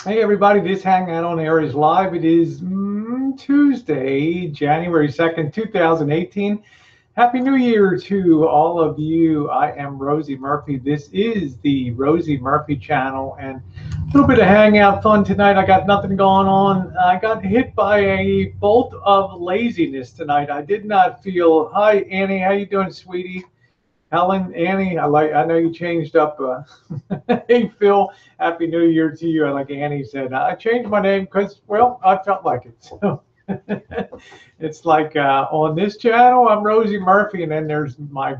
Hey everybody, this Hangout on Air is live. It is Tuesday, January 2nd, 2018. Happy New Year to all of you. I am Rosie Murphy. This is the Rosie Murphy channel and a little bit of Hangout fun tonight. I got nothing going on. I got hit by a bolt of laziness tonight. I did not feel. Hi Annie, how you doing, sweetie? Helen, Annie, I know you changed up. Hey Phil, Happy New Year to you. Like Annie said, I changed my name because, well, I felt like it. So it's like on this channel, I'm Rosie Murphy, and then there's my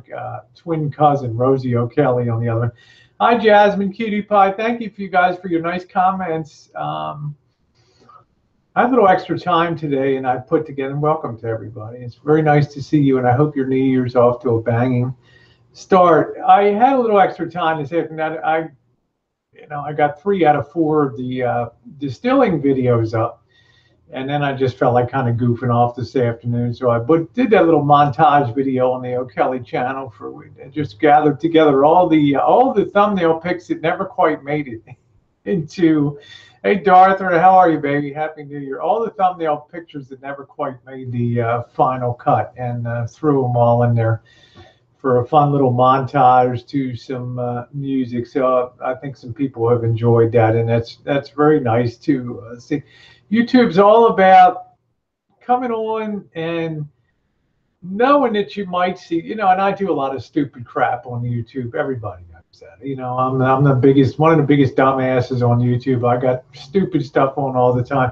twin cousin, Rosie O'Kelly, on the other. Hi, Jasmine, Cutie Pie. Thank you for you guys for your nice comments. I have a little extra time today, and I put together. Welcome to everybody. It's very nice to see you, and I hope your New Year's off to a banging start. I had a little extra time this afternoon. I got 3 out of 4 of the distilling videos up, and then I just felt like kind of goofing off this afternoon. So I did that little montage video on the O'Kelly channel just gathered together all the thumbnail pics that never quite made it into. Hey Darther, how are you, baby? Happy New Year. All the thumbnail pictures that never quite made the final cut, and threw them all in there for a fun little montage to some music. So I think some people have enjoyed that, and that's very nice to see. YouTube's all about coming on and knowing that you might see, and I do a lot of stupid crap on YouTube. Everybody knows that. I'm the biggest, one of the biggest dumbasses on YouTube. I got stupid stuff on all the time.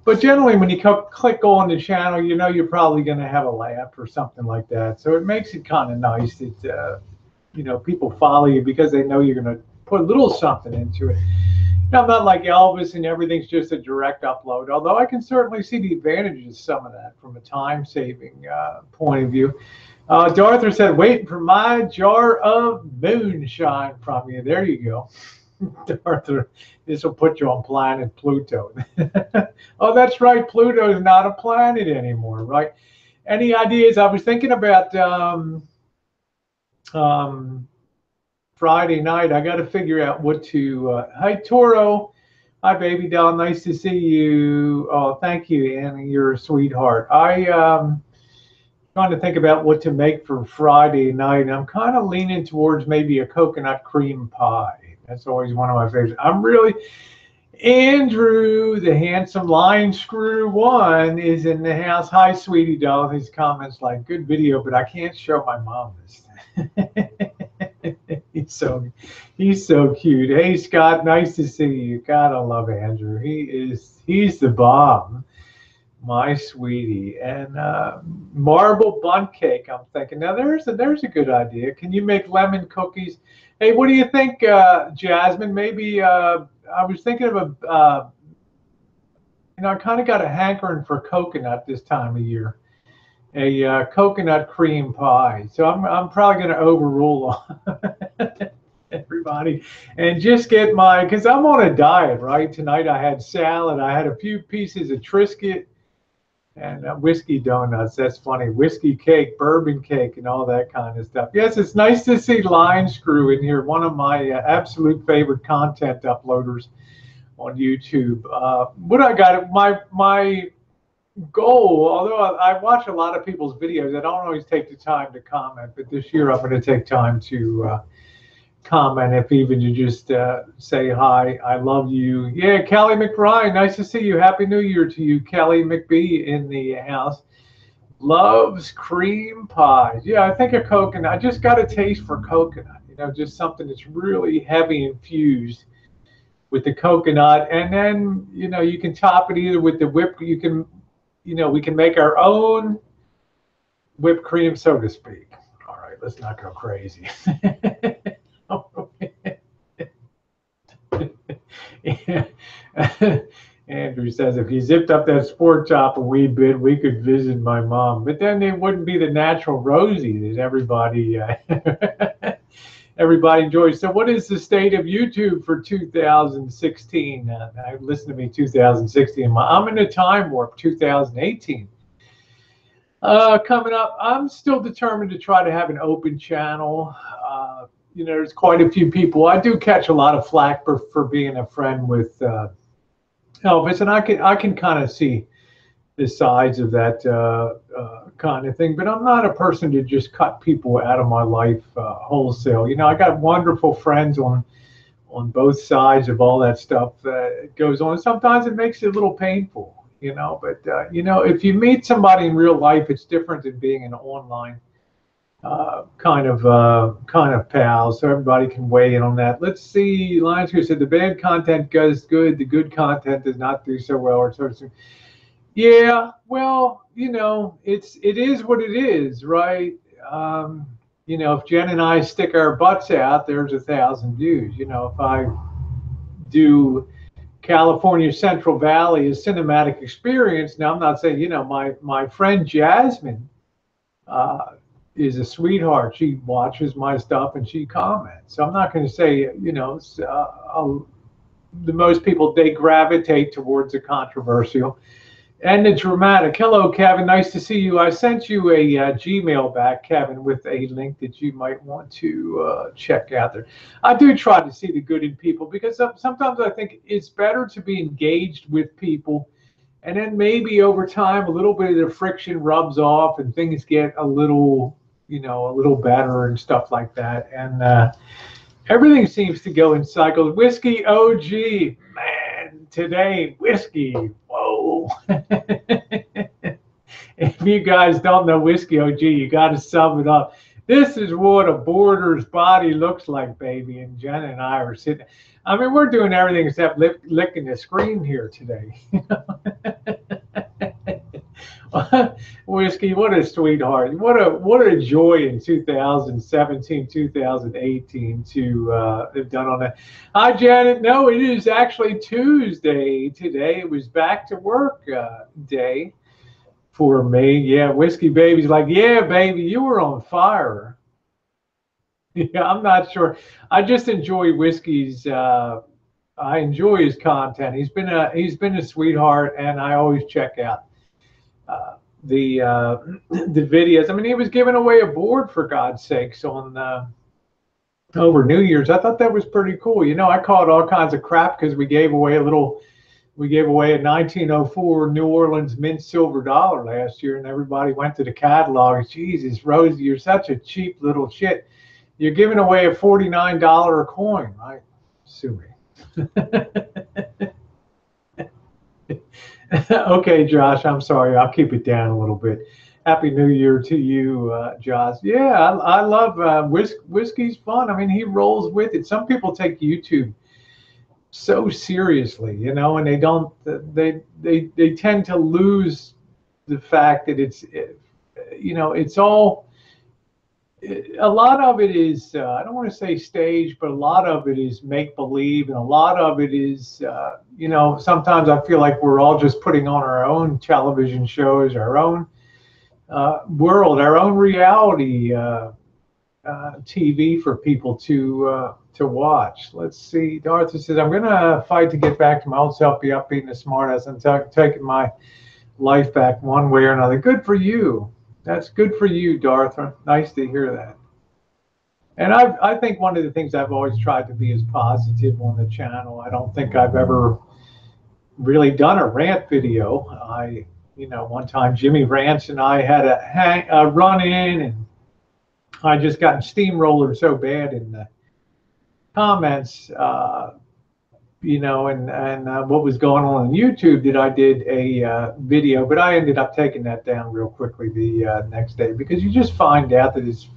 But generally, when you click on the channel, you're probably going to have a laugh or something like that. So it makes it kind of nice that, people follow you because they know you're going to put a little something into it. I'm not like Elvis and everything's just a direct upload, although I can certainly see the advantages of some of that from a time-saving point of view. Darther said, waiting for my jar of moonshine from you. There you go. Arthur, this will put you on planet Pluto. Oh, that's right. Pluto is not a planet anymore, right? Any ideas? I was thinking about Friday night. I got to figure out what to. Hi, Toro. Hi, baby doll. Nice to see you. Oh, thank you, Annie. You're a sweetheart. Trying to think about what to make for Friday night. I'm kind of leaning towards maybe a coconut cream pie. That's always one of my favorites. Andrew, the handsome line screw one, is in the house. Hi, sweetie doll. His comments like, good video, but I can't show my mom this. he's so cute. Hey, Scott, nice to see you. God, I love Andrew. He's the bomb, my sweetie. And marble bundt cake. I'm thinking now there's a good idea. Can you make lemon cookies? Hey, what do you think, Jasmine? Maybe I was thinking of I kind of got a hankering for coconut this time of year, a coconut cream pie. So I'm probably going to overrule everybody and just get because I'm on a diet, right? Tonight I had salad. I had a few pieces of Triscuit and whiskey donuts. That's funny. Whiskey cake, bourbon cake, and all that kind of stuff. Yes, it's nice to see Line Screw in here, one of my absolute favorite content uploaders on YouTube. What I got, my goal, although I watch a lot of people's videos, I don't always take the time to comment, but this year I'm going to take time to comment, if even to just say hi, I love you. Yeah, Kelly McBride, nice to see you. Happy New Year to you. Kelly McBee in the house. Loves cream pies. Yeah, I think a coconut. I just got a taste for coconut, just something that's really heavy infused with the coconut. And then, you can top it either with the whipped, we can make our own whipped cream, so to speak. All right, let's not go crazy. Andrew says, if you zipped up that sport top a wee bit, we could visit my mom. But then it wouldn't be the natural Rosie that everybody enjoys. So what is the state of YouTube for 2016? Listen to me, 2016. I'm in a time warp, 2018. Coming up, I'm still determined to try to have an open channel. There's quite a few people. I do catch a lot of flack for being a friend with Elvis, and I can kind of see the sides of that kind of thing, but I'm not a person to just cut people out of my life wholesale. You know, I got wonderful friends on both sides of all that stuff that goes on. Sometimes it makes it a little painful, you know, but you know, if you meet somebody in real life, it's different than being an online kind of pal. So everybody can weigh in on that. Let's see. Lionscrew said the bad content goes good, the good content does not do so well, or sort of. Yeah, well, you know, it is what it is, right? You know, if Jen and I stick our butts out, there's 1,000 views. You know, if I do California Central Valley a cinematic experience, now I'm not saying, you know, my friend Jasmine is a sweetheart. She watches my stuff and she comments. So I'm not going to say, you know, the most people, they gravitate towards the controversial and the dramatic. Hello, Kevin. Nice to see you. I sent you a Gmail back, Kevin, with a link that you might want to check out there. I do try to see the good in people because sometimes I think it's better to be engaged with people, and then maybe over time a little bit of the friction rubs off and things get a little, you know, a little better and stuff like that. And everything seems to go in cycles. Whiskey OG, man, today, whiskey. Whoa. If you guys don't know Whiskey OG, you got to sum it up. This is what a boarder's body looks like, baby. And Jen and I are sitting. I mean, we're doing everything except licking the screen here today. Whiskey, what a sweetheart. What a joy in 2017, 2018 to have done on that. Hi, Janet. No, it is actually Tuesday today. It was back to work day for me. Yeah, Whiskey Baby's like, yeah, baby, you were on fire. Yeah, I'm not sure. I just enjoy Whiskey's. I enjoy his content. He's been a sweetheart, and I always check out the videos. I mean, he was giving away a board, for God's sakes, on over New Year's. I thought that was pretty cool. You know, I caught all kinds of crap because we gave away a 1904 New Orleans mint silver dollar last year, and everybody went to the catalog. Jesus, Rosie, you're such a cheap little shit. You're giving away a $49 coin, right? Sue me. Okay, Josh, I'm sorry. I'll keep it down a little bit. Happy New Year to you, Josh. Yeah, I love Whiskey's fun. I mean, he rolls with it. Some people take YouTube so seriously, you know, and they tend to lose the fact that you know, it's all. A lot of it is, I don't want to say stage, but a lot of it is make believe, and a lot of it is, you know, sometimes I feel like we're all just putting on our own television shows, our own world, our own reality TV for people to watch. Let's see. Dorothy says, I'm going to fight to get back to my old self, be upbeat and a smartass, and taking my life back one way or another. Good for you. That's good for you, Dartha. Nice to hear that. And I think one of the things I've always tried to be is positive on the channel. I don't think I've ever really done a rant video. You know, one time Jimmy Rants and I had a run in, and I just got steamrolled so bad in the comments, you know, and what was going on YouTube that I did a video, but I ended up taking that down real quickly the next day, because you just find out that it's,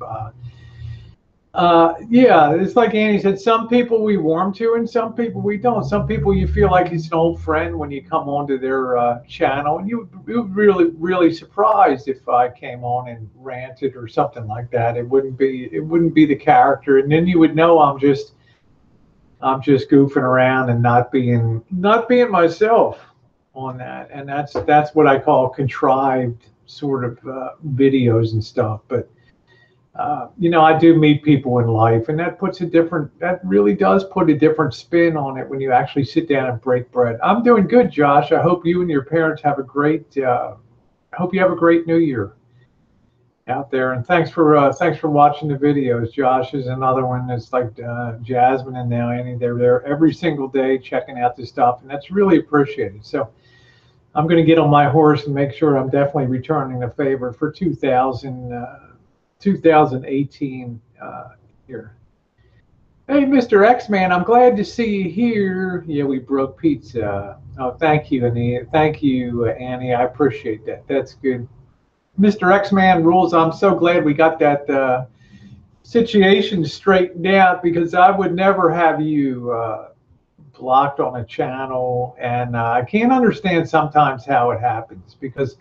yeah, it's like Annie said, some people we warm to and some people we don't. Some people you feel like it's an old friend when you come onto their channel, and you would really surprised if I came on and ranted or something like that. It wouldn't be the character, and then you would know I'm just goofing around and not being myself on that. And that's what I call contrived sort of videos and stuff. But you know, I do meet people in life, and that really does put a different spin on it when you actually sit down and break bread. I'm doing good, Josh. I hope you and your parents have a great New Year. out there. And thanks for watching the videos. Josh is another one that's like Jasmine and now Annie. They're there every single day checking out this stuff, and that's really appreciated. So I'm going to get on my horse and make sure I'm definitely returning the favor for 2018 here. Hey, Mr. X-Man, I'm glad to see you here. Yeah, we broke pizza. Oh, thank you, Annie. Thank you, Annie. I appreciate that. That's good. Mr. X-Man rules. I'm so glad we got that situation straightened out, because I would never have you blocked on a channel, and I can't understand sometimes how it happens, because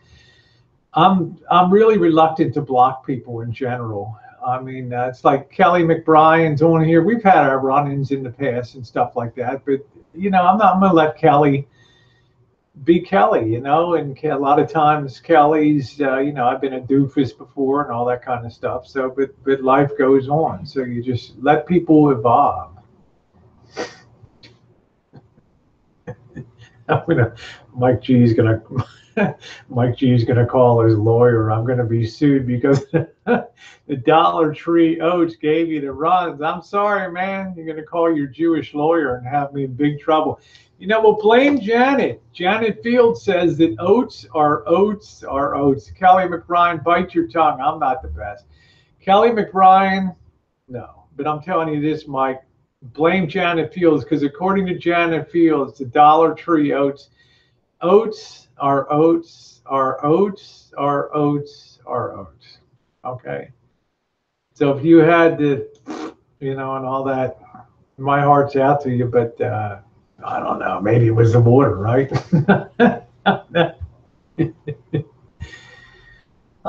I'm really reluctant to block people in general. I mean, it's like Kelly McBrien's on here. We've had our run-ins in the past and stuff like that, but you know, I'm going to let Kelly be Kelly, you know, and a lot of times Kelly's, you know, I've been a doofus before and all that kind of stuff. So, but life goes on. So you just let people evolve. Mike G is gonna call his lawyer. I'm gonna be sued because the Dollar Tree oats gave you the runs. I'm sorry, man. You're gonna call your Jewish lawyer and have me in big trouble. You know, we'll blame Janet. Janet Field says that oats are oats are oats. Kelly McBrien, bite your tongue. I'm not the best. Kelly McBrien, no. But I'm telling you this, Mike, blame Janet Fields, because according to Janet Fields, the Dollar Tree oats are oats are oats are oats are oats. Okay. So if you had to, you know, and all that, my heart's out to you, but I don't know. Maybe it was the water, right?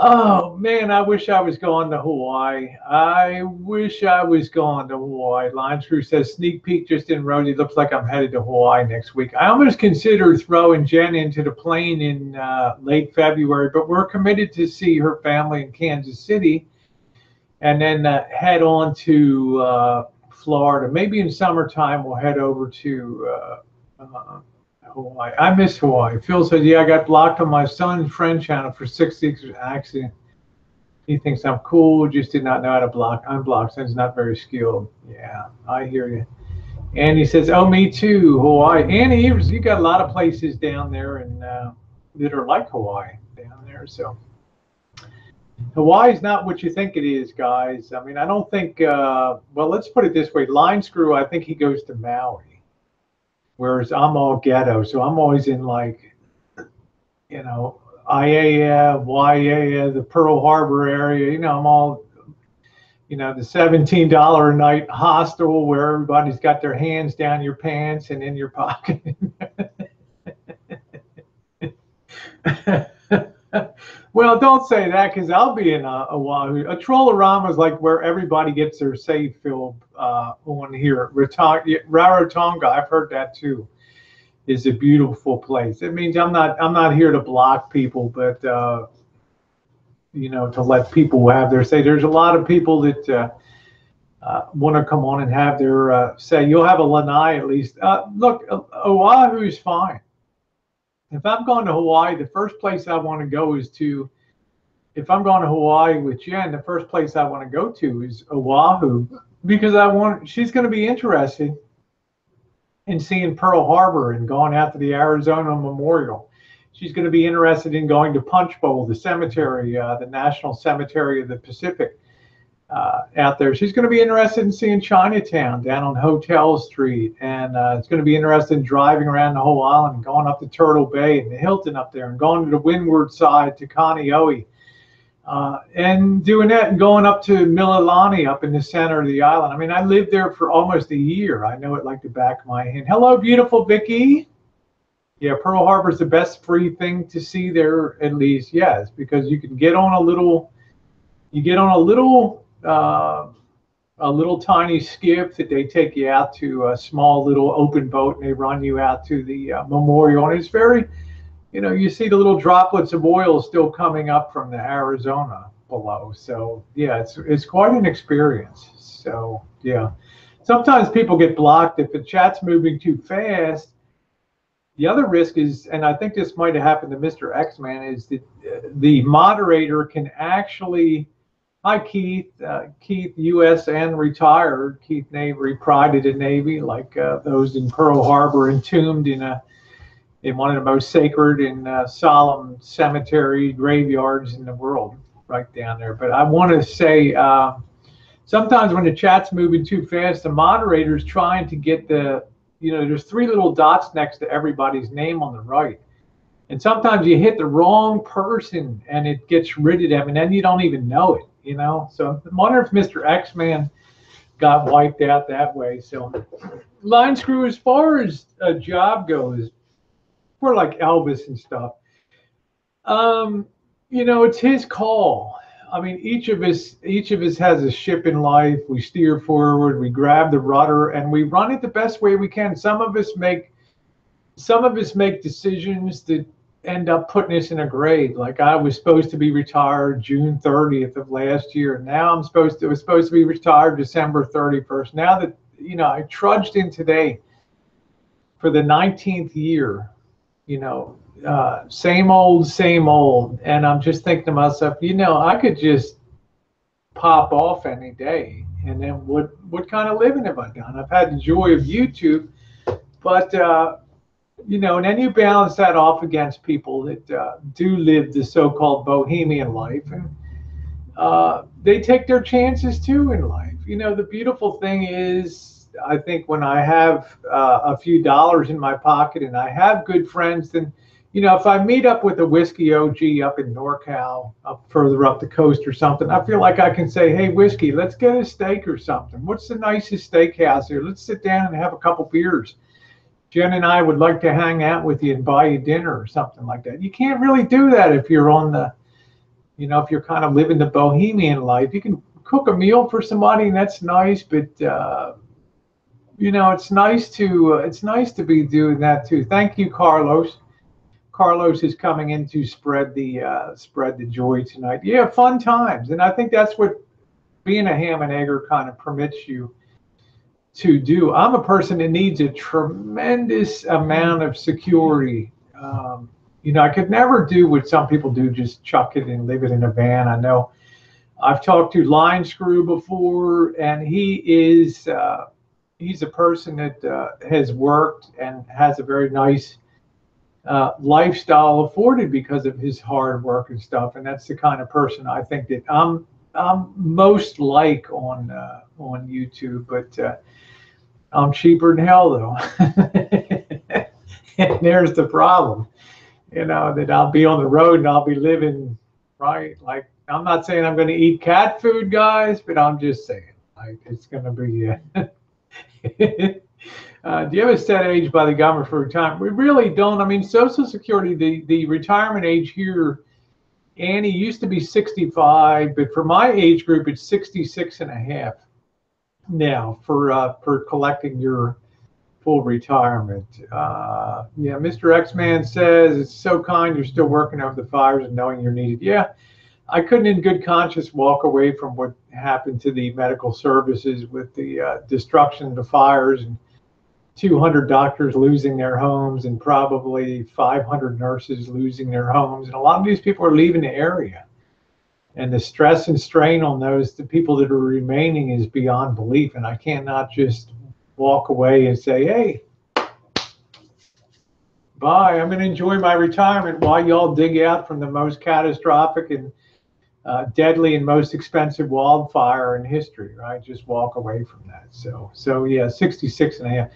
Oh, man, I wish I was going to Hawaii. I wish I was going to Hawaii. Line Crew says, sneak peek just in, Rosie. Looks like I'm headed to Hawaii next week. I almost considered throwing Jen into the plane in late February, but we're committed to see her family in Kansas City and then head on to Florida. Maybe in summertime we'll head over to Hawaii. I miss Hawaii. Phil says, yeah, I got blocked on my son's friend channel for 6 weeks accident. He thinks I'm cool, just did not know how to unblock, so he's not very skilled. Yeah, I hear you. And he says, oh, me too, Hawaii. Annie, you got a lot of places down there and that are like Hawaii down there. So Hawaii's not what you think it is, guys. I mean, I don't think, well, let's put it this way. Line Screw, I think he goes to Maui. Whereas I'm all ghetto, so I'm always in, like, you know, Aiea, Waiea, the Pearl Harbor area. You know, I'm all, you know, the $17 a night hostel where everybody's got their hands down your pants and in your pocket. Well, don't say that, because I'll be in Oahu. A Troll-a-Rama is like where everybody gets their save filled on here. Rarotonga, I've heard that too, is a beautiful place. It means I'm not here to block people, but you know, to let people have their say. There's a lot of people that want to come on and have their say. You'll have a lanai at least. Look, Oahu is fine. If I'm going to Hawaii, the first place I want to go is to, if I'm going to Hawaii with Jen, the first place I want to go to is Oahu, because she's going to be interested in seeing Pearl Harbor and going out to the Arizona Memorial. She's going to be interested in going to Punch Bowl, the cemetery, the National Cemetery of the Pacific out there. She's going to be interested in seeing Chinatown down on Hotel Street, and it's going to be interested in driving around the whole island and going up to Turtle Bay and the Hilton up there and going to the windward side to Kaneohe and doing that and going up to Mililani up in the center of the island. I mean, I lived there for almost a year. I know it like the back of my hand. Hello, beautiful Vicky. Yeah, Pearl Harbor is the best free thing to see there, at least. Yes, because you can get on a little tiny skiff that they take you out to a small little open boat, and they run you out to the memorial. And it's very, you know, you see the little droplets of oil still coming up from the Arizona below. So yeah, it's quite an experience. So yeah, sometimes people get blocked if the chat's moving too fast. The other risk is, and I think this might have happened to Mr. X-Man, is that the moderator can actually, hi Keith, Keith USN retired, Keith Navy, Pride of the Navy, like those in Pearl Harbor, entombed in one of the most sacred and solemn cemetery graveyards in the world, right down there. But I want to say, sometimes when the chat's moving too fast, the moderator's trying to get there's three little dots next to everybody's name on the right. And sometimes you hit the wrong person and it gets rid of them, and then you don't even know it, So I wonder if Mr. X-Man got wiped out that way. So line screw, as far as a job goes, we're like Elvis and stuff. It's his call. I mean, each of us has a ship in life. We steer forward, we grab the rudder, and we run it the best way we can. Some of us make decisions that end up putting us in a grave. Like I was supposed to be retired June 30th of last year. Now was supposed to be retired December 31st. Now that I trudged in today for the 19th year. Same old, and I'm just thinking to myself, I could just pop off any day, and then what kind of living have I done? I've had the joy of YouTube, but and then you balance that off against people that do live the so-called bohemian life, and they take their chances too in life. The beautiful thing is, I think when I have a few dollars in my pocket and I have good friends, then, if I meet up with a whiskey OG up in NorCal, up further up the coast or something, I feel like I can say, hey, whiskey, let's get a steak or something. What's the nicest steakhouse here? Let's sit down and have a couple beers. Jen and I would like to hang out with you and buy you dinner or something like that. You can't really do that if you're on the, if you're kind of living the bohemian life. You can cook a meal for somebody, and that's nice, but it's nice to be doing that too. Thank you, Carlos. Carlos is coming in to spread the joy tonight. Yeah, fun times, and I think that's what being a ham and egger kind of permits you to do. I'm a person that needs a tremendous amount of security. I could never do what some people do, just chuck it and live it in a van. I know I've talked to Line Screw before, and he's a person that has worked and has a very nice lifestyle afforded because of his hard work and stuff. And that's the kind of person I think that I'm most like on YouTube. But I'm cheaper than hell, though. And there's the problem, that I'll be on the road and I'll be living right. Like, I'm not saying I'm going to eat cat food, guys, but I'm just saying, like, it's going to be. Do you have a set age by the government for retirement? We really don't. I mean, Social Security, the retirement age here, Annie, used to be 65, but for my age group, it's 66 and a half now for collecting your full retirement. Mr. X-Man says, it's so kind you're still working over the fires and knowing you're needed. Yeah, I couldn't in good conscience walk away from what happened to the medical services with the destruction of the fires and 200 doctors losing their homes and probably 500 nurses losing their homes. And a lot of these people are leaving the area. And the stress and strain on the people that are remaining is beyond belief. And I cannot just walk away and say, hey, bye, I'm going to enjoy my retirement while y'all dig out from the most catastrophic and deadly and most expensive wildfire in history, right? Just walk away from that. So yeah, 66 and a half.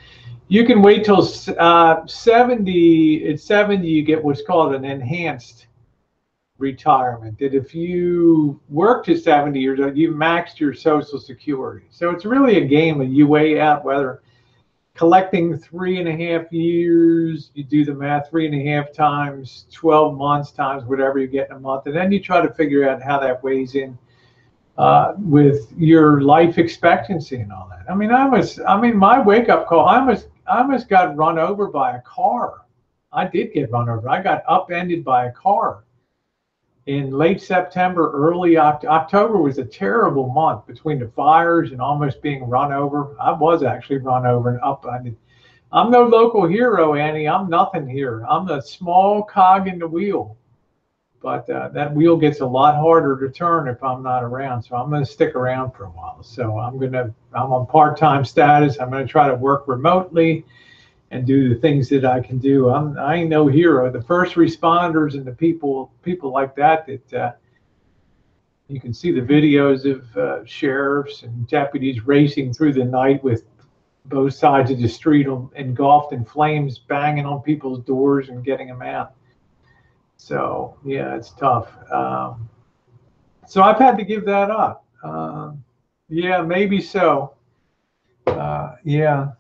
You can wait till 70. At 70, you get what's called an enhanced retirement. That if you work to 70 years old, you maxed your Social Security. So it's really a game of you weigh out whether collecting 3.5 years, you do the math, 3.5 times 12 months times whatever you get in a month, and then you try to figure out how that weighs in with your life expectancy and all that. I mean, my wake-up call, I almost got run over by a car. I did get run over. I got upended by a car in late September, early October was a terrible month between the fires and almost being run over. I was actually run over and upended. I'm no local hero, Annie. I'm nothing here. I'm the small cog in the wheel. But that wheel gets a lot harder to turn if I'm not around. So I'm going to stick around for a while. So I'm on part-time status. I'm going to try to work remotely and do the things that I can do. I ain't no hero. The first responders and the people like that you can see the videos of sheriffs and deputies racing through the night with both sides of the street engulfed in flames, banging on people's doors and getting them out. So yeah, it's tough. So I've had to give that up. Yeah, maybe so. Yeah.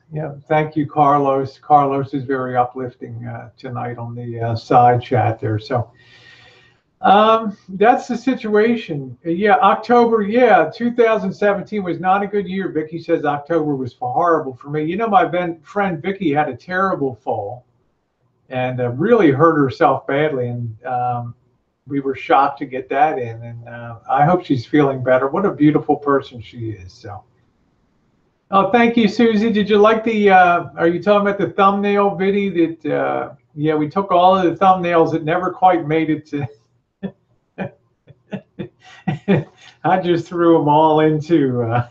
Thank you, Carlos. Carlos is very uplifting tonight on the side chat there. So that's the situation. Yeah, October. Yeah, 2017 was not a good year. Vicky says October was horrible for me. You know, my friend Vicky had a terrible fall and really hurt herself badly, and we were shocked to get that in. And I hope she's feeling better. What a beautiful person she is. So. Oh, thank you, Susie. Did you like the, are you talking about the thumbnail video that, yeah, we took all of the thumbnails that never quite made it to, I just threw them all into,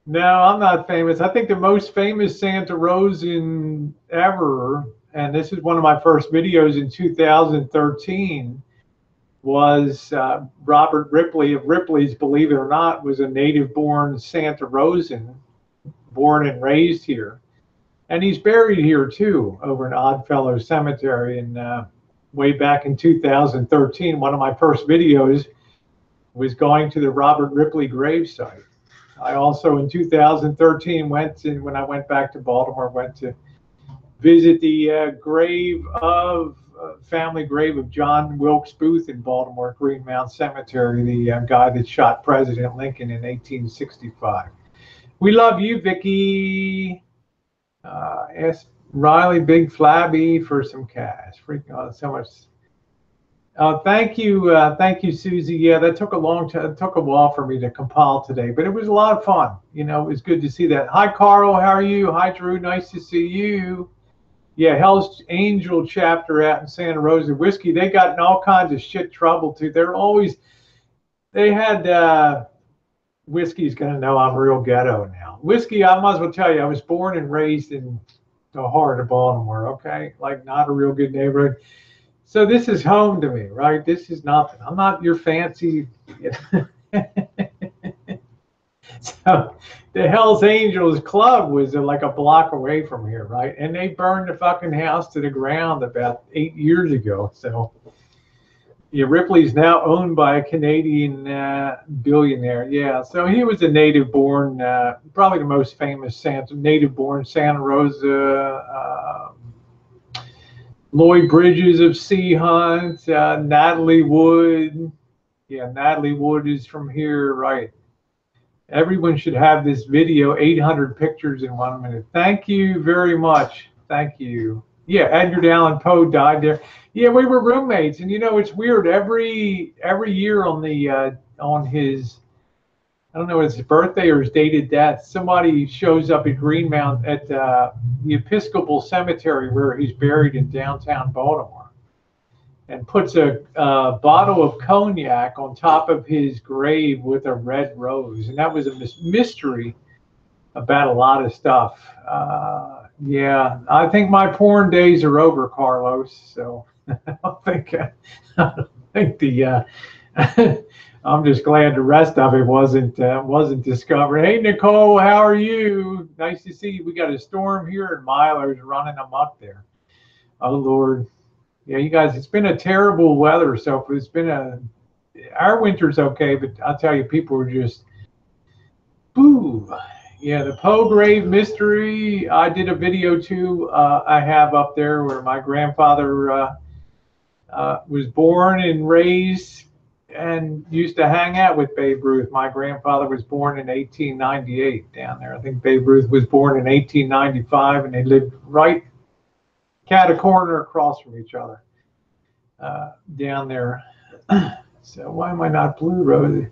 no, I'm not famous. I think the most famous Santa Rosan ever, and this is one of my first videos in 2013, was Robert Ripley of Ripley's, believe it or not, was a native-born Santa Rosan, born and raised here. And he's buried here, too, over in Oddfellow Cemetery. And way back in 2013, one of my first videos was going to the Robert Ripley gravesite. I also, in 2013, when I went back to Baltimore, went to visit the family grave of John Wilkes Booth in Baltimore, Greenmount Cemetery, the guy that shot President Lincoln in 1865. We love you, Vicky. Ask Riley Big Flabby for some cash. Freaking out so much. Thank you, Susie. Yeah, that took a long time. It took a while for me to compile today, but it was a lot of fun. You know, it was good to see that. Hi, Carl. How are you? Hi, Drew. Nice to see you. Yeah, Hell's Angel chapter out in Santa Rosa. Whiskey, they got in all kinds of shit trouble too. They had, Whiskey's gonna know I'm real ghetto now. Whiskey, I might as well tell you, I was born and raised in the heart of Baltimore, okay? Like not a real good neighborhood. So this is home to me, right? This is nothing. I'm not your fancy, you know. So the Hells Angels Club was like a block away from here, right? And they burned the fucking house to the ground about 8 years ago. So yeah, Ripley's now owned by a Canadian billionaire. Yeah, so he was a native-born, probably the most famous native-born Santa Rosa. Lloyd Bridges of Sea Hunt, Natalie Wood. Yeah, Natalie Wood is from here, right? Everyone should have this video, 800 pictures in 1 minute. Thank you very much. Thank you. Yeah, Edgar Allan Poe died there. Yeah, we were roommates, and you know it's weird. Every year on his, I don't know if it's his birthday or his dated death, somebody shows up at Greenmount at the Episcopal Cemetery where he's buried in downtown Baltimore, and puts a bottle of cognac on top of his grave with a red rose. And that was a mystery about a lot of stuff. Yeah, I think my porn days are over, Carlos. So I don't think I'm just glad the rest of it wasn't discovered. Hey, Nicole, how are you? Nice to see you. We got a storm here and Myler's running amok there. Oh, Lord. Yeah, you guys, it's been a terrible weather. So it's been our winter's okay, but I'll tell you, people are just, boo. Yeah, the Poe grave mystery. I did a video too. I have up there where my grandfather was born and raised and used to hang out with Babe Ruth. My grandfather was born in 1898 down there. I think Babe Ruth was born in 1895, and they lived right cat a corner across from each other down there. So why am I not blue, Rosie?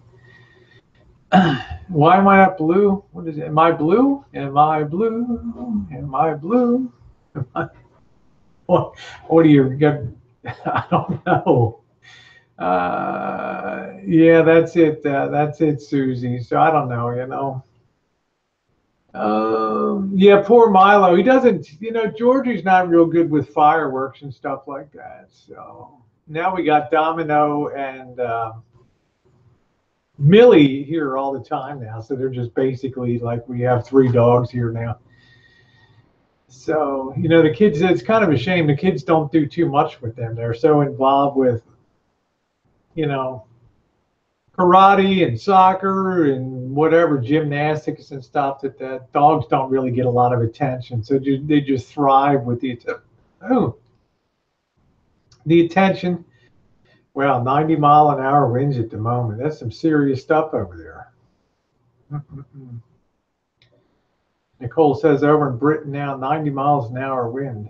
Why am I not blue? What is it? Am I blue? Am I blue? Am I blue? Am I, what do you get? I don't know. Yeah, that's it. That's it, Susie. So I don't know, you know. Yeah, poor Milo. He doesn't, you know, Georgie's not real good with fireworks and stuff like that. So now we got Domino and Millie here all the time now. So they're just basically like we have 3 dogs here now. So, you know, the kids, it's kind of a shame. The kids don't do too much with them. They're so involved with, you know, karate and soccer and whatever, gymnastics and stuff that dogs don't really get a lot of attention. So they just thrive with the attention. Well, 90-mile-an-hour winds at the moment. That's some serious stuff over there. Nicole says over in Britain now, 90 miles an hour wind.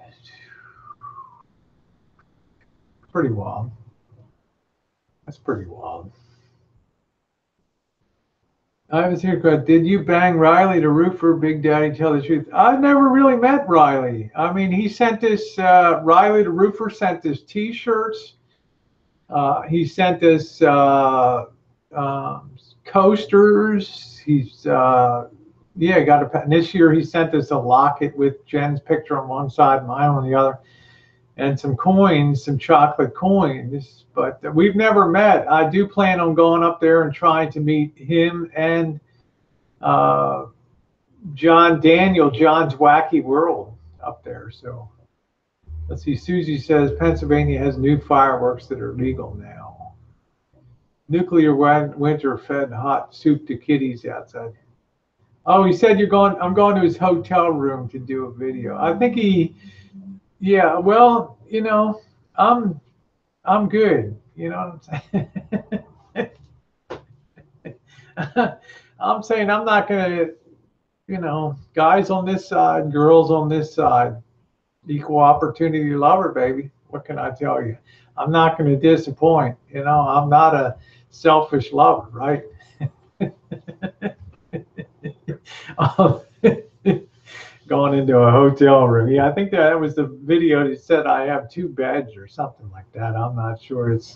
Pretty wild. That's pretty wild. I was here, but did you bang Riley the roofer? Big Daddy, tell the truth. I've never really met Riley. I mean, he sent us, Riley the roofer sent us T-shirts. He sent us coasters. He's, yeah, got a, and this year he sent us a locket with Jen's picture on one side, mine on the other, and some coins, some chocolate coins. But we've never met. I do plan on going up there and trying to meet him and John Daniel, John's Wacky World up there. So let's see. Susie says Pennsylvania has new fireworks that are legal now. Nuclear winter fed hot soup to kitties outside. Oh, he said you're going. I'm going to his hotel room to do a video. I think he. Yeah. Well, you know, I'm good. You know what I'm saying? I'm saying I'm not gonna. You know, guys on this side, girls on this side, equal opportunity lover, baby. What can I tell you? I'm not going to disappoint. You know, I'm not a selfish lover, right? Going into a hotel room. Yeah, I think that was the video that said I have 2 beds or something like that. I'm not sure. It's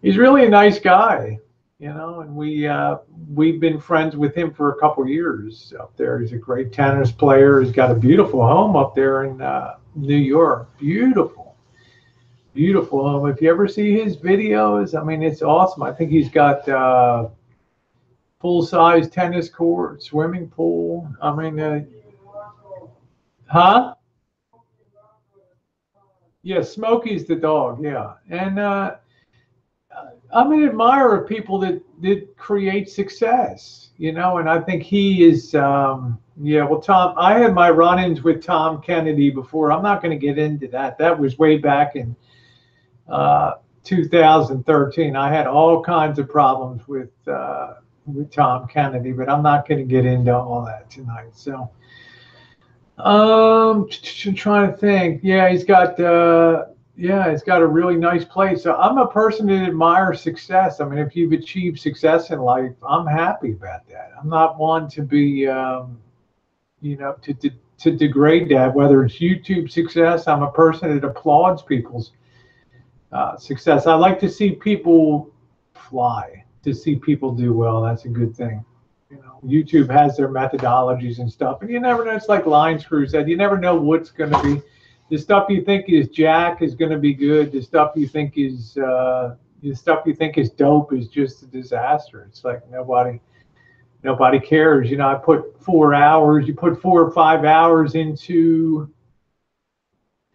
he's really a nice guy, you know, and we've been friends with him for a couple years up there. He's a great tennis player. He's got a beautiful home up there in New York. Beautiful, beautiful home. If you ever see his videos, I mean, it's awesome. I think he's got full-size tennis court, swimming pool. I mean, huh? Yeah, Smokey's the dog. Yeah, and I'm an admirer of people that create success, you know. And I think he is. Yeah. Well, Tom, I had my run-ins with Tom Kennedy before. I'm not going to get into that. That was way back in 2013. I had all kinds of problems with Tom Kennedy, but I'm not going to get into all that tonight. So, trying to think. Yeah, he's got a really nice place. So I'm a person that admires success. I mean, if you've achieved success in life, I'm happy about that. I'm not one to be, you know, to degrade that. Whether it's YouTube success, I'm a person that applauds people's success. I like to see people fly. To see people do well, that's a good thing. You know, YouTube has their methodologies and stuff, and you never know. It's like Line Screw said, you never know what's going to be. The stuff you think is jack is going to be good. The stuff you think is dope is just a disaster. It's like nobody cares. You know, I put 4 hours. You put 4 or 5 hours into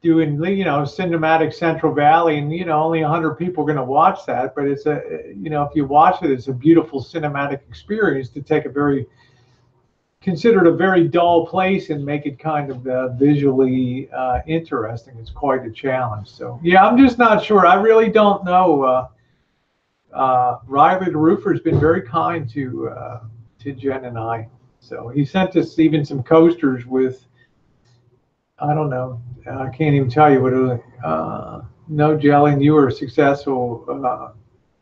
doing, you know, cinematic Central Valley, and you know only 100 people are going to watch that, but it's a, you know, if you watch it, it's a beautiful cinematic experience to take considered a very dull place and make it kind of visually interesting. It's quite a challenge. So yeah, I'm just not sure. I really don't know. Riley the roofer has been very kind to Jen and I. So he sent us even some coasters with, I don't know. I can't even tell you what it was. No, Jelly, you were successful.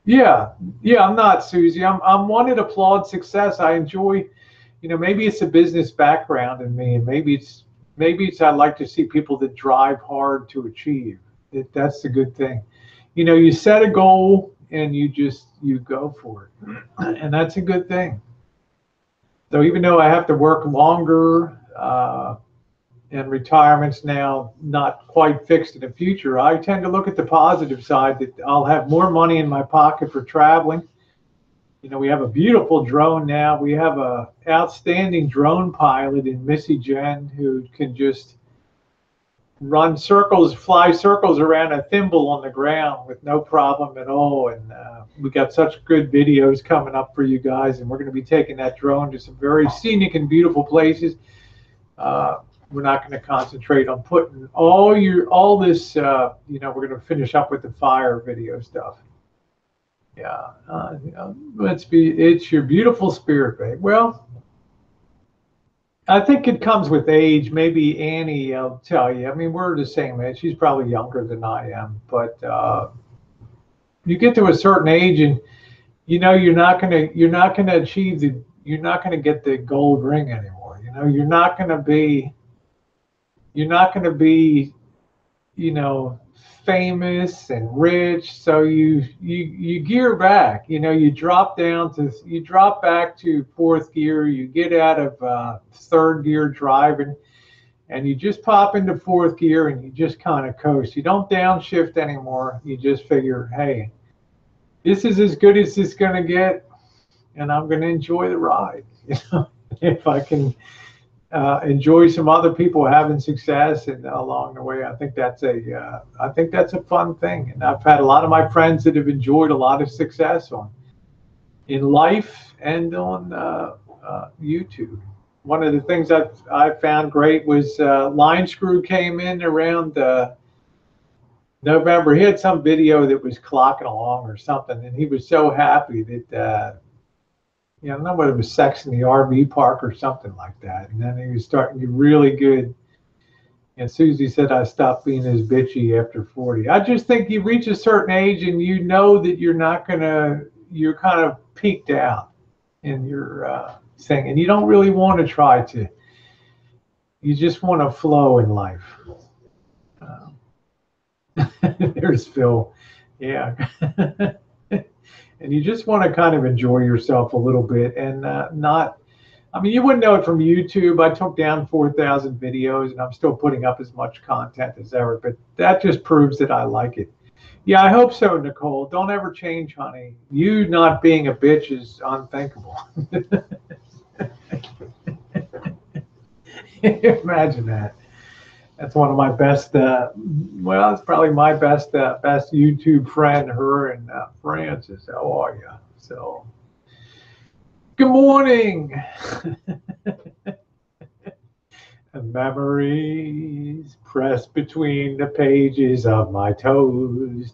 Yeah, yeah, I'm not, Susie. I'm one that applauds success. I enjoy, maybe it's a business background in me, and maybe it's I like to see people that drive hard to achieve. That's the good thing. You set a goal and you go for it, and that's a good thing. So even though I have to work longer, and retirement's now not quite fixed in the future, I tend to look at the positive side that I'll have more money in my pocket for traveling. We have a beautiful drone now. We have a outstanding drone pilot in Missy Jen who can just fly circles around a thimble on the ground with no problem at all. And we got such good videos coming up for you guys. And we're going to be taking that drone to some very scenic and beautiful places. We're not going to concentrate on putting all this. We're going to finish up with the fire video stuff. Yeah, it's your beautiful spirit, babe. Well, I think it comes with age. Maybe Annie, I'll tell you. I mean, we're the same age. She's probably younger than I am, but you get to a certain age, and you're not gonna you're not gonna get the gold ring anymore. You're not gonna be, famous and rich. So you gear back. You drop back to fourth gear. You get out of third gear driving, and you just pop into fourth gear and you just kind of coast. You don't downshift anymore. You just figure, hey, this is as good as it's going to get, and I'm going to enjoy the ride. If I can enjoy some other people having success and along the way, I think that's a fun thing. And I've had a lot of my friends that have enjoyed a lot of success in life and on YouTube. One of the things I found great was Line Screw came in around November. He had some video that was clocking along or something, and he was so happy that I don't know whether it was sex in the RV park or something like that. And then he was starting to get really good. And Susie said, I stopped being as bitchy after 40. I just think you reach a certain age and you know that you're kind of peaked out in your thing. And you don't really want to try to, you just want to flow in life. There's Phil. Yeah. And you just want to kind of enjoy yourself a little bit and you wouldn't know it from YouTube. I took down 4,000 videos and I'm still putting up as much content as ever, but that just proves that I like it. Yeah, I hope so, Nicole. Don't ever change, honey. You not being a bitch is unthinkable. Imagine that. That's one of my best, it's probably my best YouTube friend, her and Francis. How are you? So, good morning. Memories pressed between the pages of my toes.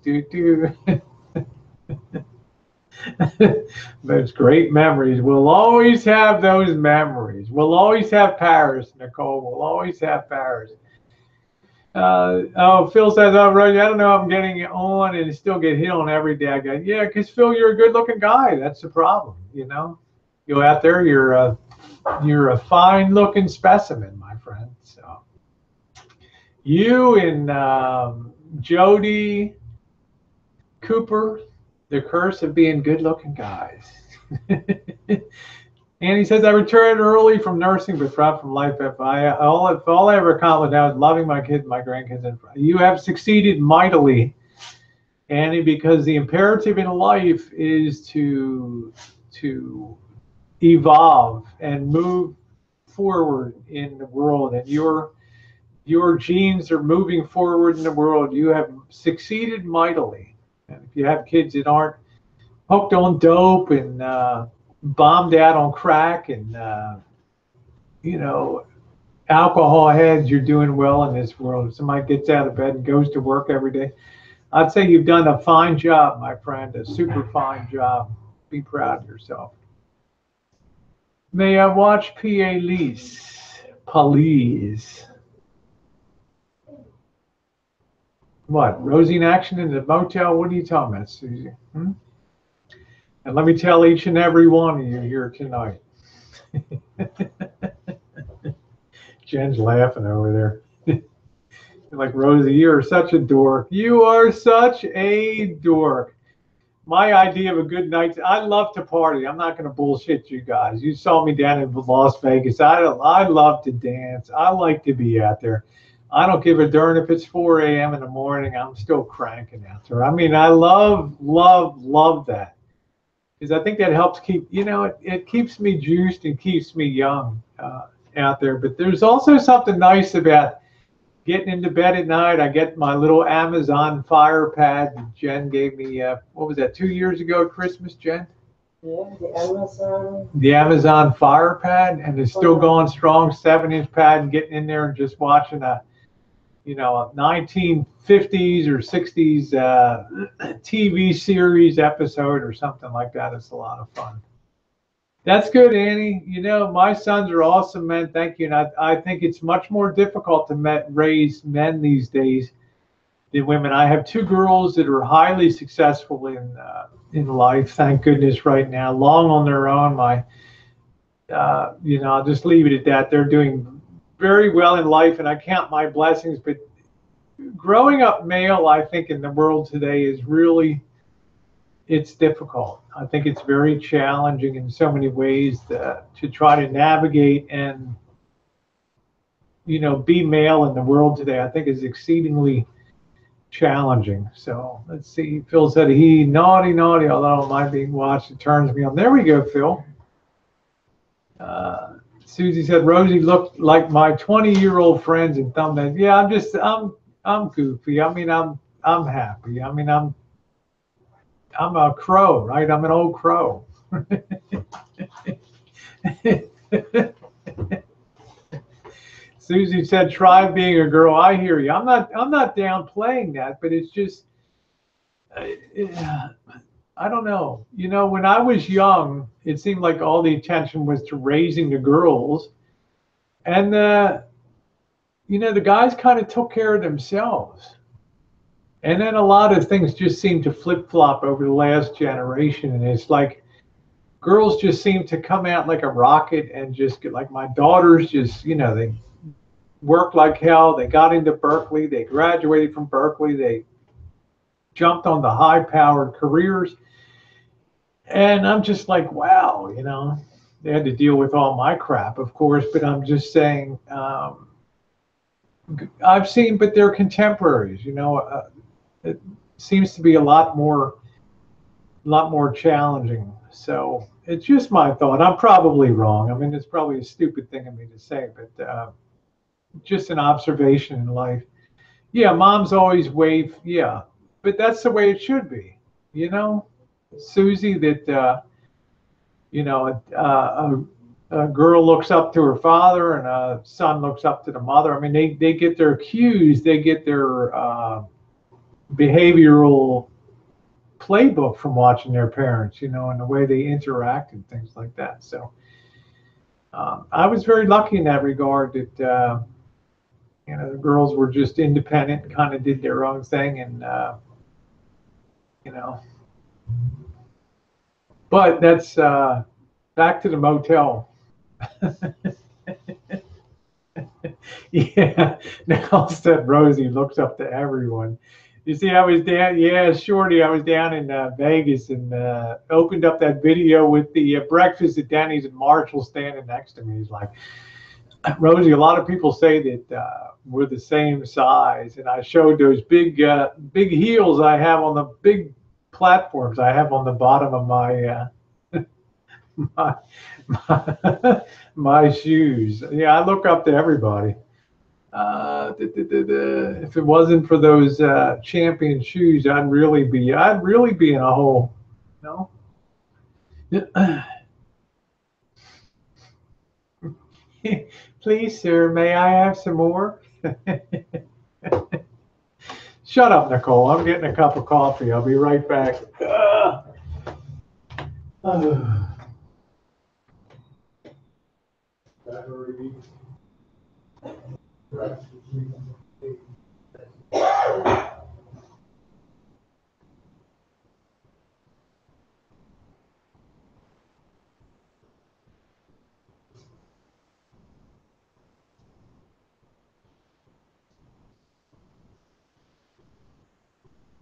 Those great memories. We'll always have those memories. We'll always have Paris, Nicole. We'll always have Paris. Phil says, oh, Roger, I don't know if I'm getting it on and still get hit on every day. I go, yeah, because Phil, you're a good-looking guy. That's the problem, You go out there, you're a fine-looking specimen, my friend. So you and Jody Cooper, the curse of being good-looking guys. And he says, I returned early from nursing, but dropped from life. All I ever accomplished now is loving my kids, my grandkids. And you have succeeded mightily, Annie, because the imperative in life is to evolve and move forward in the world. And your genes are moving forward in the world. You have succeeded mightily. And if you have kids that aren't hooked on dope and bombed out on crack and alcohol heads, you're doing well in this world. If somebody gets out of bed and goes to work every day, I'd say you've done a fine job, my friend, a super fine job. Be proud of yourself. May I watch P.A. Lease, please? What, Rosie in action in the motel? What are you talking about, Susie? And let me tell each and every one of you here tonight. Jen's laughing over there. Like, Rosie, you are such a dork. You are such a dork. My idea of a good night, I love to party. I'm not going to bullshit you guys. You saw me down in Las Vegas. I love to dance. I like to be out there. I don't give a darn if it's 4 a.m. in the morning. I'm still cranking out there. I mean, I love that. Because I think that helps keep, it keeps me juiced and keeps me young out there. But there's also something nice about getting into bed at night. I get my little Amazon Fire Pad that Jen gave me, what was that, 2 years ago at Christmas, Jen? Yeah, the Amazon. The Amazon Fire Pad, and it's still going strong, 7-inch pad, and getting in there and just watching a 1950s or 60s TV series episode or something like that. It's a lot of fun. That's good, Annie. My sons are awesome men. Thank you. And I think it's much more difficult to raise men these days than women. I have 2 girls that are highly successful in life. Thank goodness right now, long on their own. I'll just leave it at that. They're doing very well in life, and I count my blessings. But growing up male, I think, in the world today is really, it's difficult. I think it's very challenging in so many ways to try to navigate and, be male in the world today. I think is exceedingly challenging. So let's see. Phil said naughty, although it might be watched, it turns me on. There we go, Phil. Susie said Rosie looked like my 20-year-old friends in thumbnails. Yeah, I'm goofy. I mean, I'm happy. I mean, I'm a crow, right? I'm an old crow. Susie said, "Try being a girl." I hear you. I'm not downplaying that, but it's just, I don't know. When I was young, it seemed like all the attention was to raising the girls, and the guys kind of took care of themselves. And then a lot of things just seem to flip-flop over the last generation, and it's like girls just seem to come out like a rocket and just get, like, my daughters just, they worked like hell. They got into Berkeley. They graduated from Berkeley. They jumped on the high-powered careers. And I'm just like, wow, they had to deal with all my crap, of course, but I'm just saying, I've seen, but they're contemporaries, it seems to be a lot more challenging. So it's just my thought. I'm probably wrong. I mean, it's probably a stupid thing of me to say, but just an observation in life. Yeah, moms always wave. Yeah, but that's the way it should be, Susie, that, a girl looks up to her father and a son looks up to the mother. I mean, they get their cues, they get their behavioral playbook from watching their parents, and the way they interact and things like that. So I was very lucky in that regard that, the girls were just independent and kind of did their own thing. And, but that's back to the motel. Yeah, now said Rosie looks up to everyone. You see, I was down, yeah, Shorty, I was down in Vegas and opened up that video with the breakfast at Denny's and Marshall standing next to me. He's like, Rosie, a lot of people say that we're the same size. And I showed those big heels I have on the big platforms I have on the bottom of my my shoes. Yeah, I look up to everybody. If it wasn't for those champion shoes, I'd really be in a hole. No. Please, sir, may I have some more? Shut up, Nicole. I'm getting a cup of coffee. I'll be right back.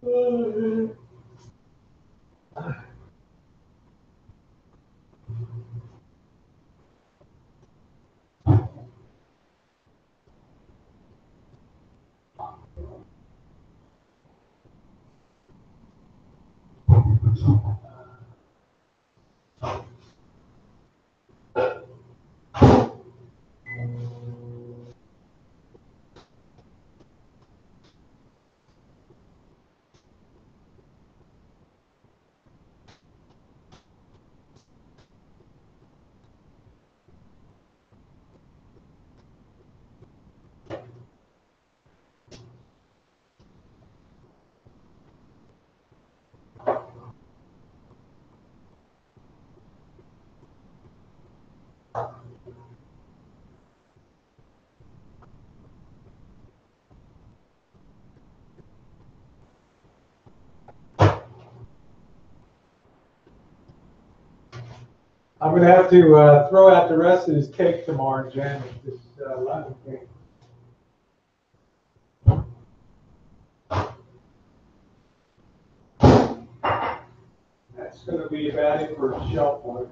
Mhm. I'm gonna have to throw out the rest of this cake tomorrow, Jen. This lemon cake. That's gonna be about it for shelf life.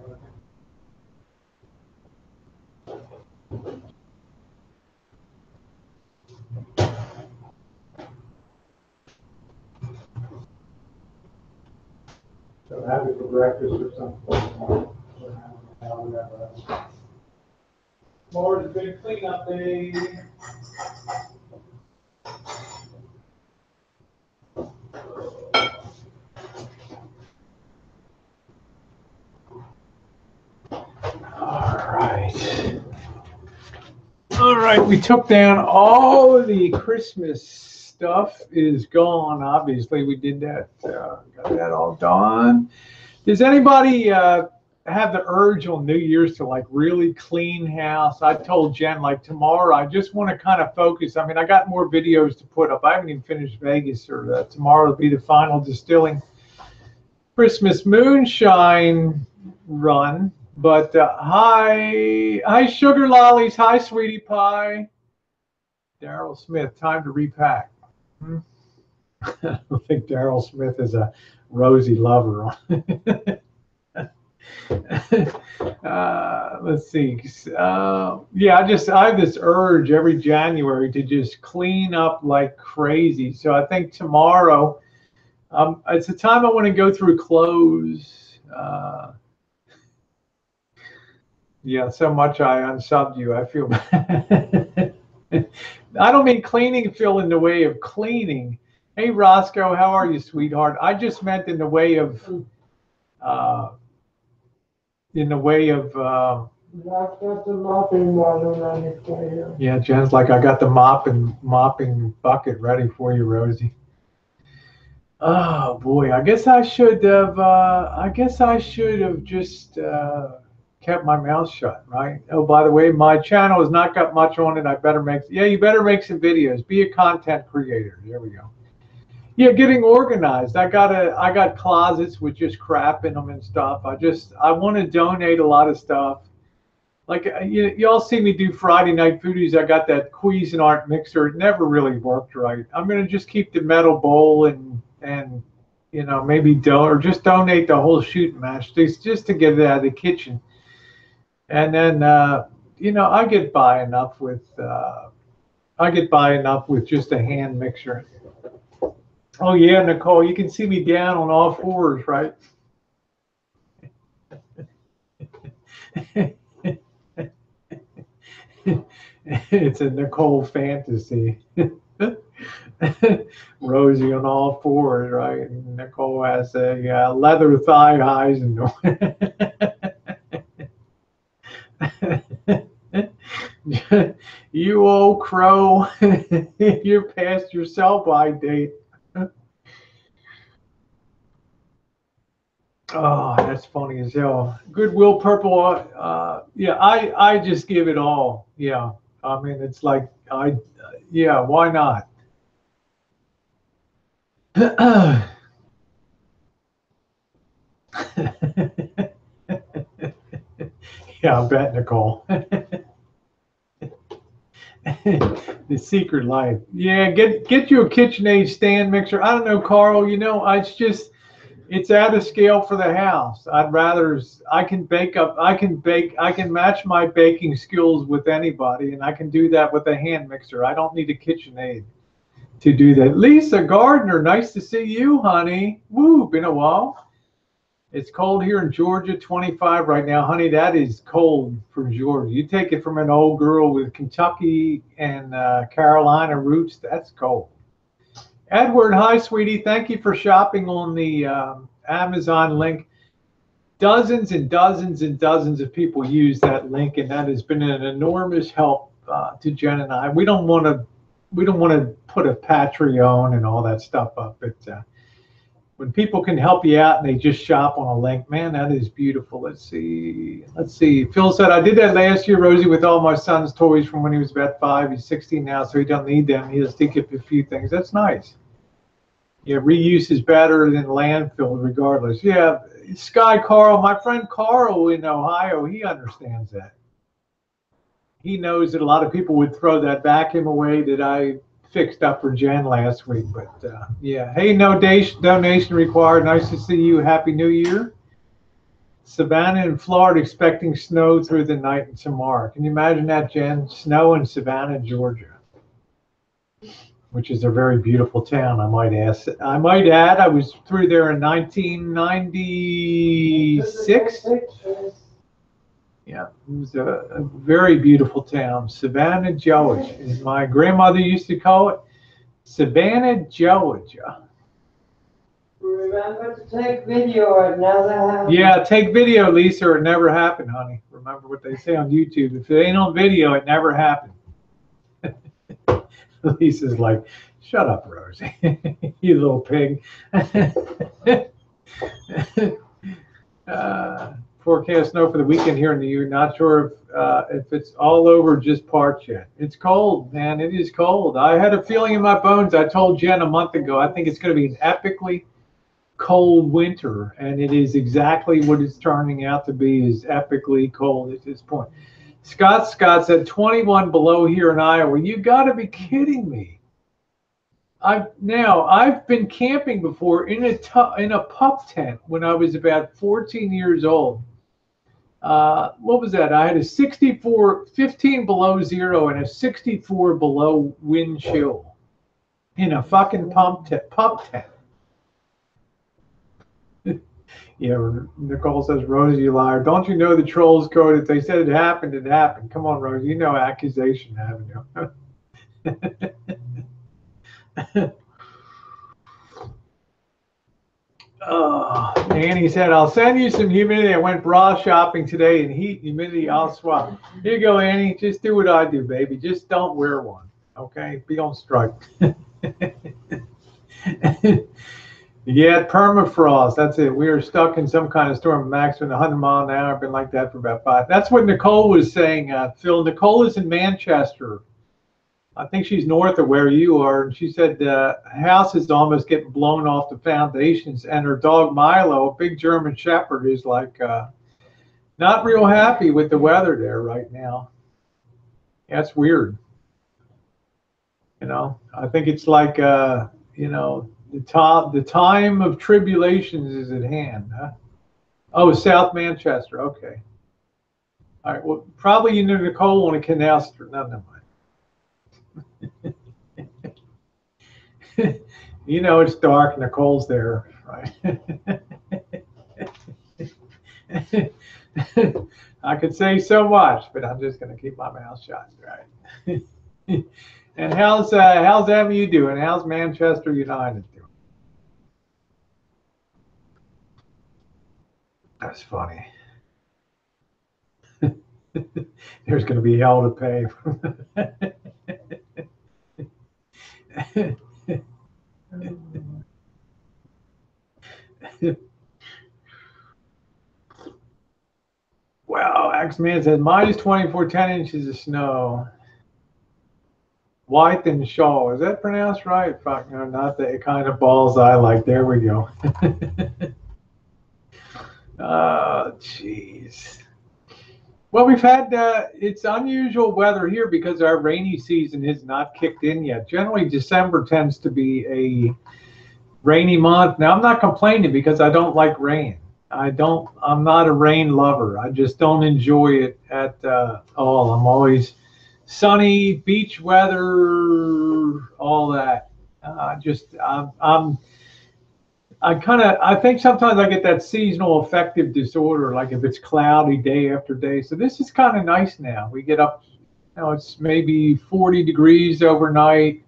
So have it for breakfast or something. Tomorrow's a big cleanup day. All right, we took down all of the Christmas stuff is gone. Obviously, we did that, got that all done. Does anybody have the urge on New Year's to like really clean house? I told Jen like tomorrow, I just want to kind of focus. I mean, I got more videos to put up. I haven't even finished Vegas, or tomorrow will be the final distilling Christmas moonshine run. But hi, Sugar Lollies. Hi, Sweetie Pie. Daryl Smith, time to repack. I don't think Daryl Smith is a Rosie lover. Let's see. Yeah, I have this urge every January to just clean up like crazy. So I think tomorrow, it's the time I want to go through clothes. Yeah, so much I unsubbed you. I feel bad. I don't mean cleaning, Phil, in the way of cleaning. Hey, Roscoe, how are you, sweetheart? I just meant in the way of, uh, in the way of. I've got the mopping water on it for you. Yeah, Jen's like, I got the mopping bucket ready for you, Rosie. Oh boy, I guess I should have. I guess I should have just kept my mouth shut, right? Oh, by the way, my channel has not got much on it. I better make. Yeah, you better make some videos. Be a content creator. There we go. Yeah, getting organized. I got closets with just crap in them and stuff. I want to donate a lot of stuff. Like you all see me do Friday night foodies. I got that Cuisinart mixer. It never really worked right. I'm gonna just keep the metal bowl and maybe or just donate the whole shooting match just to get it out of the kitchen. And then I get by enough with just a hand mixer. Oh yeah, Nicole, you can see me down on all fours, right? It's a Nicole fantasy. Rosie on all fours, right? Nicole has a leather thigh highs and you old crow, you're past your sell-by date. Oh, that's funny as hell. Goodwill Purple. Yeah, I just give it all. Yeah, I mean it's like yeah, why not? Yeah, I bet, Nicole. The secret life. Yeah, get you a KitchenAid stand mixer. I don't know, Carl. You know, it's out of scale for the house. I'd rather I can match my baking skills with anybody, and I can do that with a hand mixer. I don't need a KitchenAid to do that. Lisa Gardner, nice to see you, honey. Woo, been a while. It's cold here in Georgia, 25 right now. Honey, that is cold for Georgia. You take it from an old girl with Kentucky and Carolina roots, that's cold. Edward, hi, sweetie. Thank you for shopping on the Amazon link. Dozens and dozens and dozens of people use that link, and that has been an enormous help to Jen and I. We don't want to put a Patreon and all that stuff up, but when people can help you out and they just shop on a link, man, that is beautiful. Let's see. Phil said, I did that last year, Rosie, with all my son's toys from when he was about 5. He's 16 now, so he doesn't need them. He just think of a few things. That's nice. Yeah, reuse is better than landfill regardless. Yeah, Sky Carl, my friend Carl in Ohio, he understands that. He knows that a lot of people would throw that vacuum away that I fixed up for Jen last week, but yeah. Hey, no donation required. Nice to see you. Happy New Year. Savannah in Florida expecting snow through the night and tomorrow. Can you imagine that, Jen? Snow in Savannah, Georgia, which is a very beautiful town, I might add. I was through there in 1996. Yeah, it was a very beautiful town, Savannah, Georgia. As my grandmother used to call it, Savannah, Georgia. Remember to take video, it never happened. Yeah, take video, Lisa, or it never happened, honey. Remember what they say on YouTube. If it ain't on video, it never happened. Lisa's like, shut up, Rosie, you little pig. Forecast snow for the weekend here in the U. Not sure if it's all over, just parts yet. It's cold, man. It is cold. I had a feeling in my bones. I told Jen a month ago, I think it's going to be an epically cold winter, and it is exactly what it's turning out to be, is epically cold at this point. Scott said 21 below here in Iowa. You got to be kidding me. I've been camping before in a pup tent when I was about 14 years old. What was that? I had a 15 below zero and a 64 below wind chill in a fucking pup tent. Yeah, Nicole says, Rosie, you liar. Don't you know the trolls code? If they said it happened, it happened. Come on, Rosie. You know accusation, haven't you? Annie said, I'll send you some humidity. I went bra shopping today, and heat, humidity, I'll swap. Here you go, Annie. Just do what I do, baby. Just don't wear one, okay? Be on strike. Yeah, permafrost. That's it. We are stuck in some kind of storm, maximum 100 miles an hour. I've been like that for about 5. That's what Nicole was saying, Phil. Nicole is in Manchester. I think she's north of where you are, and she said the house is almost getting blown off the foundations, and her dog Milo, a big German Shepherd, is like not real happy with the weather there right now. That's weird. You know, I think it's like you know, the time of tribulations is at hand. Huh? Oh, South Manchester. Okay. All right. Well, probably you know Nicole on a canal street. No, never mind. You know it's dark. Nicole's there, right? I could say so much, but I'm just going to keep my mouth shut, right? And how's MU doing? How's Manchester United doing? That's funny. There's going to be hell to pay. Wow, Axeman said minus 24, 10 inches of snow. White and Shaw. Is that pronounced right? Fuck, no, not the kind of balls I like. There we go. Oh, jeez. Well, we've had it's unusual weather here because our rainy season has not kicked in yet. Generally, December tends to be a rainy month. Now, I'm not complaining because I don't like rain. I'm not a rain lover. I just don't enjoy it at all. I'm always sunny, beach weather, all that. I think sometimes I get that seasonal affective disorder, like if it's cloudy day after day. So this is kind of nice now. We get up, it's maybe 40 degrees overnight.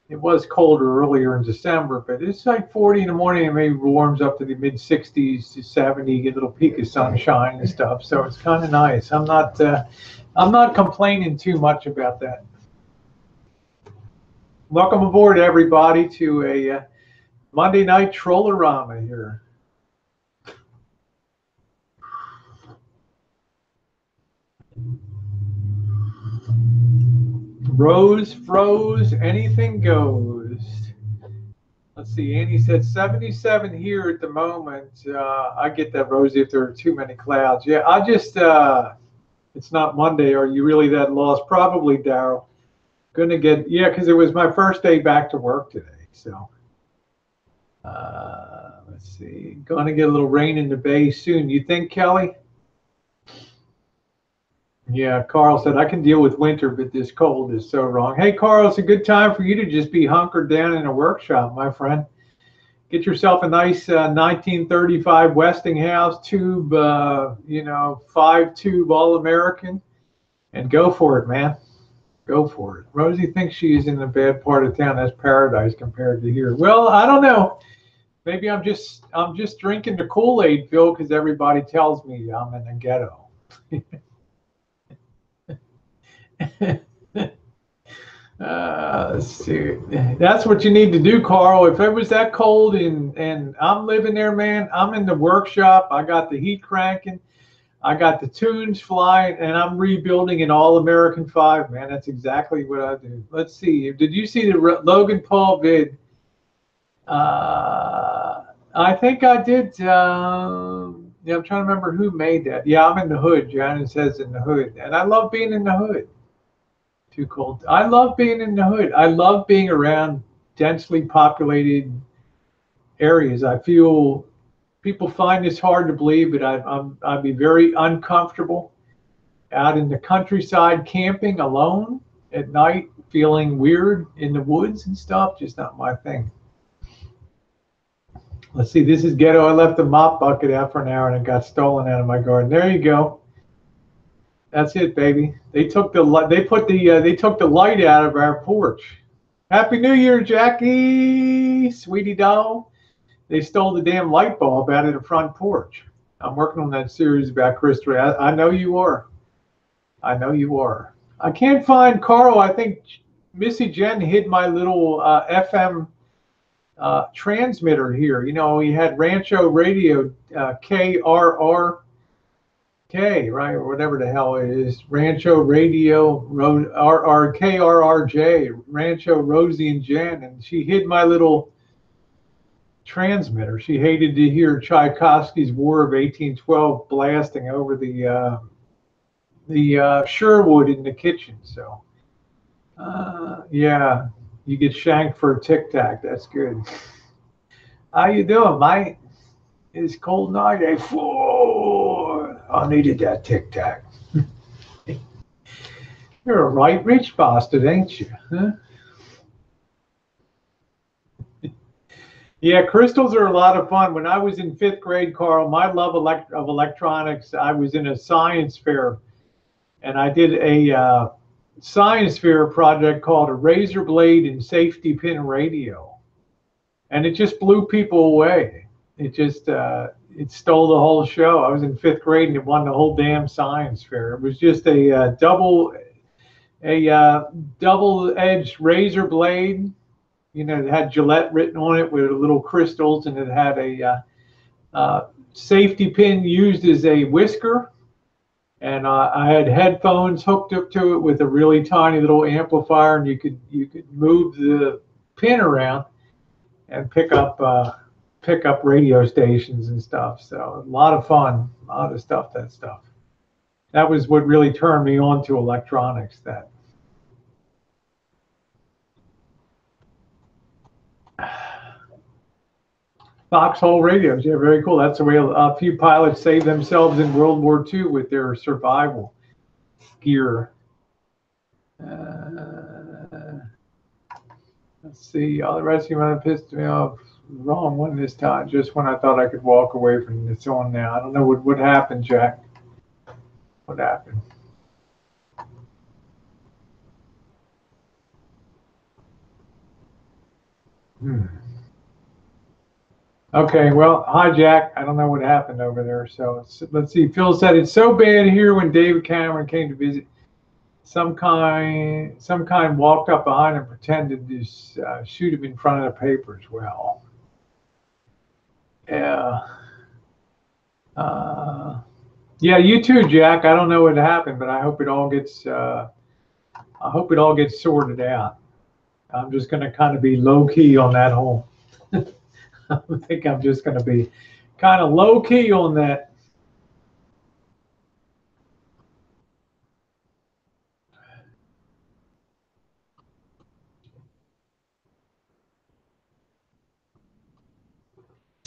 It was colder earlier in December, but it's like 40 in the morning and maybe warms up to the mid 60s to 70, get a little peak of sunshine and stuff. So it's kind of nice. I'm not complaining too much about that. Welcome aboard, everybody, to a Monday night Troll-a-Rama here. Rose, froze, anything goes. Let's see, Annie said 77 here at the moment. I get that, Rosie, if there are too many clouds. Yeah, it's not Monday. Are you really that lost? Probably, Daryl. Yeah, because it was my first day back to work today. So, let's see. Going to get a little rain in the Bay soon. You think, Kelly? Yeah, Carl said, I can deal with winter, but this cold is so wrong. Hey, Carl, it's a good time for you to just be hunkered down in a workshop, my friend. Get yourself a nice 1935 Westinghouse tube, 5-tube All-American, and go for it, man. Go for it. Rosie thinks she's in a bad part of town. That's paradise compared to here. Well, I don't know. Maybe I'm just drinking the Kool-Aid, Phil, because everybody tells me I'm in the ghetto. Let's see. That's what you need to do, Carl. If it was that cold and I'm living there, man, I'm in the workshop. I got the heat cranking. I got the tunes flying, and I'm rebuilding an All-American 5, man. That's exactly what I do. Let's see. Did you see the Logan Paul vid? I think I did. Yeah, I'm trying to remember who made that. Yeah, I'm in the hood. Janice says in the hood. And I love being in the hood. Too cold. I love being in the hood. I love being around densely populated areas. I feel people find this hard to believe, but I'd be very uncomfortable out in the countryside camping alone at night, feeling weird in the woods and stuff. Just not my thing. Let's see, this is ghetto. I left the mop bucket out for an hour and it got stolen out of my garden. There you go. That's it, baby. They took the light out of our porch. Happy New Year, Jackie, sweetie doll. They stole the damn light bulb out of the front porch. I'm working on that series about Christopher. I know you are. I know you are. I can't find Carl. I think Missy Jen hid my little FM transmitter here. You know, we had Rancho Radio KRRK, right, or whatever the hell it is. Rancho Radio KRRJ, Rancho Rosie and Jen, and she hid my little transmitter. She hated to hear Tchaikovsky's War of 1812 blasting over the Sherwood in the kitchen. So, yeah. You get shanked for a Tic Tac. That's good. How you doing, mate? It's cold night, eh? I needed that Tic Tac. You're a right rich bastard, ain't you? Huh? Yeah, crystals are a lot of fun. When I was in 5th grade, Carl, my love of electronics, I was in a science fair, and I did a science fair project called a razor blade and safety pin radio, and it just blew people away. It just it stole the whole show. I was in 5th grade and it won the whole damn science fair. It was just a double-edged razor blade. You know, it had Gillette written on it with little crystals, and it had a safety pin used as a whisker. And I had headphones hooked up to it with a really tiny little amplifier, and you could move the pin around and pick up radio stations and stuff. So a lot of fun, a lot of stuff. That was what really turned me on to electronics. That foxhole radios, yeah, very cool. That's the way a few pilots saved themselves in World War II with their survival gear. Let's see. All the rest of you might have pissed me off. Wrong one this time. Just when I thought I could walk away from it. It's on now. I don't know what happened, Jack. What happened? Okay, well, hi, Jack. I don't know what happened over there. So let's see. Phil said it's so bad here when David Cameron came to visit. Some kind walked up behind and pretended to shoot him in front of the papers. Well, yeah. Yeah, you too, Jack. I don't know what happened, but I hope it all gets sorted out. I'm just going to kind of be low key on that whole. I think I'm just going to be kind of low key on that.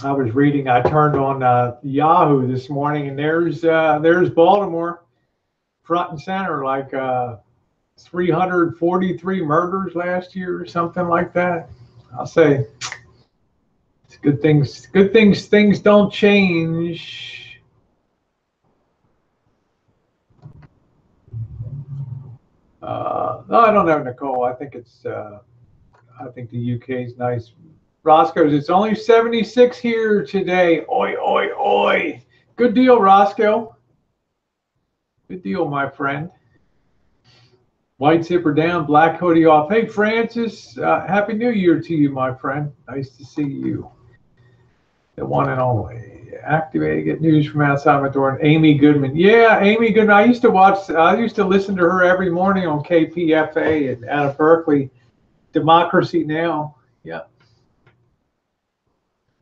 I was reading. I turned on Yahoo this morning, and there's Baltimore front and center, like 343 murders last year or something like that. I'll say it's good things. Good things. Things don't change. No, I don't know, Nicole. I think it's. I think the UK is nice. Roscoe's, it's only 76 here today. Oi, oi, oi. Good deal, Roscoe. Good deal, my friend. White zipper down, black hoodie off. Hey, Francis, Happy New Year to you, my friend. Nice to see you. The one and only. Activate, get news from outside my door. And Amy Goodman. Yeah, Amy Goodman. I used to listen to her every morning on KPFA and out of Berkeley. Democracy Now. Yeah.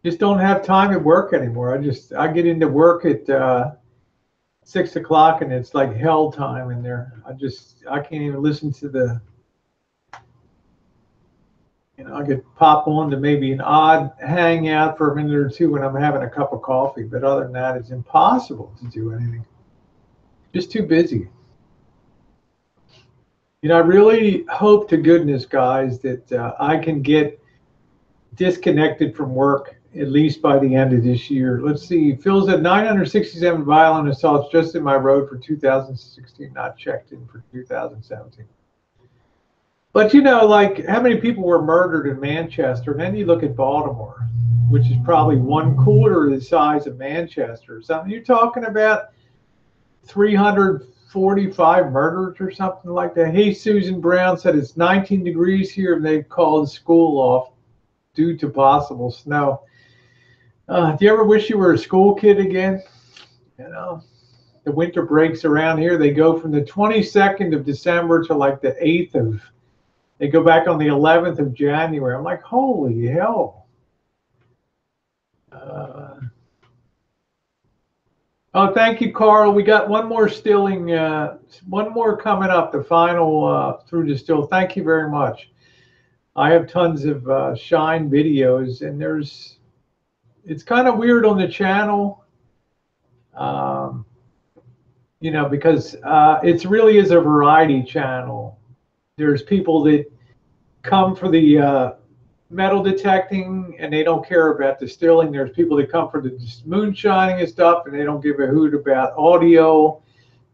Just don't have time at work anymore. I get into work at 6 o'clock and it's like hell time in there. I can't even listen to the, I could pop on to maybe an odd hangout for a minute or two when I'm having a cup of coffee. But other than that, it's impossible to do anything. Just too busy. I really hope to goodness, guys, that I can get disconnected from work at least by the end of this year. Let's see. Phil's at 967 violent assaults just in my road for 2016, not checked in for 2017. But like how many people were murdered in Manchester? And then you look at Baltimore, which is probably 1/4 the size of Manchester or something. You're talking about 345 murders or something like that. Hey, Susan Brown said it's 19 degrees here and they've called school off due to possible snow. Do you ever wish you were a school kid again? The winter breaks around here. They go from the 22nd of December to like the 8th of, they go back on the 11th of January. I'm like, holy hell. Oh, thank you, Carl. We got one more stilling, one more coming up, the final through distill. Thank you very much. I have tons of Shine videos, and it's kind of weird on the channel, because it really is a variety channel. There's people that come for the metal detecting and they don't care about distilling. There's people that come for the moonshining and stuff and they don't give a hoot about audio.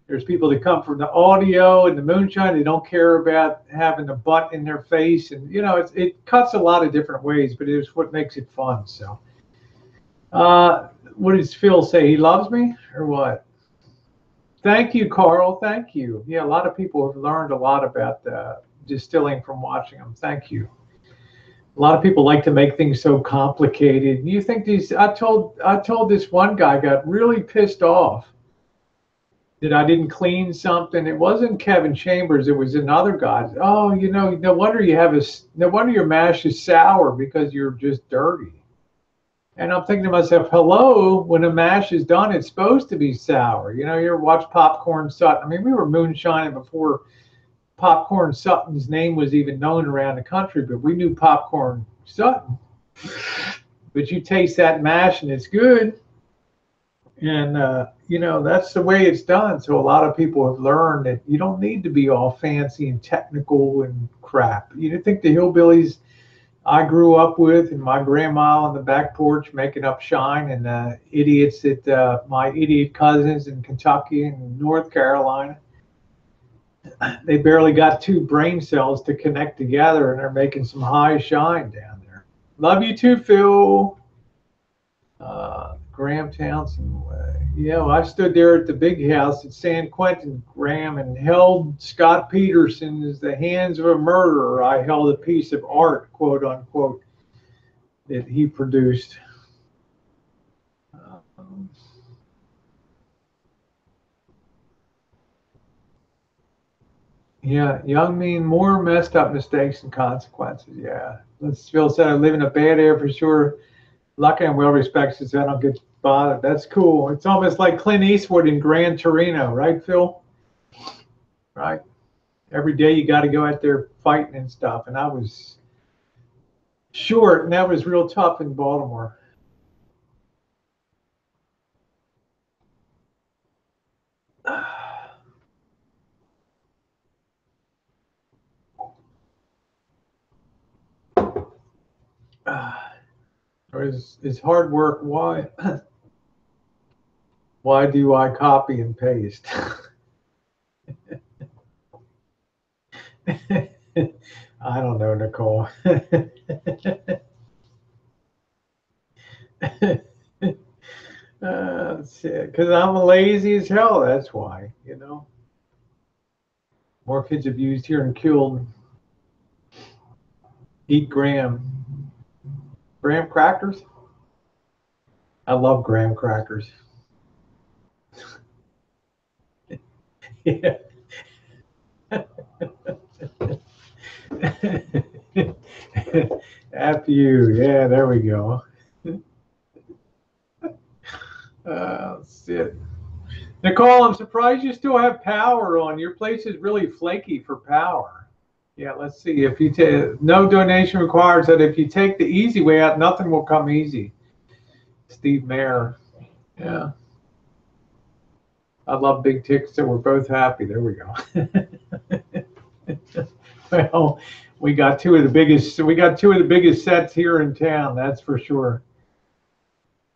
There's people that come from the audio and the moonshine. They don't care about having a butt in their face. And, it cuts a lot of different ways, but it's what makes it fun. So what does Phil say? He loves me or what? Thank you, Carl. Thank you. Yeah, a lot of people have learned a lot about distilling from watching them. Thank you. A lot of people like to make things so complicated. You think I told this one guy got really pissed off that I didn't clean something. It wasn't Kevin Chambers. It was another guy. Oh, no wonder your mash is sour because you're just dirty. And I'm thinking to myself, hello, when a mash is done, it's supposed to be sour. You ever watch Popcorn Sutton? I mean, we were moonshining before Popcorn Sutton's name was even known around the country, but we knew Popcorn Sutton. But you taste that mash and it's good. And, that's the way it's done. So a lot of people have learned that you don't need to be all fancy and technical and crap. You think the hillbillies I grew up with and my grandma on the back porch making up shine and idiots that my idiot cousins in Kentucky and North Carolina, they barely got two brain cells to connect together and they're making some high shine down there. Love you too, Phil. Graham Townsend. I stood there at the big house at San Quentin, Graham, and held Scott Peterson as the hands of a murderer. I held a piece of art, quote unquote, that he produced. Young mean more messed up mistakes and consequences. Yeah. Phil said I live in a bad area for sure. Lucky and well respected, so I don't get bothered. That's cool. It's almost like Clint Eastwood in Gran Torino, right, Phil? Right. Every day you got to go out there fighting and stuff. And I was short, and that was real tough in Baltimore. Or is hard work? Why do I copy and paste? I don't know, Nicole. Because I'm lazy as hell. That's why, More kids abused here and killed. Eat graham crackers. I love graham crackers. Yeah. After you. Yeah, there we go. That's it. Nicole, I'm surprised you still have power on. Your place is really flaky for power. Yeah, let's see. If you no donation required, that if you take the easy way out, nothing will come easy. Steve Mayer. Yeah. I love big ticks, so we're both happy. There we go. Well, we got two of the biggest sets here in town, that's for sure.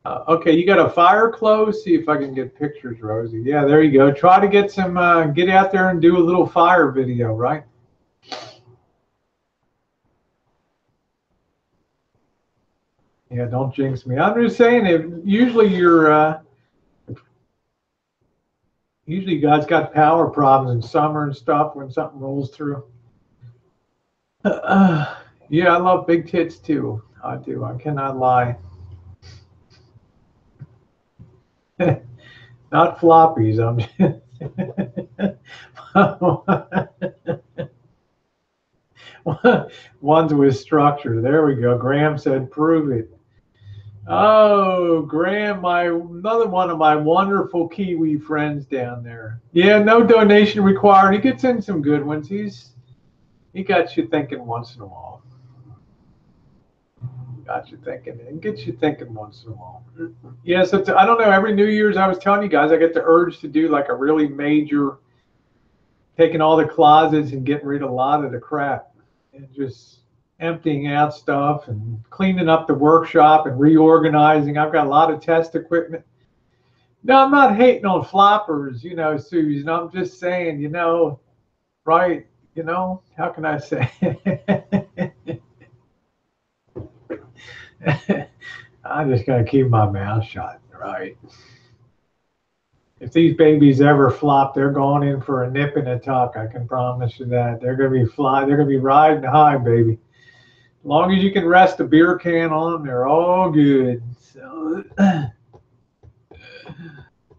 Okay, you got a fire close? See if I can get pictures, Rosie. Yeah, there you go. Try to get some, get out there and do a little fire video, right? Yeah, don't jinx me. I'm just saying, usually you guys got power problems in summer and stuff when something rolls through. Yeah, I love big tits too. I do. I cannot lie. Not floppies. I'm ones with structure. There we go. Graham said, "Prove it." Oh, Graham, another one of my wonderful Kiwi friends down there. Yeah, no donation required. He gets in some good ones. He got you thinking once in a while. Got you thinking, and gets you thinking once in a while. Yeah, so I don't know. Every New Year's, I was telling you guys, I get the urge to do like a really major, taking all the closets and getting rid of a lot of the crap, and just emptying out stuff and cleaning up the workshop and reorganizing. I've got a lot of test equipment. No, I'm not hating on floppers, Susan. I'm just saying, right? How can I say? I'm just going to keep my mouth shut, right? If these babies ever flop, they're going in for a nip and a tuck. I can promise you that. They're going to be flying. They're going to be riding high, baby. As long as you can rest a beer can on them, they're all good. So,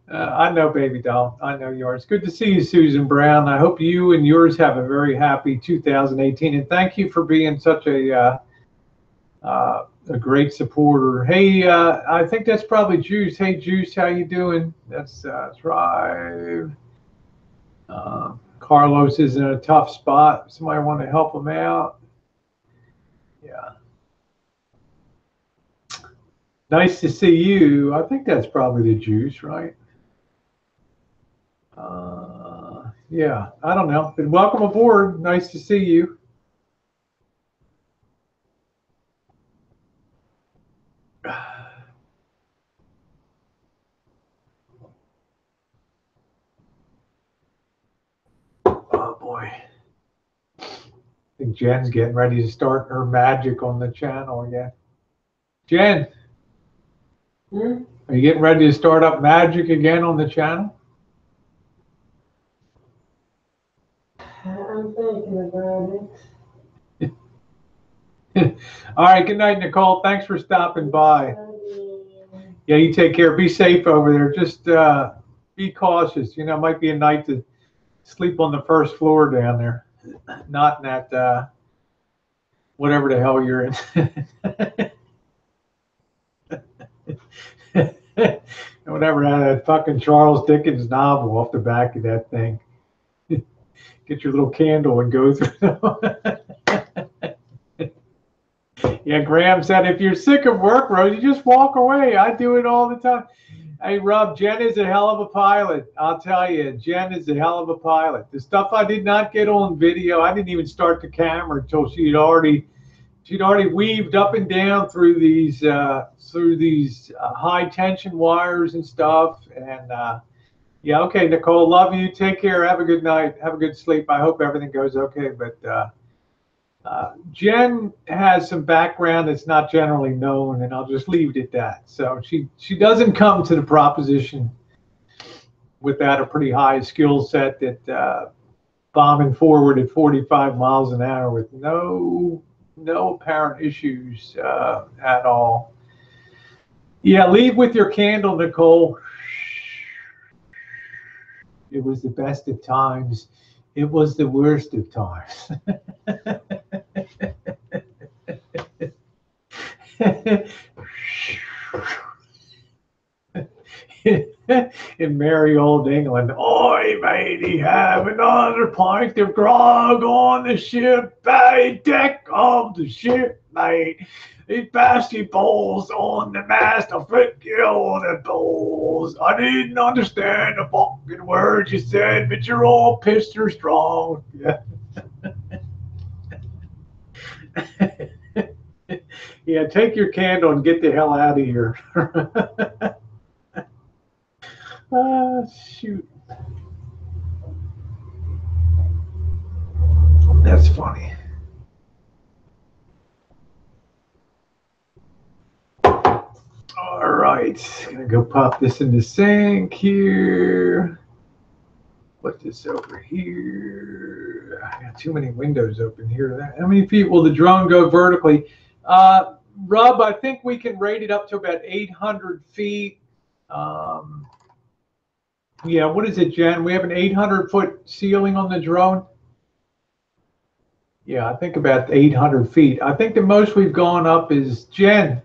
I know, baby doll. I know yours. Good to see you, Susan Brown. I hope you and yours have a very happy 2018. And thank you for being such a a great supporter. Hey, I think that's probably Juice. Hey, Juice, how you doing? That's Thrive. Carlos is in a tough spot. Somebody want to help him out? Yeah. Nice to see you. I think that's probably the Juice, right? Yeah, I don't know. But welcome aboard. Nice to see you. Oh boy. I think Jen's getting ready to start her magic on the channel again. Jen, are you getting ready to start up magic again on the channel? I'm thinking about it. All right, good night, Nicole. Thanks for stopping by. Yeah, you take care. Be safe over there. Just be cautious. You know, it might be a night to sleep on the first floor down there, not in that whatever the hell you're in. Whatever that fucking Charles Dickens novel off the back of that thing. Get your little candle and go through. Yeah, Graham said, if you're sick of work, Rosie, just walk away. I do it all the time. Hey, Rob, Jen is a hell of a pilot. I'll tell you, Jen is a hell of a pilot. The stuff I did not get on video, I didn't even start the camera until she'd already weaved up and down through these high tension wires and stuff. And yeah, okay, Nicole, love you. Take care. Have a good night. Have a good sleep. I hope everything goes okay. But Jen has some background that's not generally known, and I'll just leave it at that. So she doesn't come to the proposition without a pretty high skill set that bombing forward at 45 miles an hour with no apparent issues at all. Yeah, leave with your candle, Nicole. It was the best of times. It was the worst of times. In merry old England, oi matey, have another pint of grog on the ship, by deck of the ship, mate. These basketballs on the mast, I'll flick you on the balls. I didn't understand the fucking words you said, but you're all pissed or strong. Yeah. Yeah, take your candle and get the hell out of here. Shoot. That's funny. All right, gonna go pop this in the sink here. Put this over here. I got too many windows open here. How many feet will the drone go vertically? Rob, I think we can rate it up to about 800 feet. Yeah, what is it, Jen? We have an 800-foot ceiling on the drone. Yeah, I think about 800 feet. I think the most we've gone up is, Jen,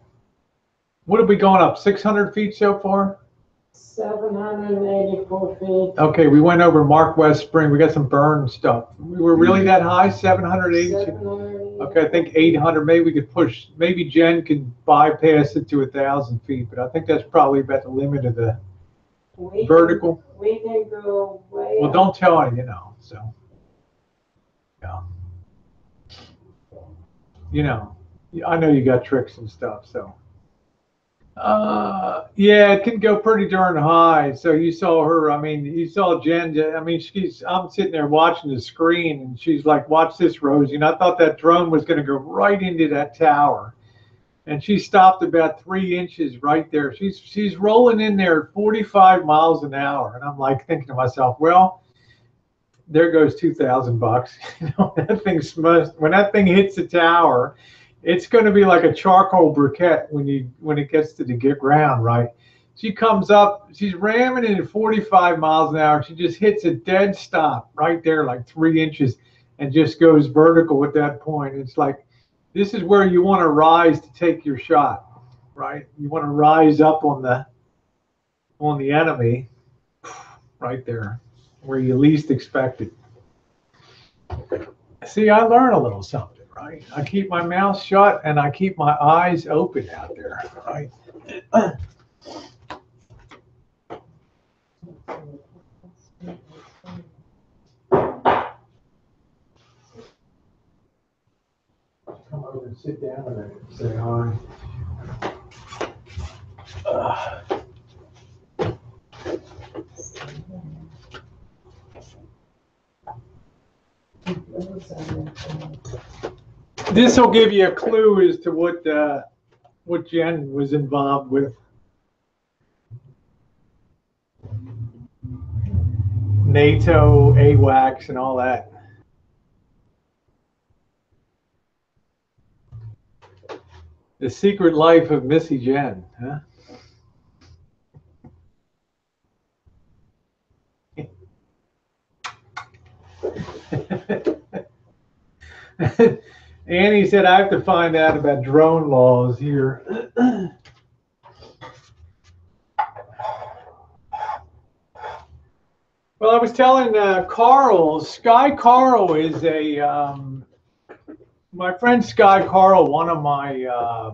what have we gone up, 600 feet so far? 784 feet. Okay, we went over Mark West Spring. We got some burn stuff. We were really that high, 782? Okay, I think 800. Maybe we could push, maybe Jen could bypass it to 1,000 feet, but I think that's probably about the limit of the vertical. We can go way Well, up. don't tell her, you know, so. Yeah. You know, I know you got tricks and stuff, so. Yeah, it can go pretty darn high. So you saw her, I mean, you saw Jen, I mean, I'm sitting there watching the screen and she's like, watch this, Rosie. And I thought that drone was going to go right into that tower. And she stopped about 3 inches right there. She's rolling in there at 45 miles an hour. And I'm like thinking to myself, well, there goes $2,000. You know, when that thing hits the tower, it's going to be like a charcoal briquette when it gets to the ground, right? She comes up, she's ramming it at 45 miles an hour. She just hits a dead stop right there, like 3 inches, and just goes vertical at that point. It's like, This is where you want to rise to take your shot, right? You want to rise up on the enemy, right there, where you least expect it. See, I learn a little something, right? I keep my mouth shut and I keep my eyes open out there, right? Come over and sit down and say hi. This will give you a clue as to what Jen was involved with. NATO, AWACS, and all that. The secret life of Missy Jen, huh? Annie said, I have to find out about drone laws here. Well, I was telling Carl, Sky Carl is my friend Sky Carl, one of my,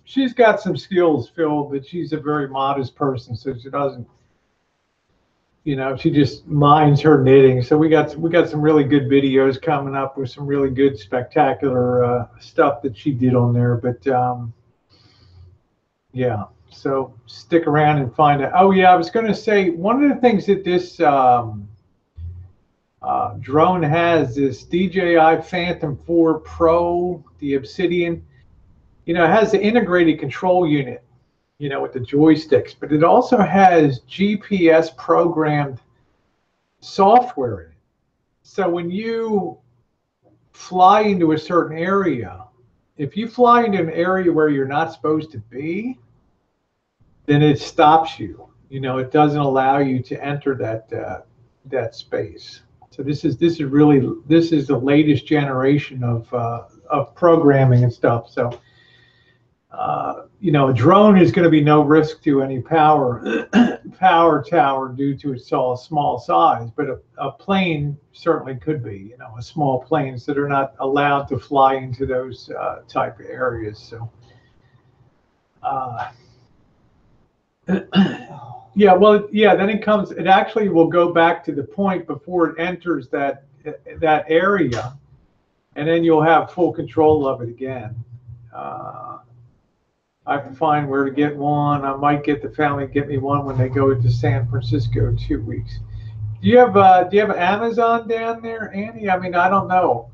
she's got some skills, Phil, but she's a very modest person, so she doesn't, she just minds her knitting. So we got some really good videos coming up with some really good, spectacular stuff that she did on there. But yeah, so stick around and find out. Oh yeah, I was going to say one of the things that this drone has, this DJI Phantom 4 Pro, the Obsidian. It has an integrated control unit, with the joysticks, but it also has GPS programmed software in it. So when you fly into a certain area, if you fly into an area where you're not supposed to be, then it stops you. It doesn't allow you to enter that space. So this is the latest generation of programming and stuff. So a drone is going to be no risk to any power tower due to its small size, but a plane certainly could be. A small planes that are not allowed to fly into those type of areas. So. Yeah, well, yeah, then it actually will go back to the point before it enters that area, and then you'll have full control of it again. I have to find where to get one. I might get the family to get me one when they go to San Francisco 2 weeks. Do you have Amazon down there, Annie? I mean, I don't know.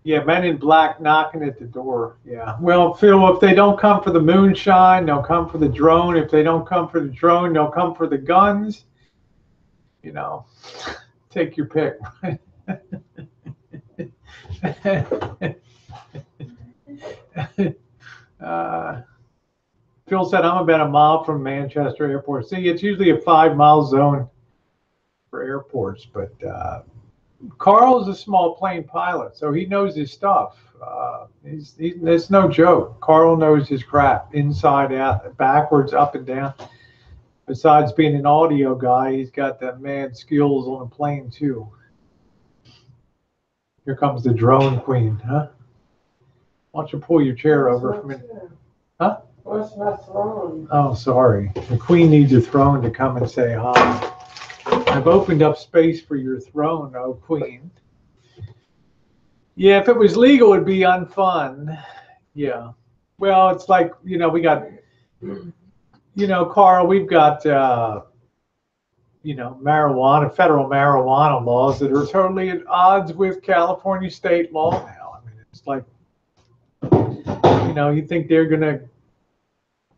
Yeah, Men in Black knocking at the door. Yeah. Well, Phil, if they don't come for the moonshine, they'll come for the drone. If they don't come for the drone, they'll come for the guns. Take your pick. Phil said, I'm about a mile from Manchester Airport. See, it's usually a 5-mile zone for airports, but Carl is a small plane pilot, so he knows his stuff. It's no joke. Carl knows his crap, inside out, backwards, up and down. Besides being an audio guy, he's got the mad skills on a plane too. Here comes the drone queen, huh? Why don't you pull your chair over for a minute? Huh? Where's my throne? Oh, sorry. The queen needs a throne to come and say hi. I've opened up space for your throne, oh queen. Yeah, if it was legal, it'd be unfun. Yeah. Well, it's like, we got, Carl, we've got, marijuana, federal marijuana laws that are totally at odds with California state law now. I mean, it's like, you think they're going to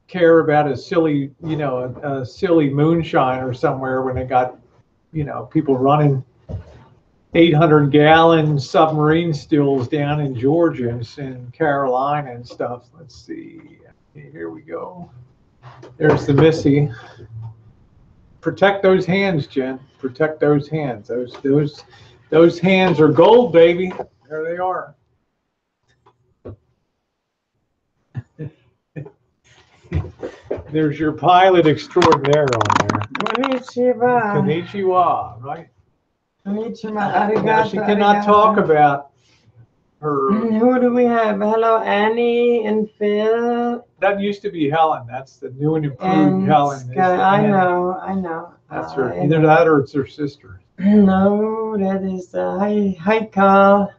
care about a silly, a silly moonshine or somewhere when they got, people running 800-gallon submarine stills down in Georgia and Carolina and stuff. Let's see. Here we go. There's the Missy. Protect those hands, Jen. Protect those hands. Those hands are gold, baby. There they are. There's your pilot extraordinaire on there. Konnichiwa. Konnichiwa, right? Konnichiwa. Now, Arigato. she cannot arigato. talk about her. Who do we have? Hello, Annie and Phil. That used to be Helen. That's the new and improved And Helen. I know. That's her. Either that or it's her sister. No, that is hi Carl.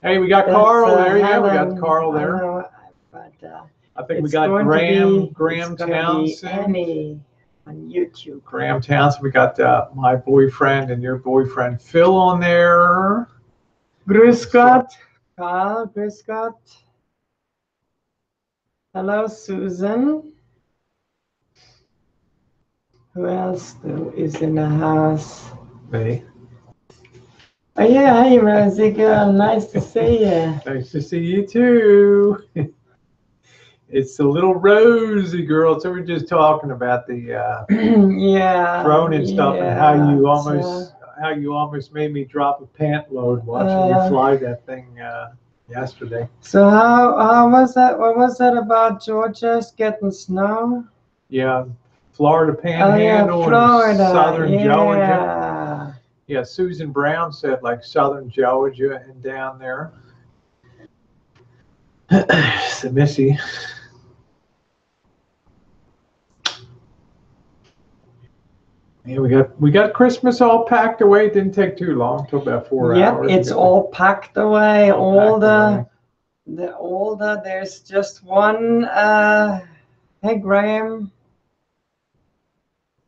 Hey, we got That's, Carl there. Yeah, Helen. we got Carl there. I know, but I think we it's got going to Graham be Townsend. Annie on YouTube. Graham Townsend. We got my boyfriend and your boyfriend Phil on there. Grüß Gott, Carl. Grüß Gott. Hello, Susan. Who else is in the house? Me. Oh yeah, hey Rosie girl, nice to see you. Nice to see you too. It's the little Rosie girl. So we're just talking about the Yeah. drone and stuff, and yeah, how you almost made me drop a pant load watching you fly that thing yesterday. So how was that? What was that about Georgia's getting snow? Yeah, Florida Panhandle, Florida, and southern yeah. Georgia. Yeah, Susan Brown said like southern Georgia and down there. So Missy. Yeah, we got Christmas all packed away. It didn't take too long, took about 4 hours. Yep, it's all packed away. There's just one. Hey Graham.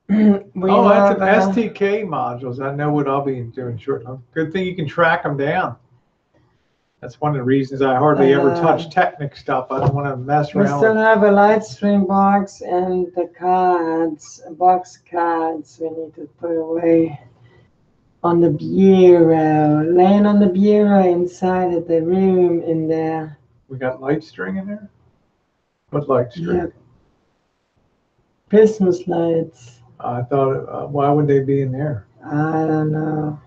That's an STK modules. I know what I'll be doing shortly. Good thing you can track them down. That's one of the reasons I hardly ever touch Technic stuff. I don't want to mess We around still with. have a light stream box and the box cards we need to put away on the bureau, laying on the bureau inside of the room in there. We got light string in there? What light string? Yep. Christmas lights. I thought, why would they be in there? I don't know.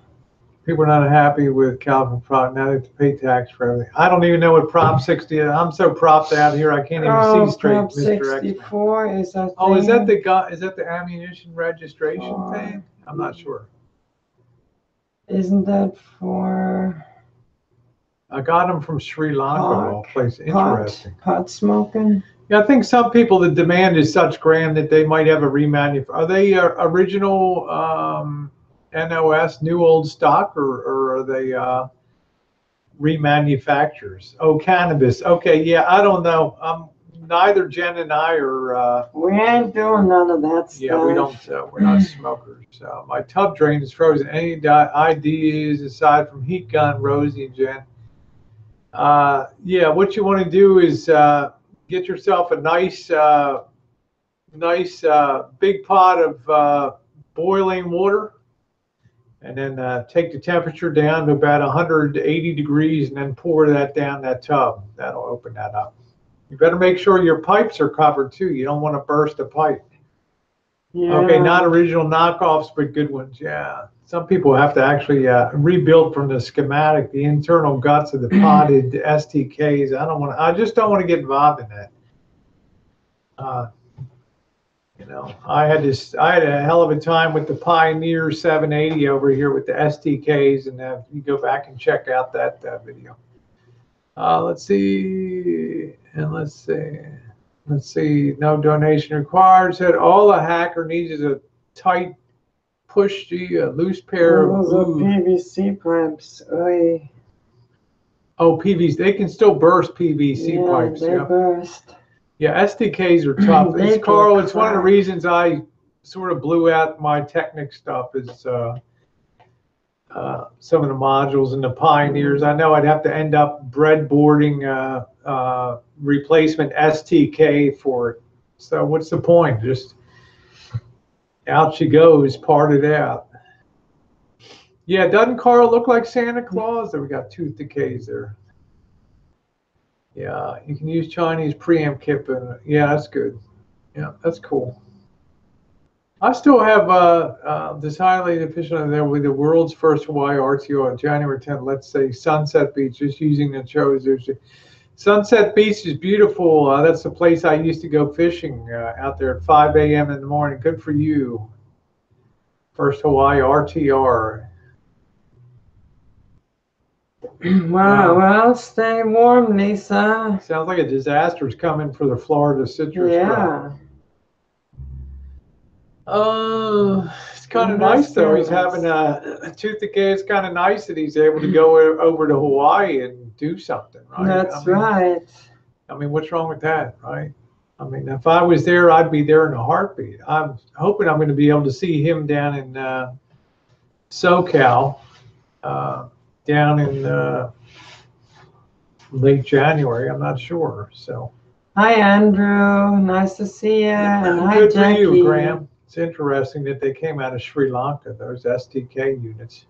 People are not happy with Calvin Prop. Now they have to pay tax for everything. I don't even know what Prop 60 is. I'm so propped out here, I can't even see straight, Prop Mr. 64 is that thing? Oh, is that the ammunition registration thing? I'm not sure. Isn't that for I got them from Sri Lanka, of all places. Interesting. pot smoking? Yeah, I think some people, the demand is such grand that they might have a remanufacture. Are they original NOS, new old stock, or are they remanufacturers? Oh, cannabis. Okay, yeah, I don't know. Neither Jen and I are. We ain't doing none of that stuff. Yeah, we don't. We're not smokers. My tub drain is frozen. Any ideas aside from heat gun, Rosie and Jen? Yeah, what you want to do is get yourself a nice big pot of boiling water, and then take the temperature down to about 180 degrees, and then pour that down that tub. That'll open that up. You better make sure your pipes are covered too. You don't want to burst a pipe. Yeah. Okay, not original knockoffs, but good ones. Yeah. Some people have to actually rebuild from the schematic, the internal guts of the potted STKs. I just don't want to get involved in that. I had a hell of a time with the Pioneer 780 over here with the STKs, and you go back and check out that video. Let's see. No donation required. Said all a hacker needs is a tight pushy, a loose pair of PVC pipes. Oy. Oh, PVC. They can still burst PVC pipes. They burst. Yeah, SDKs are tough. Carl, it's one of the reasons I sort of blew out my Technic stuff is some of the modules and the Pioneers. I know I'd have to end up breadboarding replacement STK for it. So what's the point? Just out she goes, parted out. Yeah, doesn't Carl look like Santa Claus? There we got tooth decays there. Yeah, you can use Chinese preamp kit, but yeah, that's good. Yeah, that's cool. I still have this highly efficient there with the world's first Hawaii RTO on January 10th. Let's say Sunset Beach, just using the shows. Sunset Beach is beautiful. That's the place I used to go fishing out there at 5 a.m. in the morning. Good for you. First Hawaii RTR. Wow, well, stay warm, Lisa. Sounds like a disaster is coming for the Florida citrus crop. It's kind of nice though. He's having a tooth decay. It's kind of nice that he's able to go over to Hawaii and do something, right? That's right. I mean, what's wrong with that, right? I mean, if I was there, I'd be there in a heartbeat. I'm hoping I'm going to be able to see him down in SoCal, down in late January. I'm not sure. So. Hi, Andrew. Nice to see you. And hi, good Jackie. for you, Graham. It's interesting that they came out of Sri Lanka, those STK units.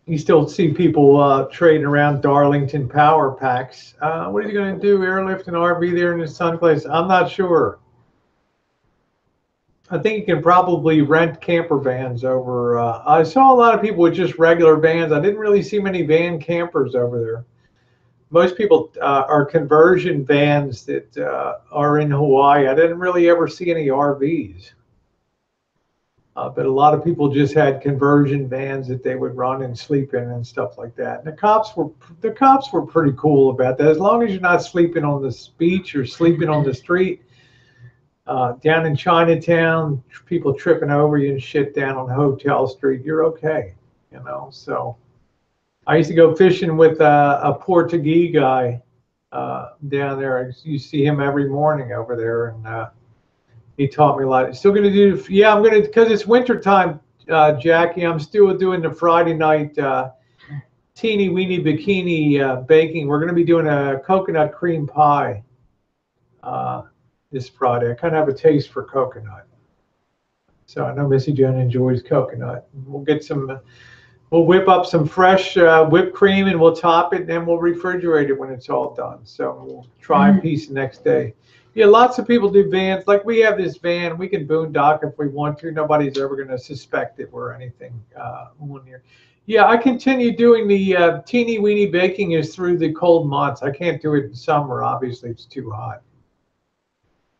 You still see people trading around Darlington power packs. What are you going to do? Airlift an RV there in the sun place? I'm not sure. I think you can probably rent camper vans over. I saw a lot of people with just regular vans. I didn't really see many van campers over there. Most people are conversion vans that are in Hawaii. I didn't really ever see any RVs. But a lot of people just had conversion vans that they would run and sleep in and stuff like that. And the cops were pretty cool about that. As long as you're not sleeping on the beach or sleeping on the street, down in Chinatown, people tripping over you and shit down on Hotel Street, you're okay, you know. So I used to go fishing with a Portuguese guy down there. You see him every morning over there, and he taught me a lot. Still going to do, yeah, I'm going to, because it's winter time, Jackie, I'm still doing the Friday night teeny weeny bikini baking. We're going to be doing a coconut cream pie this Friday. I kind of have a taste for coconut. So I know Missy Joan enjoys coconut. We'll get some, we'll whip up some fresh whipped cream and we'll top it and then we'll refrigerate it when it's all done. So we'll try a piece the next day. Yeah, lots of people do vans. Like we have this van, we can boondock if we want to. Nobody's ever going to suspect that we're anything on here. Yeah, I continue doing the teeny weeny baking is through the cold months. I can't do it in summer. Obviously, it's too hot.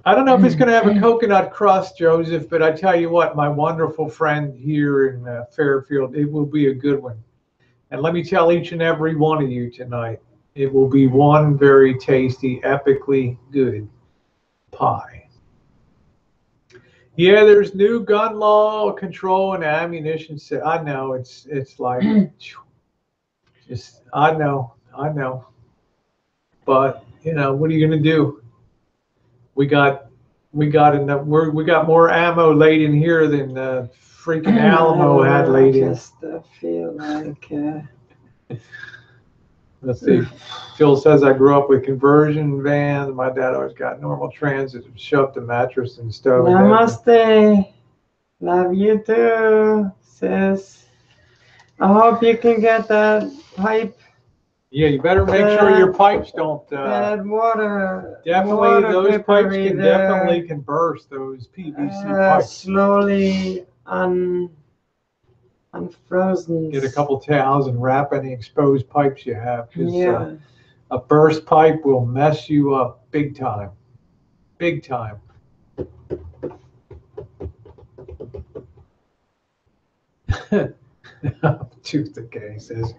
I don't know if it's going to have a coconut crust, Joseph, but I tell you what, my wonderful friend here in Fairfield, it will be a good one. And let me tell each and every one of you tonight, it will be one very tasty, epically good pie. Yeah, there's new gun law control and ammunition. I know it's like just I know. But you know, what are you gonna do? We got enough. We got more ammo laid in here than freaking Alamo had laid in. I just feel like. Let's see. Phil says I grew up with conversion vans. My dad always got normal transit and shoved the mattress and stove. Namaste. Love you too, sis. I hope you can get that pipe. Yeah, you better make sure your pipes don't. That water. Definitely, water those pipes can there, definitely can burst. Those PVC pipes. Slowly unfrozen. Get a couple towels and wrap any exposed pipes you have. Yeah. A burst pipe will mess you up big time. Big time. Tooth decay says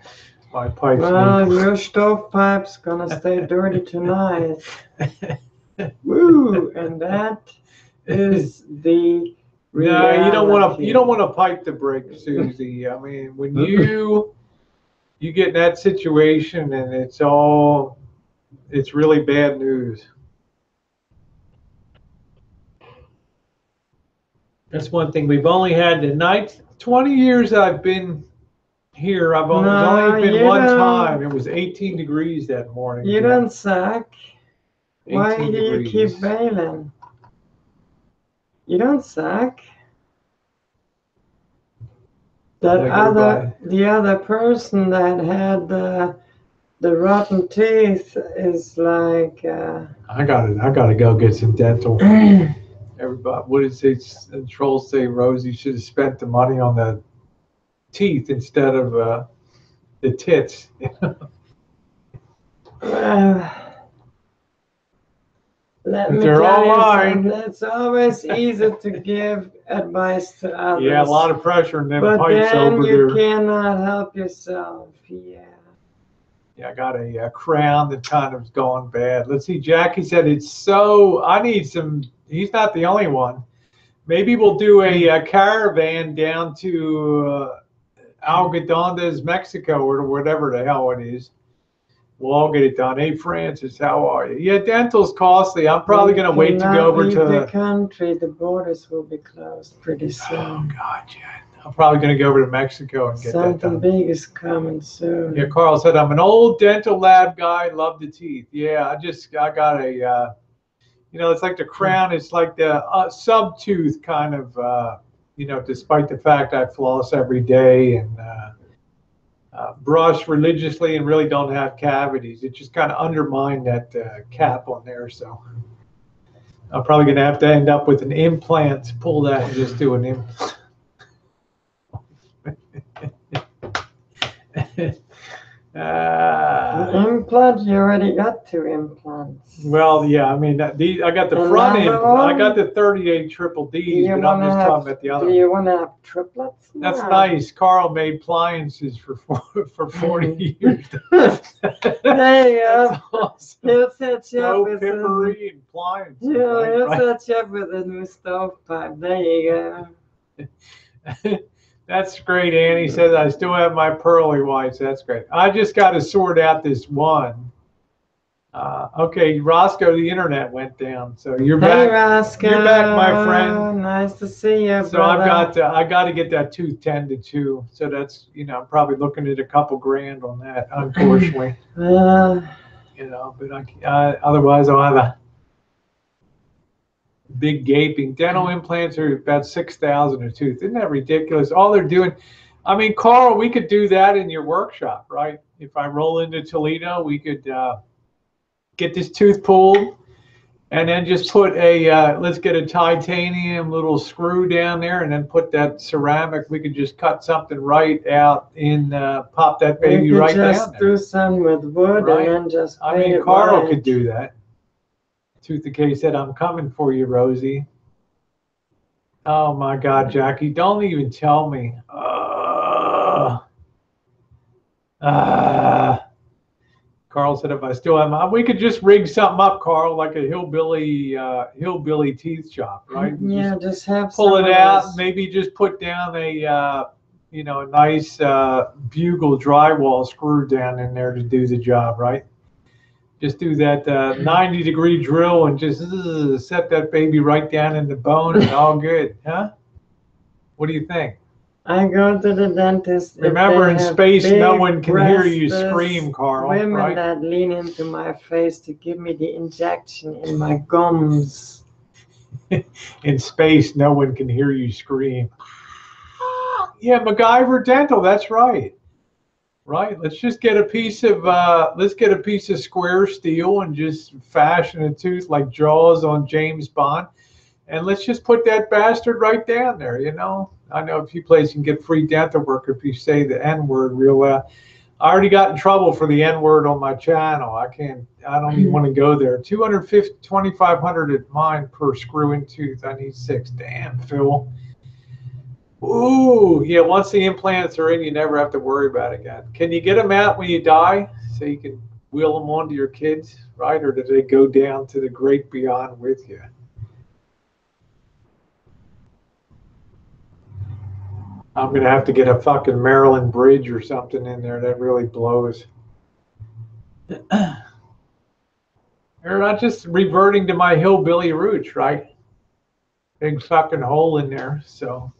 my pipes. Well, your stovepipe's gonna stay dirty tonight. Woo! And that is the reality. No, you don't want to pipe to break, Susie. I mean, when you get in that situation and it's really bad news. That's one thing. We've only had the night 20 years I've been here. I've only been one time. It was 18 degrees that morning. You don't suck. Why do you keep bailing? You don't suck. The other person that had the rotten teeth is like. I gotta go get some dental. Everybody, what is it? Trolls say Rosie should have spent the money on the teeth instead of the tits. Let me They're all tell you mine. something. It's always easy to give advice to others. Yeah, a lot of pressure in them but pipes then over you there. cannot help yourself. Yeah. Yeah, I got a crown that kind of's gone bad. Let's see. Jackie said it's so. I need some. He's not the only one. Maybe we'll do a caravan down to Algedondas, Mexico, or whatever the hell it is. We'll all get it done. Hey, Francis, how are you? Yeah, dental's costly. I'm probably going to wait to go over leave to the country. The borders will be closed pretty soon. Oh God, yeah. I'm probably going to go over to Mexico and get that Something done. big is coming soon. Yeah, Carl said I'm an old dental lab guy. Love the teeth. Yeah, I got a. It's like the crown. It's like the sub-tooth kind of. Despite the fact I floss every day and brush religiously and really don't have cavities, it just kind of undermined that cap on there. So I'm probably going to have to end up with an implant. Pull that and just do an implant. Implant? You already got 2 implants. Well, yeah, I mean, I got the front end. I got the 38 triple Ds, but I'm just talking about the other. Do you want to have triplets? That's nice. Carl made appliances for 40 years. There you go. Awesome. He'll set you up with peppery and appliances. Yeah, he'll set you up with a new stovepipe. There you go. That's great, Annie says I still have my pearly whites. That's great. I just got to sort out this one. Okay, Roscoe, the internet went down, so you're back. Hey, Roscoe. You're back, my friend. Nice to see you, So brother. I got to get that tooth 10 to 2. So that's I'm probably looking at a couple grand on that, unfortunately. But otherwise I'll have a big gaping. Dental implants are about 6,000 a tooth. Isn't that ridiculous? All they're doing. I mean, Carl, we could do that in your workshop, right? If I roll into Toledo, we could get this tooth pulled and then just put let's get a titanium little screw down there and then put that ceramic. We could just cut something right out and pop that baby right down there. Just do some with wood, right? And then just paint it Carl white. could do that. Tooth Decay said, I'm coming for you, Rosie. Oh my God, Jackie, don't even tell me. Carl said, if I still have we could just rig something up, Carl, like a hillbilly teeth shop, right? Yeah, just have pull it out. Maybe just put down a a nice bugle drywall screw down in there to do the job, right? Just do that 90-degree drill and just set that baby right down in the bone and all good, huh? What do you think? I go to the dentist. Remember, in space, no one can hear you scream, Carl. Women right? that lean into my face to give me the injection in my gums. In space, no one can hear you scream. Yeah, MacGyver Dental. That's right. Right. Let's just get a piece of square steel and just fashion a tooth like Jaws on James Bond, and let's just put that bastard right down there. I know a few places you can get free dental work if you say the N-word real well. I already got in trouble for the N-word on my channel. I don't even want to go there. 2,500 at mine per screw-in tooth. I need 6. Damn, Phil. Ooh, yeah, once the implants are in, you never have to worry about it again. Can you get them out when you die so you can wheel them onto your kids, right? Or do they go down to the great beyond with you? I'm going to have to get a fucking Maryland bridge or something in there that really blows. They're not just reverting to my hillbilly roots, right? Big fucking hole in there, so.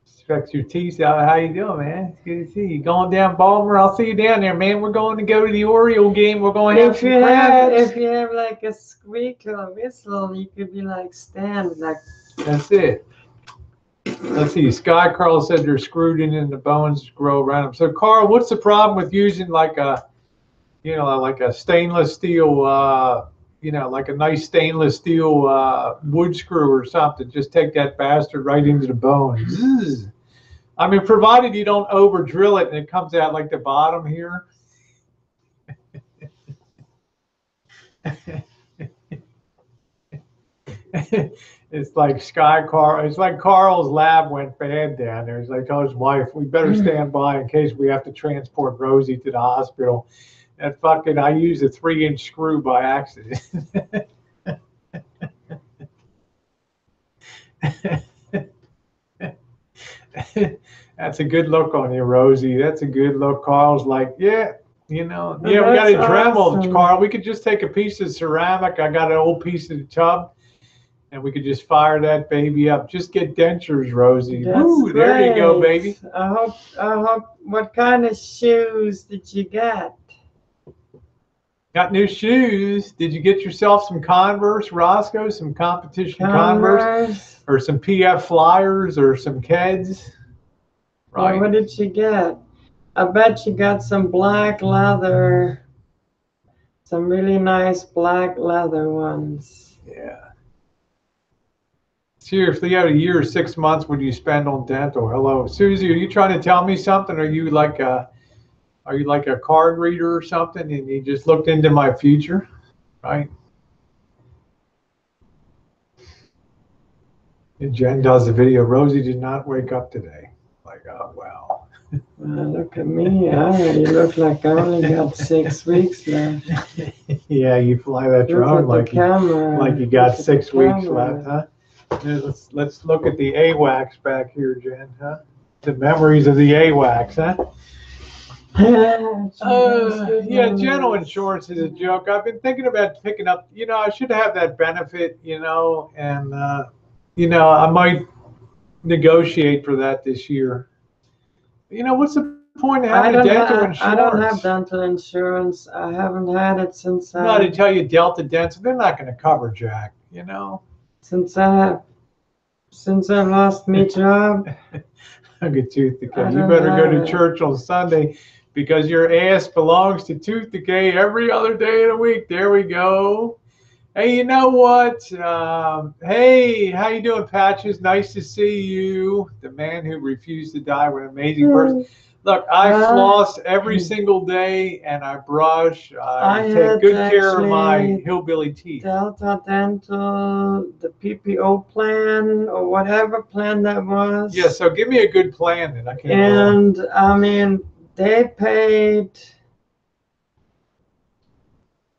Stretch your teeth out. How you doing, man? It's good to see you. Going down Baltimore? I'll see you down there, man. We're going to go to the Oriole game. We're going to have some crabs. If you have like a squeak or a whistle, you could be like stand like. That's it. Let's see. Sky Carl said they're screwed in and the bones grow around them. So, Carl, what's the problem with using like a, like a stainless steel, like a nice stainless steel wood screw or something? Just take that bastard right into the bone. I mean, provided you don't over drill it and it comes out like the bottom here. It's like it's like Carl's lab went bad down there. He's like, told his wife, we better stand by in case we have to transport Rosie to the hospital. And fucking, I used a 3-inch screw by accident. That's a good look on you, Rosie. That's a good look. Carl's like, yeah, you know, yeah, we got a Dremel, awesome. Carl. We could just take a piece of ceramic. I got an old piece of the tub, and we could just fire that baby up. Just get dentures, Rosie. Woo, there you go, baby. I hope. What kind of shoes did you get? Got new shoes. Did you get yourself some Converse, Roscoe? Some competition Converse? Or some PF Flyers or some Keds? Right. What did you get? I bet you got some black leather. Some really nice black leather ones. Yeah. Seriously, out a year or 6 months, what do you spend on dental? Hello, Susie. Are you trying to tell me something? Are you like a card reader or something, and you just looked into my future, right? And Jen does the video. Rosie did not wake up today. Like, oh wow. Look at me. I already look like I only got 6 weeks left. Yeah, you fly that drone like you got 6 weeks left, huh? Let's look at the AWACS back here, Jen, huh? The memories of the AWACS, huh? Yeah, general insurance is a joke. I've been thinking about picking up, you know, I should have that benefit, you know, and, you know, I might negotiate for that this year. You know, what's the point of having dental insurance? I don't have dental insurance. I haven't had it since No, they tell you Delta Dental, they're not going to cover Jack, you know. Since I lost my job. Look at Tooth Decay. You better go to church on Sunday because your ass belongs to Tooth Decay every other day of the week. There we go. Hey, you know what? Hey, how you doing, Patches? Nice to see you. The man who refused to die, what an amazing person. Look, I floss every single day, and I brush. I take good care of my hillbilly teeth. Delta Dental, the PPO plan, or whatever plan that was. Yeah, so give me a good plan that I can. And I mean, they paid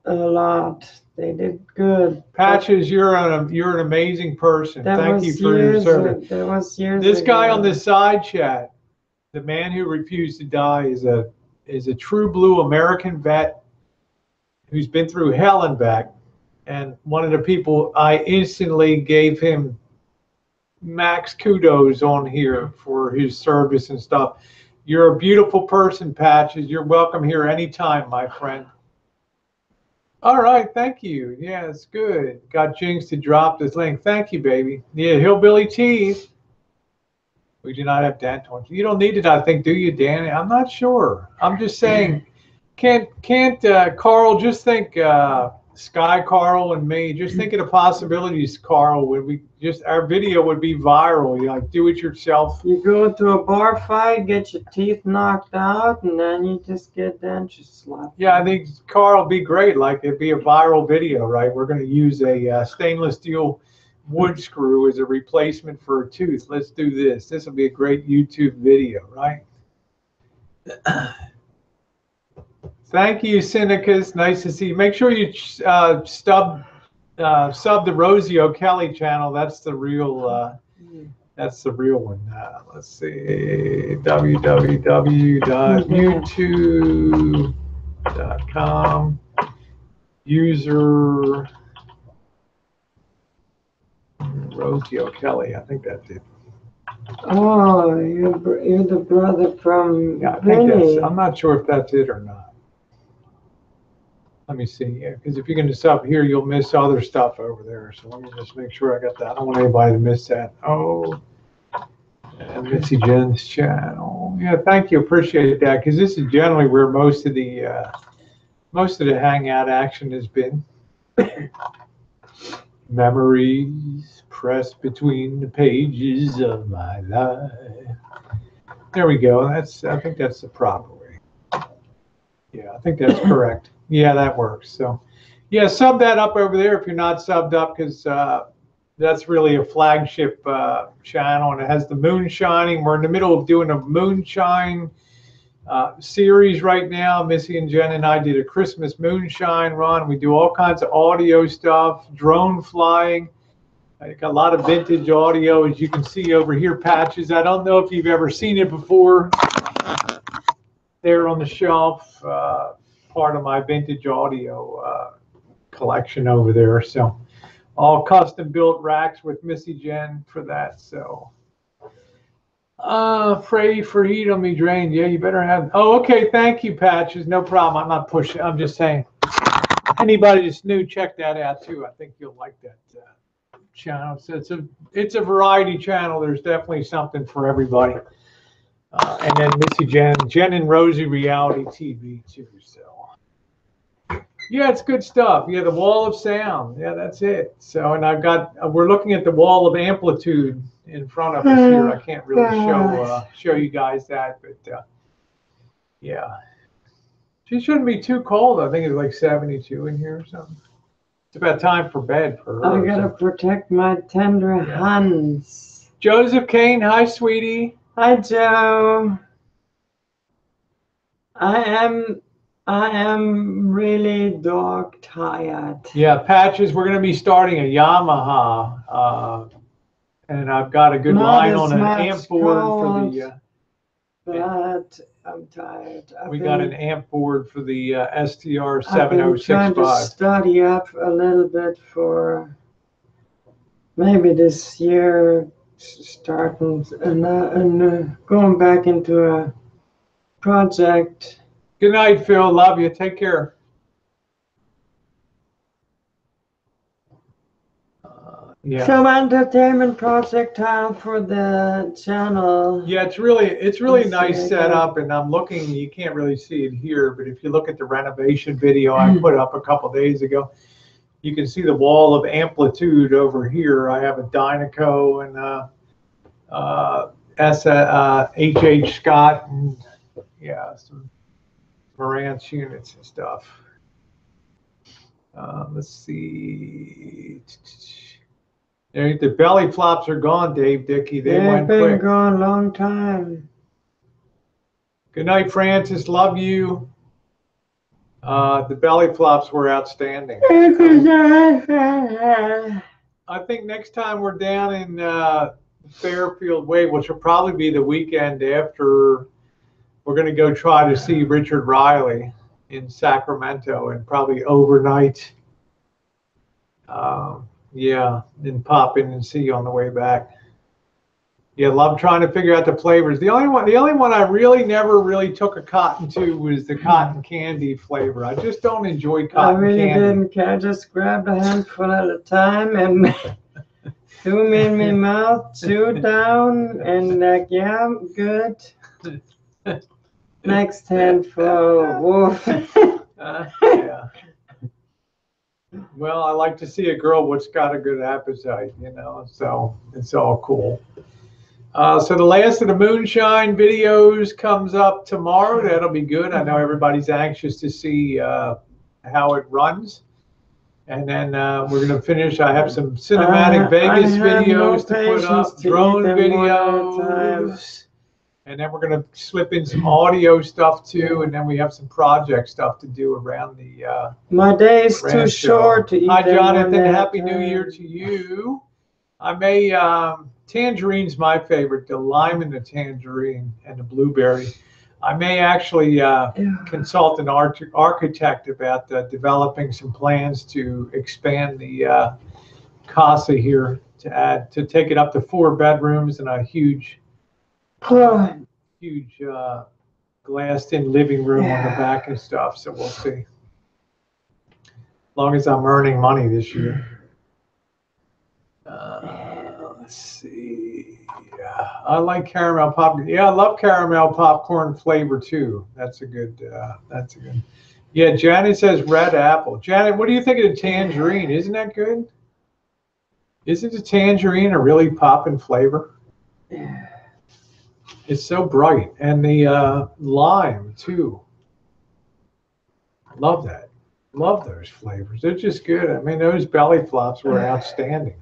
a lot. They did good. Patches, you're an amazing person. Thank you for your service. That was years This guy ago. on the side chat, the man who refused to die, is a true blue American vet who's been through hell and back. And one of the people I instantly gave him max kudos on here for his service and stuff. You're a beautiful person, Patches. You're welcome here anytime, my friend. All right, thank you. Yeah, it's good. Got Jinx to drop this link. Thank you, baby. Yeah, hillbilly teeth. We do not have dental. You don't need it, I think, do you, Danny? I'm not sure. I'm just saying, can't Carl just think Sky Carl and me, just think of the possibilities, Carl, would we just, our video would be viral. You like do it yourself. You go to a bar fight, get your teeth knocked out, and then you just get dentures slapped. Yeah, I think Carl would be great. Like it'd be a viral video, right? We're going to use a stainless steel wood screw as a replacement for a tooth. Let's do this. This will be a great YouTube video, right? Thank you, Cynicus. Nice to see you. Make sure you sub the Rosie O'Kelly channel. That's the real one. Let's see. www.youtube.com user Rosie O'Kelly. I think that's it. Oh, you're the brother from. Yeah, I think that's. I'm not sure if that's it or not. Let me see. Yeah, because if you're going to stop here, you'll miss other stuff over there. So let me just make sure I got that. I don't want anybody to miss that. Oh, and Missy Jen's channel. Yeah, thank you. Appreciate that because this is generally where most of the hangout action has been. Memories pressed between the pages of my life. There we go. I think that's the proper way. Yeah, I think that's correct. Yeah, that works. So, yeah, sub that up over there if you're not subbed up, because that's really a flagship channel, and it has the moonshining. We're in the middle of doing a moonshine series right now. Missy and Jen and I did a Christmas moonshine run. We do all kinds of audio stuff, drone flying. I got a lot of vintage audio, as you can see over here, Patches. I don't know if you've ever seen it before. There on the shelf, part of my vintage audio collection over there. So all custom built racks with Missy Jen for that. So afraid for heat on me drained. Yeah, you better have. Oh, okay. Thank you, Patches. No problem. I'm not pushing. I'm just saying. Anybody that's new, check that out too. I think you'll like that channel. So it's a variety channel. There's definitely something for everybody. And then Missy Jen and Rosie Reality TV too. So yeah, it's good stuff. Yeah, the wall of sound. Yeah, that's it. So, and we're looking at the wall of amplitude in front of us here. I can't really show you guys that, but yeah, she shouldn't be too cold. I think it's like 72 in here or something. It's about time for bed for her. I gotta protect my tender hands. Joseph Kane, hi, sweetie. Hi, Joe. I am really dog tired. Yeah, Patches, we're going to be starting a Yamaha, and I've got a good line on an amp board for the. But I'm tired. We got an amp board for the STR 7065. I've been trying to study up a little bit for maybe this year, starting and going back into a project. Good night, Phil. Love you. Take care. Yeah. Some entertainment project time for the channel. Yeah, it's really nice setup, and I'm looking. You can't really see it here, but if you look at the renovation video I put up a couple days ago, you can see the wall of amplitude over here. I have a Dynaco and H.H. Scott, and yeah, some Marantz units and stuff. Let's see. The belly flops are gone, Dave Dickey. They've been gone a long time. Good night, Francis. Love you. The belly flops were outstanding. I think next time we're down in Fairfield Way, which will probably be the weekend after, we're going to go try to see Richard Riley in Sacramento and probably overnight. Yeah, and pop in and see you on the way back. Yeah, love trying to figure out the flavors. The only one I really never took a cotton to was the cotton candy flavor. I just don't enjoy cotton candy. I really didn't care. Just grabbed a handful at a time and threw them in my mouth, chewed down, and like, yeah, good. Next handful. Woof. Yeah. Well, I like to see a girl what's got a good appetite, so it's all cool. So the last of the moonshine videos comes up tomorrow. That'll be good. I know everybody's anxious to see how it runs. And then we're going to finish. I have some cinematic Vegas videos to put up, drone videos. And then we're going to slip in some audio stuff too, and then we have some project stuff to do around the. My day is too short to eat. Hi, Jonathan. Happy New Year to you. I may tangerine's my favorite. The lime and the tangerine and the blueberry. I may actually consult an architect about developing some plans to expand the casa here to take it up to 4 bedrooms and a huge glassed-in living room on the back and stuff. So we'll see. As long as I'm earning money this year. Let's see. I like caramel popcorn. Yeah, I love caramel popcorn flavor too. That's a good. Yeah, Janet says red apple. Janet, what do you think of the tangerine? Isn't that good? Isn't the tangerine a really poppin' flavor? Yeah. It's so bright. And the lime, too. Love that. Love those flavors. They're just good. I mean, those belly flops were outstanding.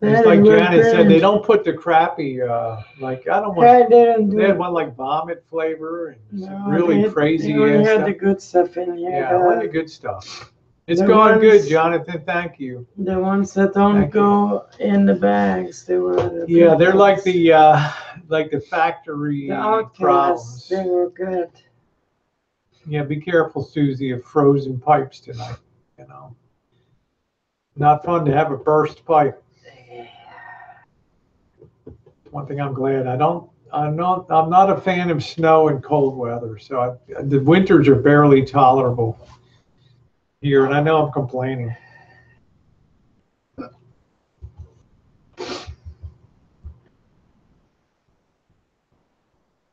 It's like Janet said, they don't put the crappy, like, I don't want, they had one like vomit flavor and some really crazy They had stuff. the good stuff in here. Yeah, I like the good stuff. It's going good, Jonathan. Thank you. The ones that don't go in the bags, they were. Yeah, they're like the factory problems. They were good. Yeah, be careful, Susie, of frozen pipes tonight. You know, not fun to have a burst pipe. One thing I'm glad I'm not a fan of snow and cold weather. So the winters are barely tolerable here, and I know I'm complaining.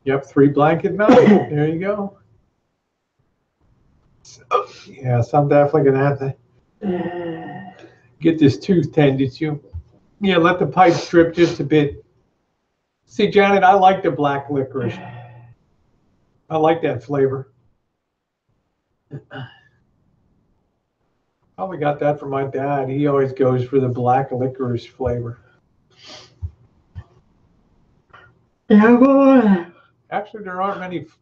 Yep, 3 blanket night. There you go. So, yes, I'm definitely gonna have to get this tooth tended to. Yeah, let the pipes drip just a bit. See, Janet, I like the black licorice. I like that flavor. Probably got that from my dad. He always goes for the black licorice flavor. Yeah, boy. Actually, there aren't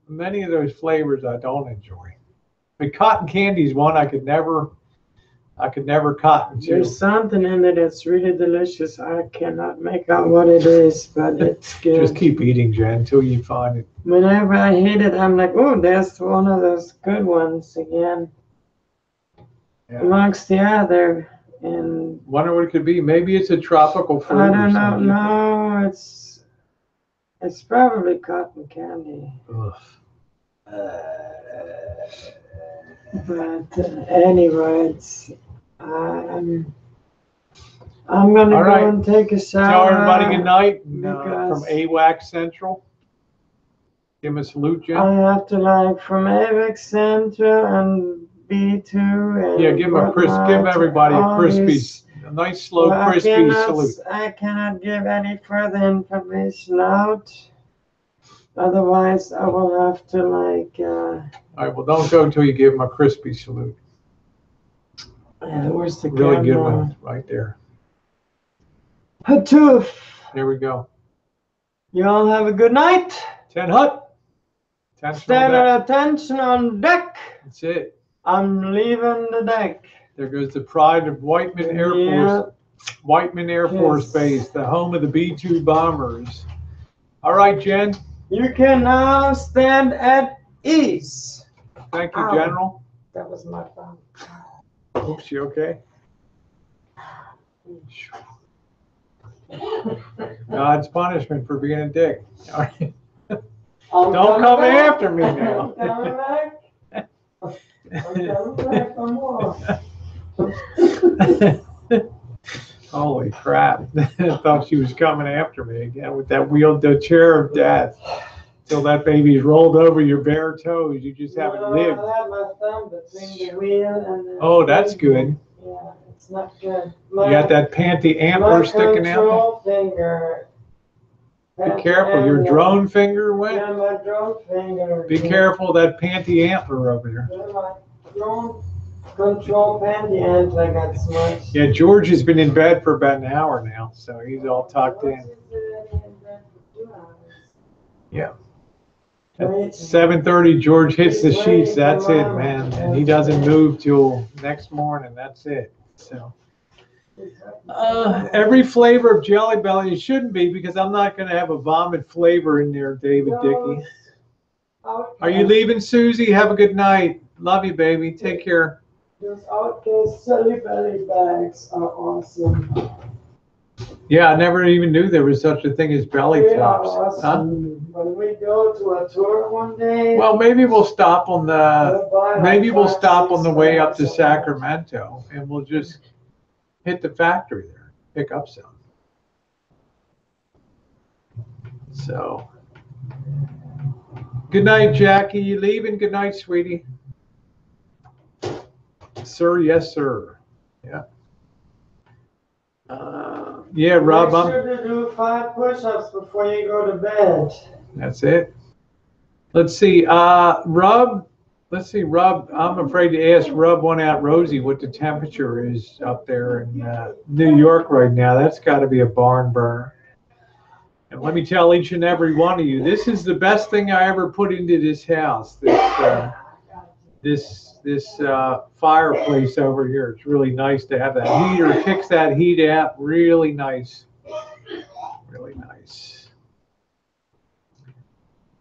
many of those flavors I don't enjoy. But cotton candy is one I could never cotton to. There's something in it that's really delicious. I cannot make out what it is, but it's good. Just keep eating, Jen, until you find it. Whenever I hit it, I'm like, oh, there's one of those good ones again. Yeah. Amongst the other. And wonder what it could be. Maybe it's a tropical fruit. I don't know. No, it's probably cotton candy. But anyway, I'm gonna go and take a shower. Tell everybody good night from AWAC Central. Give them a salute, Jen. I have to from AWAC Central and B2. And yeah, give everybody a nice, slow, crispy salute. I cannot give any further information out. Otherwise, I will have to all right, well, don't go until you give them a crispy salute. Where's the really camera? Good one right there. Hatoof. There we go. You all have a good night. 10 hut. Stand at attention on deck. That's it. I'm leaving the deck. There goes the pride of Whiteman Air Force. Whiteman Air Force Base, the home of the B-2 bombers. All right, Jen. You can now stand at ease. Thank you, General. That was my phone. Oops, you okay? God's punishment for being a dick. All right. Don't come after me now. I'm coming back for more. Holy crap. I thought she was coming after me again with that the chair of death. Till that baby's rolled over your bare toes. You just haven't lived. I have my thumb between the wheel and the... Oh, that's good. Yeah, it's not good. You got that panty antler sticking out there? Finger. Be careful, your drone finger went? Yeah, my drone finger. Be careful that panty antler over there. Yeah, my drone control panty antler got smushed. Yeah, George has been in bed for about an hour now, so he's all tucked in. Yeah. At 7:30, George hits the sheets. That's it, man. And he doesn't move till next morning. That's it. So every flavor of Jelly Belly, it shouldn't be because I'm not going to have a vomit flavor in there, David Dickey. Are you leaving, Susie? Have a good night. Love you, baby. Take care. Those Outcast Jelly Belly bags are awesome. Yeah, I never even knew there was such a thing as belly flops. Awesome. When we go to a tour one day. Well, maybe we'll stop on the way up to Sacramento, and we'll just hit the factory there, pick up some. So, good night, Jackie. You leaving? Good night, sweetie. Sir, yes, sir. Yeah. Yeah, Rob. Make sure to do 5 push-ups before you go to bed. That's it. Let's see. Rub. Let's see, Rub. I'm afraid to ask Rub One Out Rosie what the temperature is up there in New York right now. That's got to be a barn burner. And let me tell each and every one of you, this is the best thing I ever put into this house. This fireplace over here. It's really nice to have that heater. It kicks that heat out. Really nice. Really nice.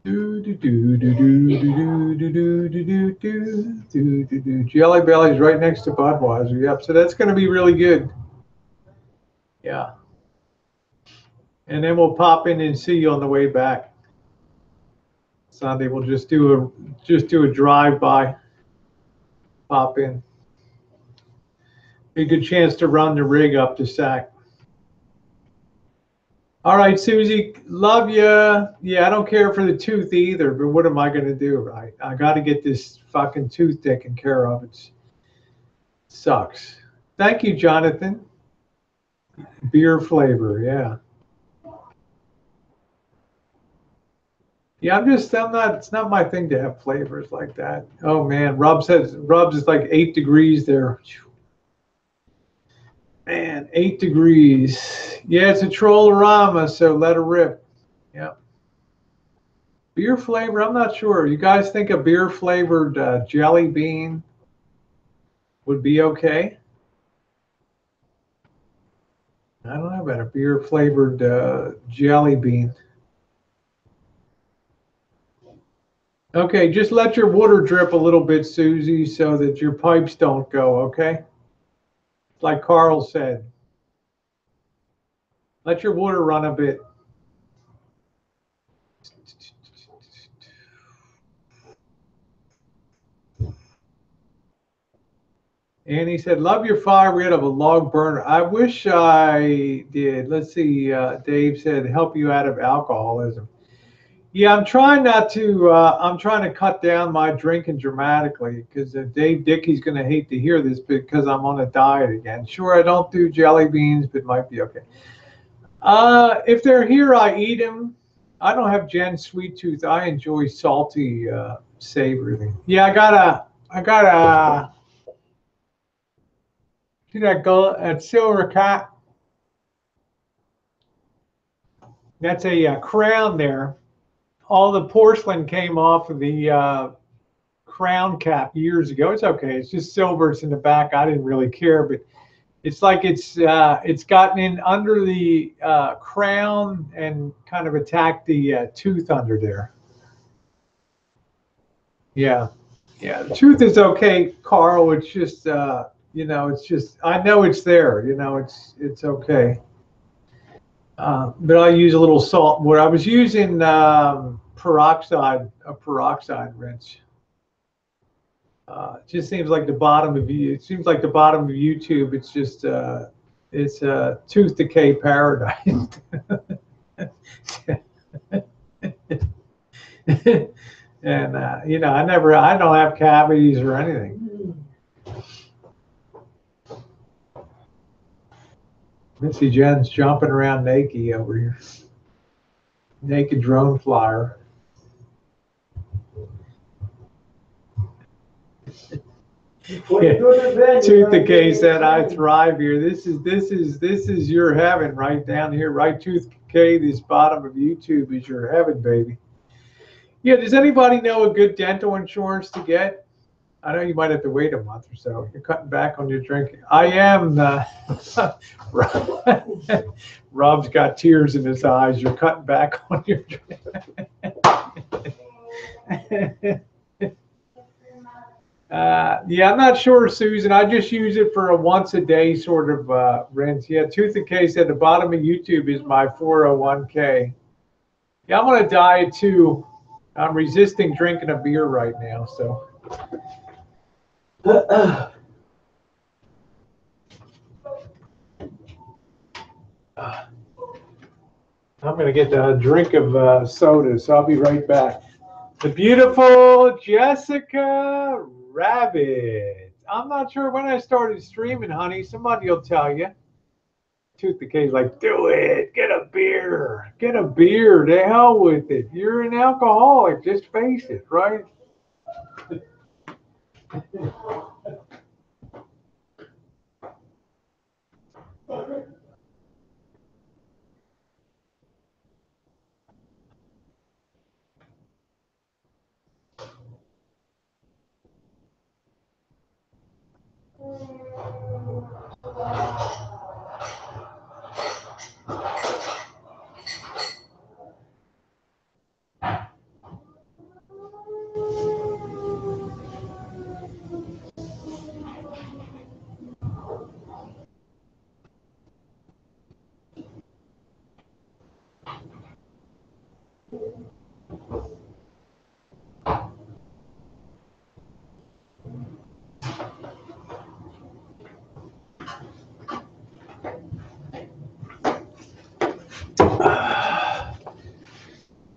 Jelly Belly's right next to Budweiser. Yep. So that's going to be really good. Yeah. And then we'll pop in and see you on the way back. Sunday we'll just do a drive-by. Pop in. Be a good chance to run the rig up to Sac. All right, Susie, love you. Yeah, I don't care for the tooth either, but what am I going to do, right? I got to get this fucking tooth taken care of. It sucks. Thank you, Jonathan. Beer flavor, yeah. Yeah, it's not my thing to have flavors like that. Oh man, Rubs is like 8 degrees there. Man, 8 degrees. Yeah, it's a Troll-a-Rama, so let her rip. Yeah. Beer flavor, I'm not sure. You guys think a beer flavored jelly bean would be okay? I don't know about a beer flavored jelly bean. Okay, just let your water drip a little bit, Susie, so that your pipes don't go, okay? Like Carl said. Let your water run a bit. And he said, love your fire. We had a log burner. I wish I did. Let's see. Dave said, help you out of alcoholism. Yeah, I'm trying not to. I'm trying to cut down my drinking dramatically because Dave Dickey's going to hate to hear this because I'm on a diet again. Sure, I don't do jelly beans, but it might be okay. If they're here, I eat them. I don't have Jen's sweet tooth. I enjoy salty, savory. Yeah, I got see that gold, that silver cat? That's a crown there. All the porcelain came off of the crown cap years ago. It's okay. It's just silver. It's in the back. I didn't really care, but it's like it's gotten in under the crown and kind of attacked the tooth under there. Yeah, yeah. The tooth is okay, Carl. It's just it's just I know it's there. It's okay. But I use a little salt. Where I was using a peroxide rinse. It just seems like the bottom of you. It seems like the bottom of YouTube. It's just it's a tooth decay paradise. And I don't have cavities or anything. Let's see, Jen's jumping around naked over here. Naked drone flyer. Tooth decay said, "I thrive here." This is your heaven right down here, right? Tooth decay. This bottom of YouTube is your heaven, baby. Yeah. Does anybody know a good dental insurance to get? I know you might have to wait a month or so. You're cutting back on your drinking. I am. Rob's got tears in his eyes. You're cutting back on your drinking. Yeah, I'm not sure, Susan. I just use it for a once a day sort of rinse. Yeah, Tooth Decay said the bottom of YouTube is my 401k. Yeah, I'm on a diet too. I'm resisting drinking a beer right now, so. I'm going to get a drink of soda, so I'll be right back. The beautiful Jessica Rabbit. I'm not sure when I started streaming, honey. Somebody will tell you. Tooth Decay's like, do it. Get a beer. Get a beer. To hell with it. You're an alcoholic. Just face it, right?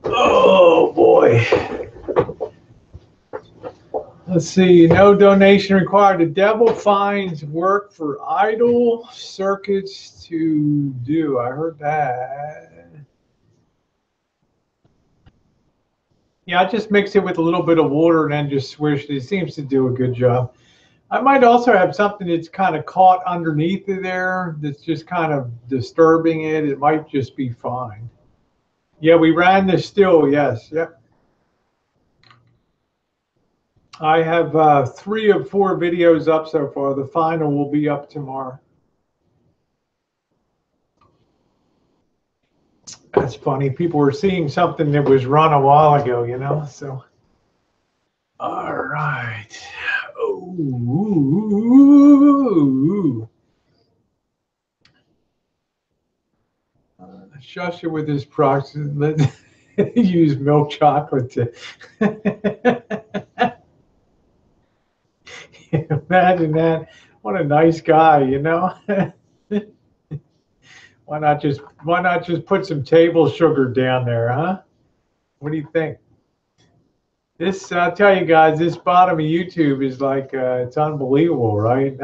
Oh boy. Let's see. No donation required. The devil finds work for idle circuits to do. I heard that. Yeah, I just mix it with a little bit of water and then just swish it. It seems to do a good job. I might also have something that's kind of caught underneath of there that's just kind of disturbing it. It might just be fine. Yeah, we ran the still. Yes. Yep. I have 3 of 4 videos up so far. The final will be up tomorrow. That's funny. People were seeing something that was run a while ago, you know. So, all right. Ooh. Shusha with his proxy. Let's use milk chocolate to. Imagine that. What a nice guy, you know. Why not just put some table sugar down there, huh? What do you think? This, I'll tell you guys, this bottom of YouTube is like, it's unbelievable, right?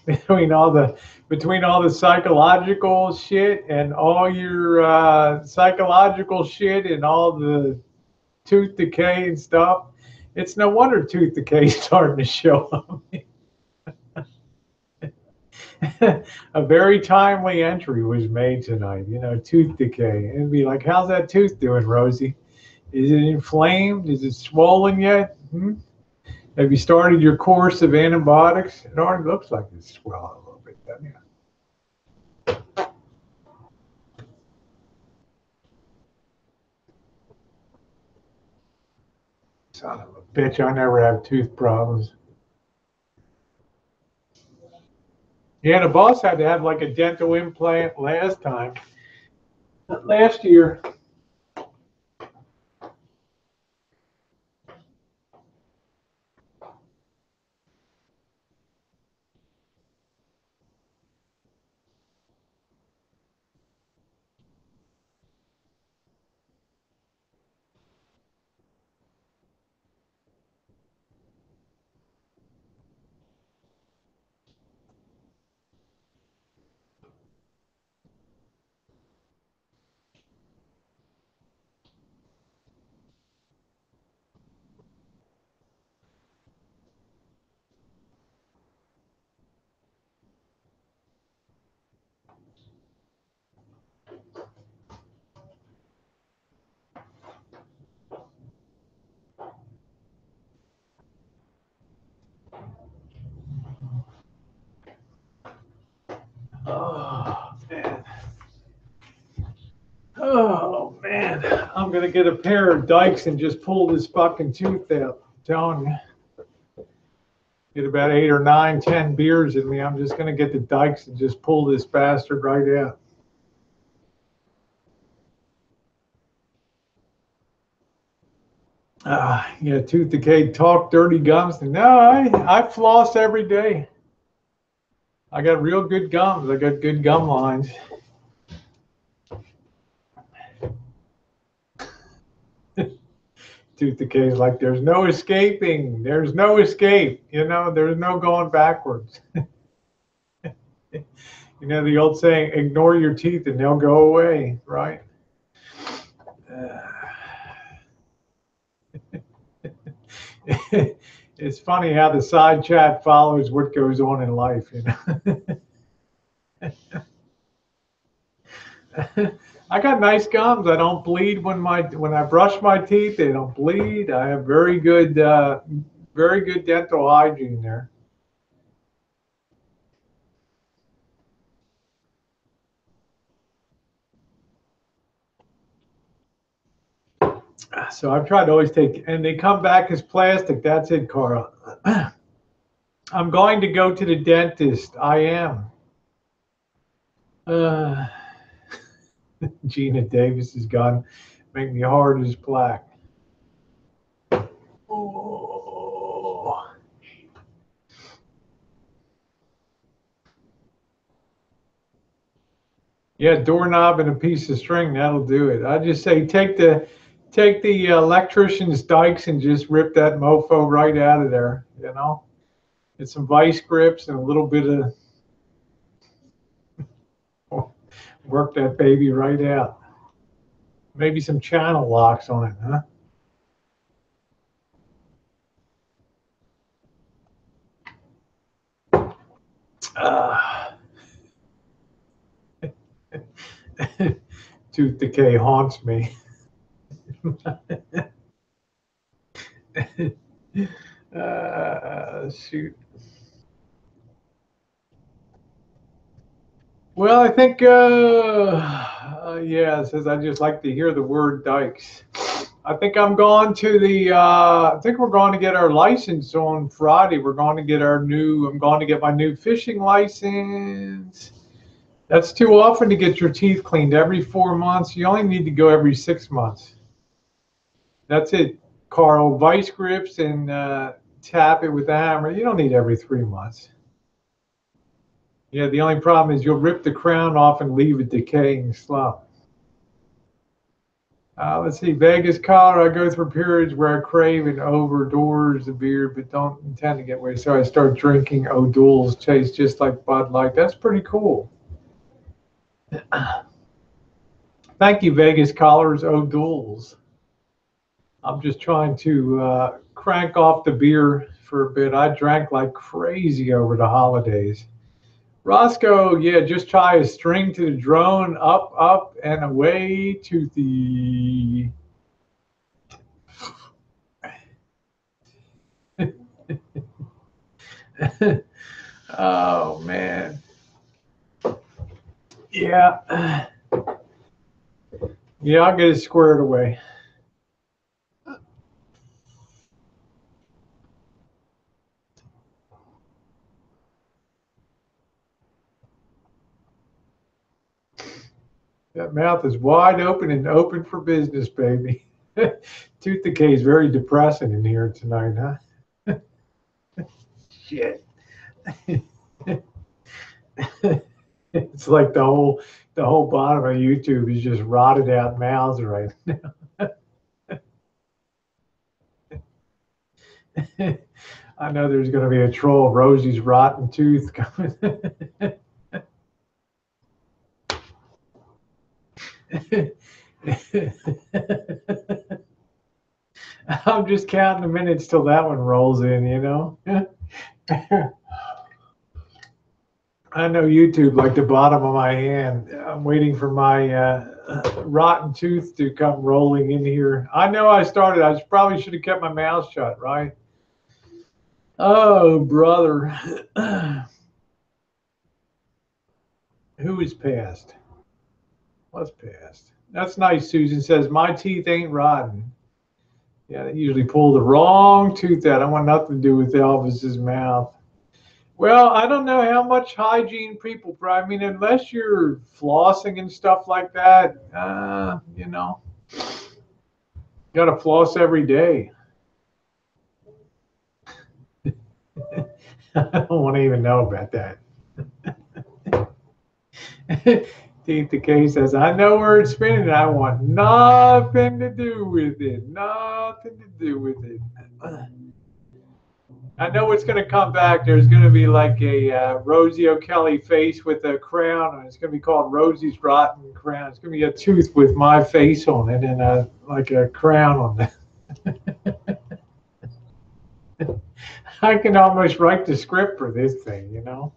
between all the psychological shit and all your psychological shit and all the tooth decay and stuff, it's no wonder tooth decay is starting to show up. A very timely entry was made tonight, you know, tooth decay. It'd be like, how's that tooth doing, Rosie? Is it inflamed? Is it swollen yet? Have you started your course of antibiotics? It already looks like it's swelling a little bit, doesn't it? Son of a bitch, I never have tooth problems. Yeah, the boss had to have like a dental implant last year. Oh man. Oh man. I'm gonna get a pair of dikes and just pull this fucking tooth out. I'm telling you. Get about 8 or 9, 10 beers in me. I'm just gonna get the dikes and just pull this bastard right out. Yeah, tooth decay, talk dirty gums. No, I floss every day. I got real good gums. I got good gum lines. Tooth decay is like, there's no escaping. There's no escape. You know, there's no going backwards. You know the old saying, ignore your teeth and they'll go away, right? It's funny how the side chat follows what goes on in life, you know. I got nice gums. I don't bleed when I brush my teeth. They don't bleed. I have very good dental hygiene there. So I've tried to always take, and they come back as plastic. That's it, Carl. I'm going to go to the dentist. I am. Gina Davis is gone. Make me hard as black. Oh. Yeah, doorknob and a piece of string, that'll do it. I just say take the electrician's dikes and just rip that mofo right out of there, you know. Get some vice grips and a little bit of work that baby right out. Maybe some channel locks on it, huh? Tooth decay haunts me. Shoot. Well, I think, yeah, it says I just like to hear the word dikes. I think I'm going to I think we're going to get our license on Friday. I'm going to get my new fishing license. That's too often to get your teeth cleaned every 4 months. You only need to go every 6 months. That's it, Carl. Vice grips and tap it with a hammer. You don't need every 3 months. Yeah, the only problem is you'll rip the crown off and leave it decaying slow. Let's see, Vegas, Colorado. I go through periods where I crave and overdose the beer, but don't intend to get away. So I start drinking O'Doul's Chase just like Bud Light. That's pretty cool. Thank you, Vegas callers, O'Doul's. I'm just trying to crank off the beer for a bit. I drank like crazy over the holidays. Roscoe, yeah, just try a string to the drone, up, up, and away to the... Oh, man. Yeah. Yeah, I'll get it squared away. That mouth is wide open and open for business, baby. Tooth decay is very depressing in here tonight, huh? Shit. It's like the whole bottom of YouTube is just rotted out mouths right now. I know there's going to be a troll of Rosie's rotten tooth coming. I'm just counting the minutes till that one rolls in, you know. I know YouTube like the bottom of my hand. I'm waiting for my rotten tooth to come rolling in here. I know I started. I probably should have kept my mouth shut, right? Oh, brother. Who is passed? What's passed? That's nice. Susan says, my teeth ain't rotten. Yeah, they usually pull the wrong tooth out. I want nothing to do with Elvis's mouth. Well, I don't know how much hygiene people, I mean, unless you're flossing and stuff like that, you know, you got to floss every day. I don't want to even know about that. Teeth Decay says, I know where it's spinning. I want nothing to do with it. Nothing to do with it. I know it's going to come back. There's going to be like a Rosie O'Kelly face with a crown, and it's going to be called Rosie's Rotten Crown. It's going to be a tooth with my face on it and like a crown on it. I can almost write the script for this thing, you know.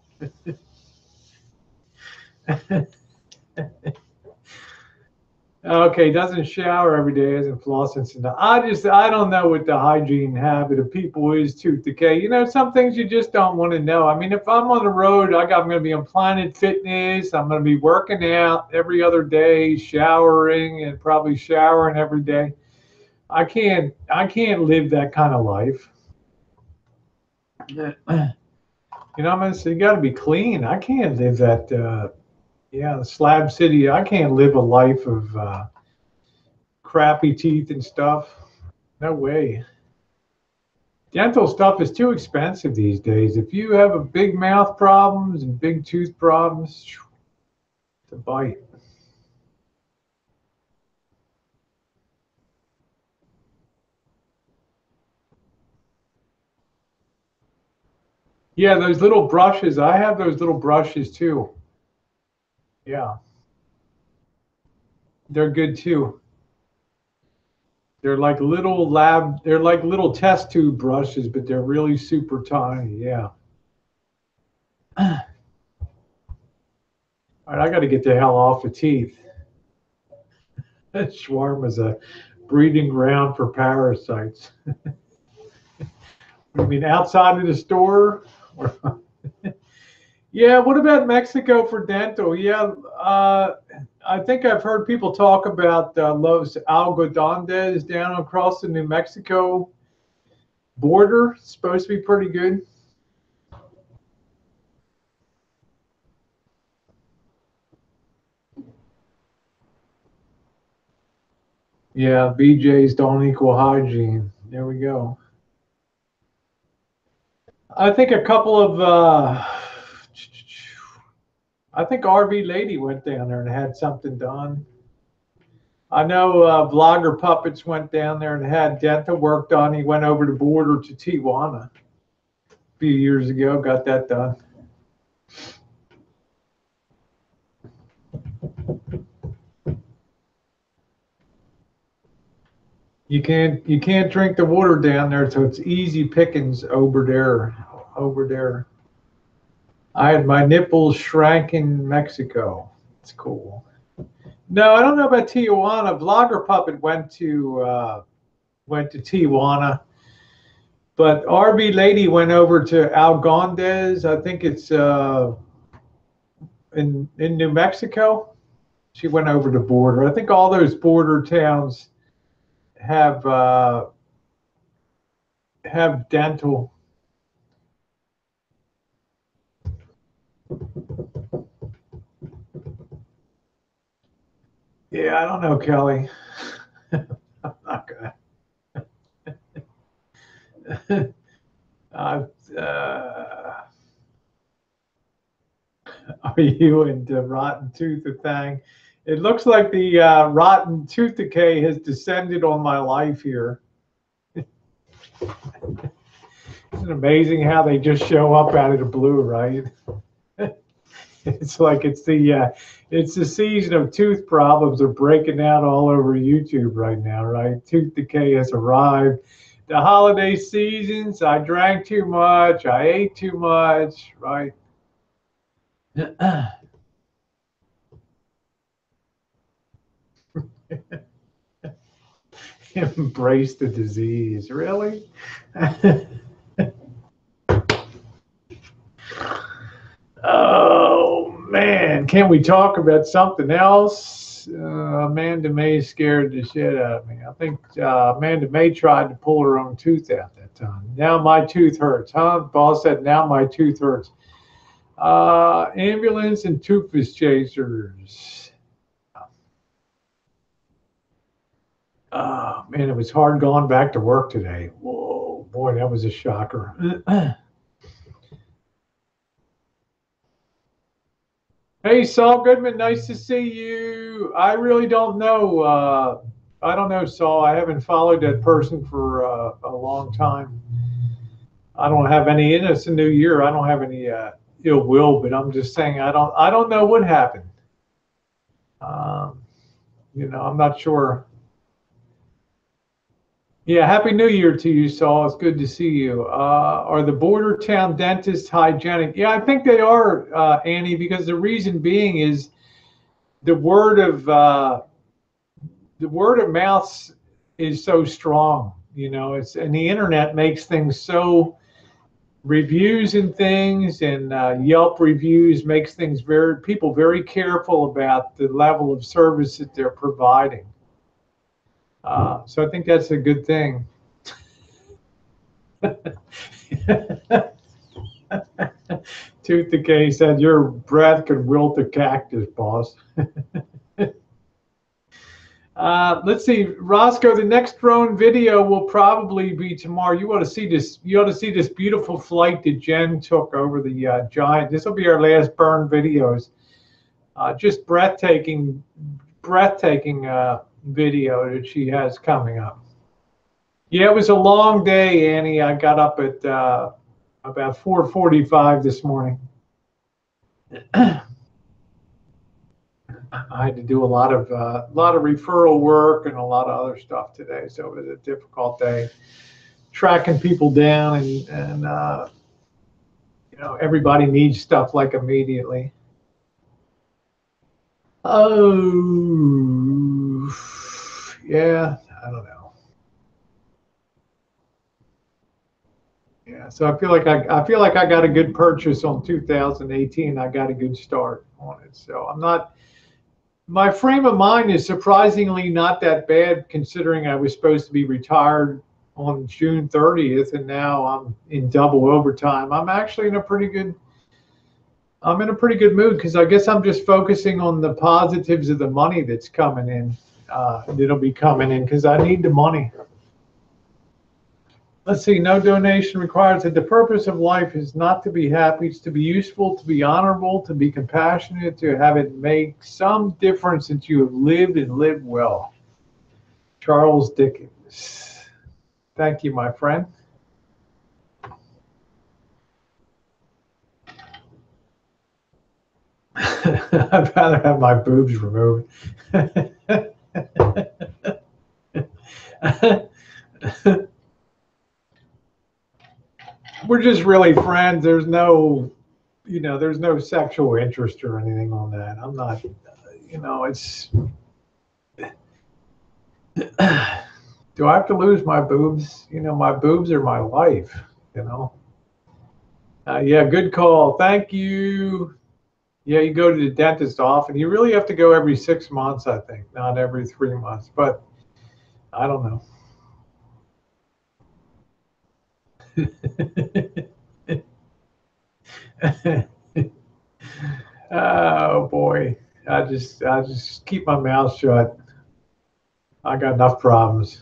Okay, doesn't shower every day, isn't flossing. I don't know what the hygiene habit of people is tooth decay. You know, some things you just don't want to know. I mean, if I'm on the road, I'm going to be on Planet Fitness. I'm going to be working out every other day, showering, and probably showering every day. I can't live that kind of life. You know, I'm going to say you got to be clean. I can't live that. Yeah, Slab City. I can't live a life of crappy teeth and stuff. No way. Dental stuff is too expensive these days. If you have a big mouth problems and big tooth problems, it's a bite. Yeah, those little brushes. I have those little brushes too. Yeah, they're good too. They're like little test tube brushes, but they're really super tiny. Yeah. All right, I got to get the hell off the teeth. That shawarma is a breeding ground for parasites. I mean, outside of the store? Yeah, what about Mexico for dental? Yeah, I think I've heard people talk about Los Algodones down across the New Mexico border. It's supposed to be pretty good. Yeah, BJ's don't equal hygiene. There we go. I think a couple of, I think RV Lady went down there and had something done. I know Vlogger Puppets went down there and had dental work done. He went over the border to Tijuana a few years ago, got that done. You can't drink the water down there, so it's easy pickings over there. Over there. I had my nipples shrank in Mexico. It's cool. No, I don't know about Tijuana. Vlogger Puppet went to Tijuana, but RV Lady went over to Algondes. I think it's in New Mexico. She went over the border. I think all those border towns have dental. Yeah, I don't know, Kelly. I'm not gonna. uh, are you into rotten tooth thing? It looks like the rotten tooth decay has descended on my life here. Isn't it amazing how they just show up out of the blue, right? It's like it's the season of tooth problems are breaking out all over YouTube right now, right? Tooth decay has arrived. The holiday seasons, I drank too much, I ate too much, right? Embrace the disease, really? Oh man, can we talk about something else? Amanda May scared the shit out of me. I think Amanda May tried to pull her own tooth out that time. Now my tooth hurts, huh? Boss said, now my tooth hurts. Ambulance and toothpaste chasers. Oh man, it was hard going back to work today. Whoa, boy, that was a shocker. Hey, Saul Goodman, nice to see you. I really don't know. I don't know, Saul. I haven't followed that person for a long time. I don't have any, it's a new year. I don't have any ill will, but I'm just saying I don't know what happened. I'm not sure. Yeah, Happy New Year to you, Saul. It's good to see you. Are the border town dentists hygienic? Yeah, I think they are, Annie, because the reason being is the word of mouth is so strong. And the internet makes things so, reviews and things, and Yelp reviews makes things people very careful about the level of service that they're providing. So I think that's a good thing. Tooth Decay said your breath could wilt a cactus, boss. Let's see, Roscoe. The next drone video will probably be tomorrow. You ought to see this. You ought to see this beautiful flight that Jen took over the giant. This will be our last burn videos. Just breathtaking video that she has coming up. Yeah, it was a long day, Annie. I got up at about 4:45 this morning. I had to do a lot of referral work and a lot of other stuff today, so it was a difficult day, tracking people down, and everybody needs stuff like immediately. Oh, yeah, I don't know. Yeah, so I feel like I got a good purchase on 2018. I got a good start on it, so I'm not. My frame of mind is surprisingly not that bad, considering I was supposed to be retired on June 30th, and now I'm in double overtime. I'm actually in a pretty good mood, because I guess I'm just focusing on the positives of the money that's coming in. It'll be coming in because I need the money. Let's see, no donation required. That the purpose of life is not to be happy, it's to be useful, to be honorable, to be compassionate, to have it make some difference that you have lived and lived well. Charles Dickens. Thank you, my friend. I'd rather have my boobs removed. We're just really friends. There's no sexual interest or anything on that. I'm not, it's. Do I have to lose my boobs? My boobs are my life, Yeah, good call. Thank you. Yeah, you go to the dentist often. You really have to go every 6 months, I think, not every 3 months, but I don't know. Oh boy, I just keep my mouth shut. I got enough problems.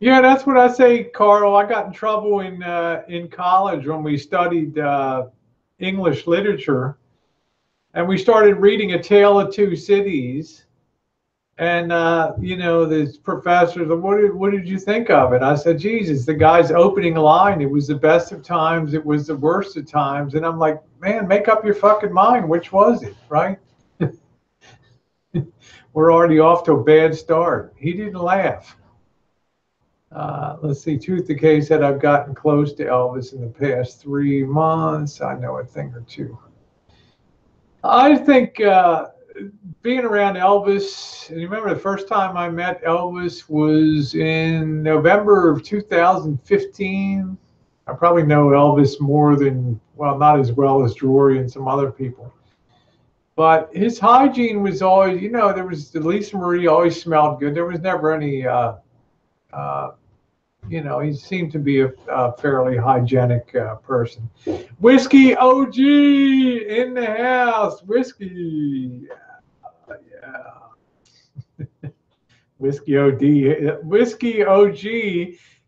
Yeah, that's what I say, Carl. I got in trouble in college when we studied English literature, and we started reading A Tale of Two Cities. And this professor, what did you think of it? I said, Jesus, the guy's opening line, it was the best of times, it was the worst of times. And I'm like, man, make up your fucking mind. Which was it, right? We're already off to a bad start. He didn't laugh. Let's see, Tooth Decay said, I've gotten close to Elvis in the past 3 months. I know a thing or two. I think being around Elvis, and you remember the first time I met Elvis was in November of 2015. I probably know Elvis more than, well, not as well as Drury and some other people. But his hygiene was always, there was, Lisa Marie always smelled good. There was never any, he seemed to be a fairly hygienic person. Whiskey OG in the house. Whiskey. Yeah. Whiskey OG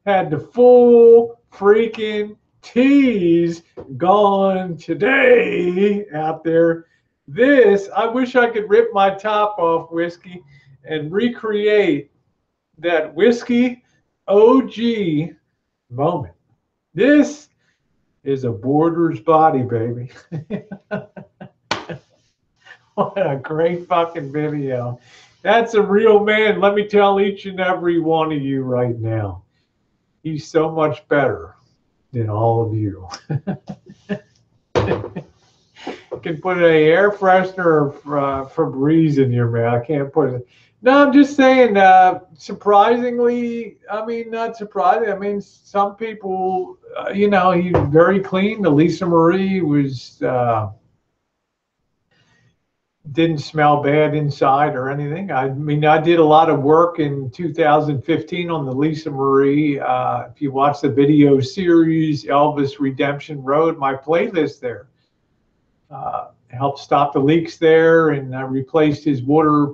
had the full freaking tease gone today out there. I wish I could rip my top off, Whiskey, and recreate that whiskey OG moment. This is a Borders body, baby. What a great fucking video. That's a real man. Let me tell each and every one of you right now. He's so much better than all of you. You can put an air freshener or Febreze in your mouth. I can't put it. No, I'm just saying, surprisingly, I mean, not surprising. I mean, some people, you know, he's very clean. The Lisa Marie was, didn't smell bad inside or anything. I mean, I did a lot of work in 2015 on the Lisa Marie. If you watch the video series, Elvis Redemption Road, my playlist there. Helped stop the leaks there, and replaced his water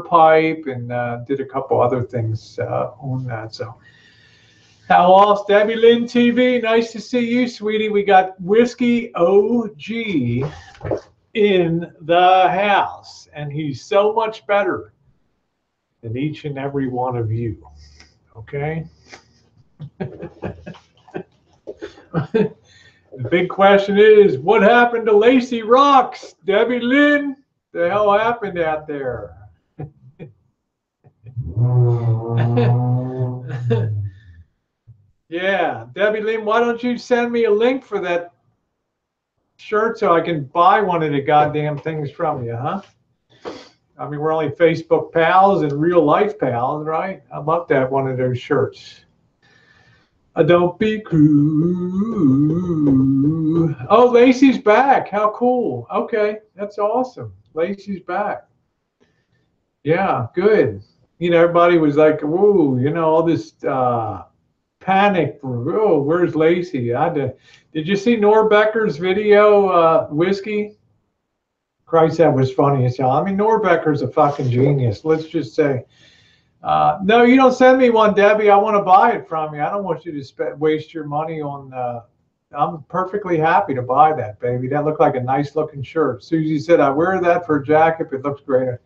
pipe, and did a couple other things on that. So, how else? Debbie Lynn TV, nice to see you, sweetie. We got Whiskey OG in the house, and he's so much better than each and every one of you. Okay. The big question is, what happened to Lacey Rocks? Debbie Lynn, the hell happened out there? Yeah, Debbie Lynn, why don't you send me a link for that shirt so I can buy one of the goddamn things from you, huh? I mean, we're only Facebook pals and real life pals, right? I'd love to have one of those shirts. Don't be cruel. Oh, Lacey's back. How cool. Okay, that's awesome. Lacey's back. Yeah, good. You know, everybody was like, whoa, you know, all this panic. Oh, where's Lacey? Did you see Norbecker's video, Whiskey? Christ, that was funny as hell. I mean, Norbecker's a fucking genius. Let's just say. No, you don't send me one, Debbie. I want to buy it from you. I don't want you to waste your money on. I'm perfectly happy to buy that, baby. That looked like a nice looking shirt. Susie said, I wear that for a jacket. It looks great.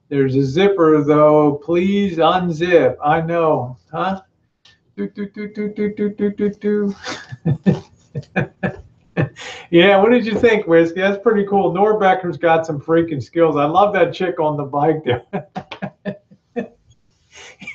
There's a zipper, though. Please unzip. I know. Huh? Yeah, what did you think, Whiskey? That's pretty cool. Norbecker's got some freaking skills. I love that chick on the bike there.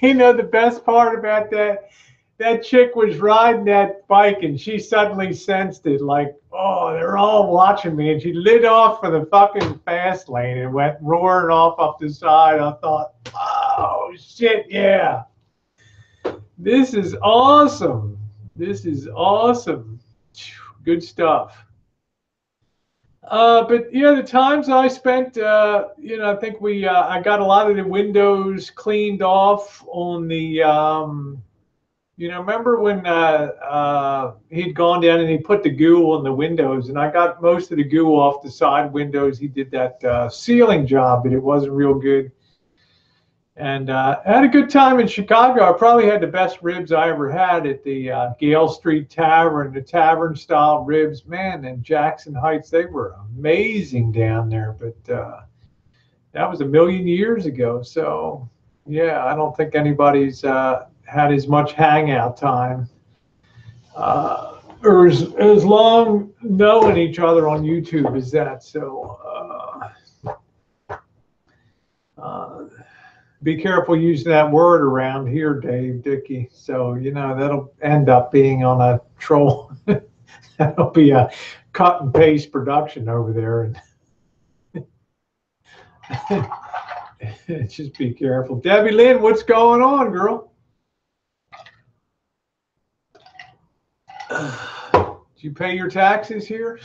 You know, the best part about that chick was riding that bike, and she suddenly sensed it, like, oh, they're all watching me, and she lit off for the fucking fast lane and went roaring off up the side. I thought, oh shit, yeah, this is awesome. This is awesome. Good stuff. But yeah, the times I spent, you know, I think I got a lot of the windows cleaned off on the, you know, remember when he'd gone down and he put the goo on the windows, and I got most of the goo off the side windows. He did that ceiling job, but it wasn't real good. And I had a good time in Chicago. I probably had the best ribs I ever had at the Gale Street Tavern, the tavern style ribs. Man, in Jackson Heights, they were amazing down there. But that was a million years ago. So, yeah, I don't think anybody's had as much hangout time or as long knowing each other on YouTube as that. So, be careful using that word around here, Dave Dickey. So, you know, that'll end up being on a troll. That'll be a cut and paste production over there. Just be careful. Debbie Lynn, what's going on, girl? Did you pay your taxes here?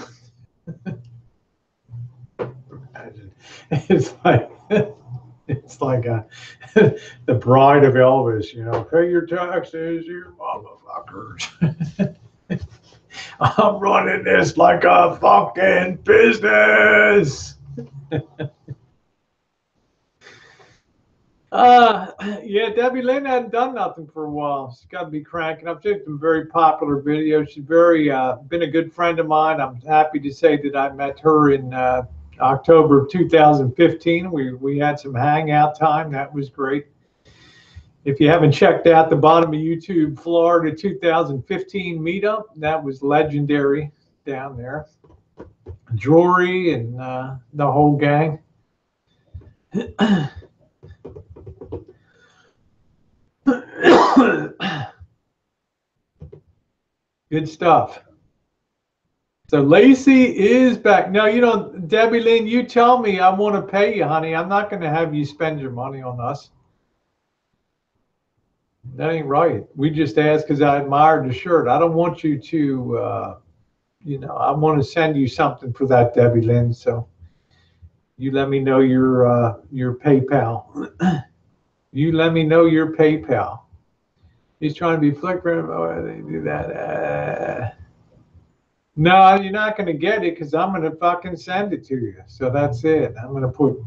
It's like... It's like the bride of Elvis, you know, pay your taxes, you motherfuckers. I'm running this like a fucking business. Yeah, Debbie Lynn hadn't done nothing for a while. She's got to be cranking up. She's some very popular videos. She's been a good friend of mine. I'm happy to say that I met her in October of 2015. We had some hangout time. That was great. If you haven't checked out the bottom of YouTube, Florida 2015 meetup, that was legendary down there. Drury and the whole gang. Good stuff. So Lacey is back. Now, you know, Debbie Lynn, you tell me I want to pay you, honey. I'm not going to have you spend your money on us. That ain't right. We just asked because I admired the shirt. I don't want you to, you know, I want to send you something for that, Debbie Lynn. So you let me know your PayPal. You let me know your PayPal. He's trying to be flickering. Oh, they do that. No, you're not going to get it because I'm going to fucking send it to you. So that's it. I'm going to put